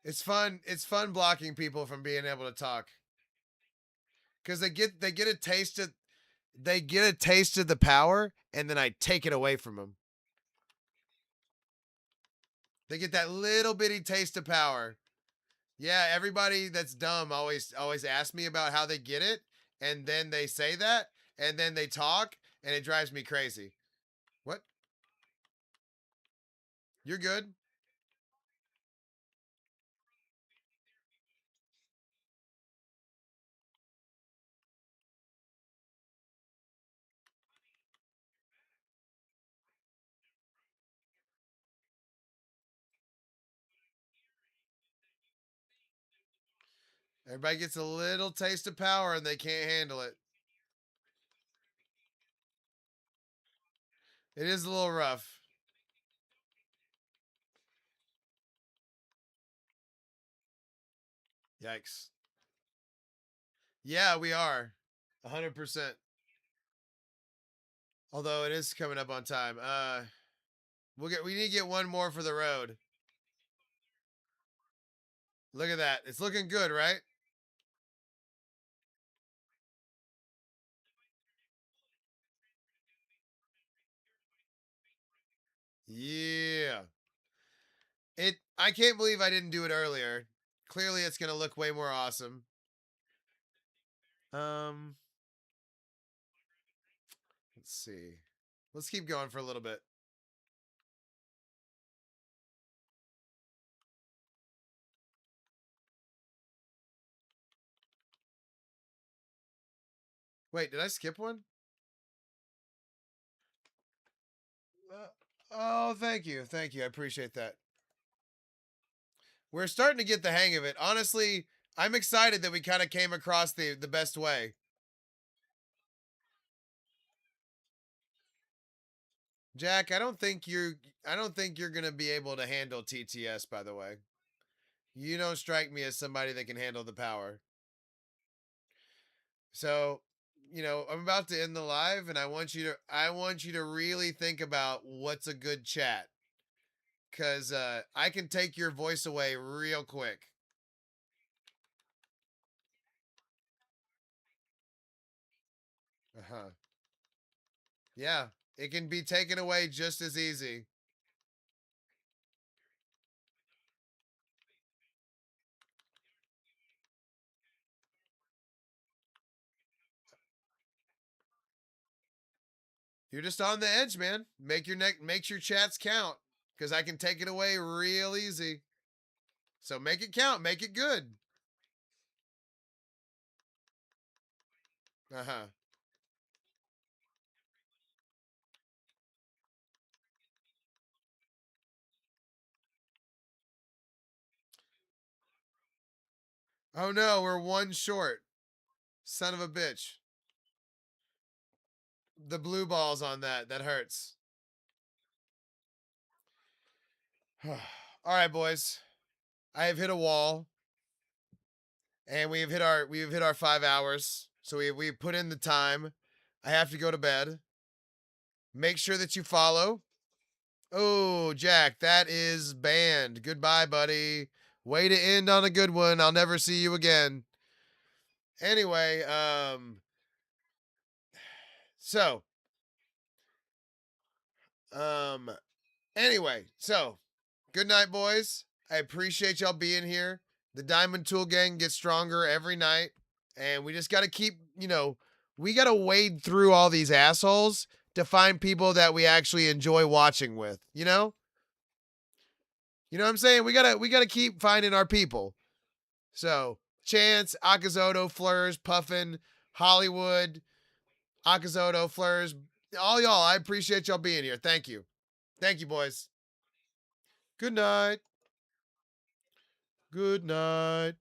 It's fun. It's fun blocking people from being able to talk because they get a taste of the power, and then I take it away from them. They get that little bitty taste of power. Yeah, everybody that's dumb always asks me about how they get it, and then they say that, and then they talk, and it drives me crazy. What? You're good? Everybody gets a little taste of power and they can't handle it. It is a little rough. Yikes. Yeah, we are. 100%. Although it is coming up on time. We need to get one more for the road. Look at that. It's looking good, right? Yeah. I can't believe I didn't do it earlier. Clearly it's going to look way more awesome. Um, let's see. Let's keep going for a little bit. Wait, did I skip one? Oh, thank you. Thank you. I appreciate that. We're starting to get the hang of it. Honestly, I'm excited that we kind of came across the best way. Jack, I don't think you're going to be able to handle TTS, by the way. You don't strike me as somebody that can handle the power. So, I'm about to end the live and I want you to really think about what's a good chat cuz I can take your voice away real quick. Uh-huh. Yeah, it can be taken away just as easy. You're just on the edge, man. Makes your chats count cuz I can take it away real easy. So make it count, make it good. Uh-huh. Oh no, we're one short. Son of a bitch. The blue balls on that. That hurts. All right, boys. I have hit a wall, and we've hit our 5 hours. So we put in the time. I have to go to bed. Make sure that you follow. Oh, Jack, that is banned. Goodbye, buddy. Way to end on a good one. I'll never see you again. Anyway, so um anyway, so good night, boys. I appreciate y'all being here. The Diamond Tool Gang gets stronger every night. And we just got to keep, we got to wade through all these assholes to find people that we actually enjoy watching with, you know? You know what I'm saying? We got to keep finding our people. So, Chance, Akazoto, Flurs, Puffin, Hollywood, Akazoto, Flurs, all y'all, I appreciate y'all being here. Thank you. Thank you, boys. Good night. Good night.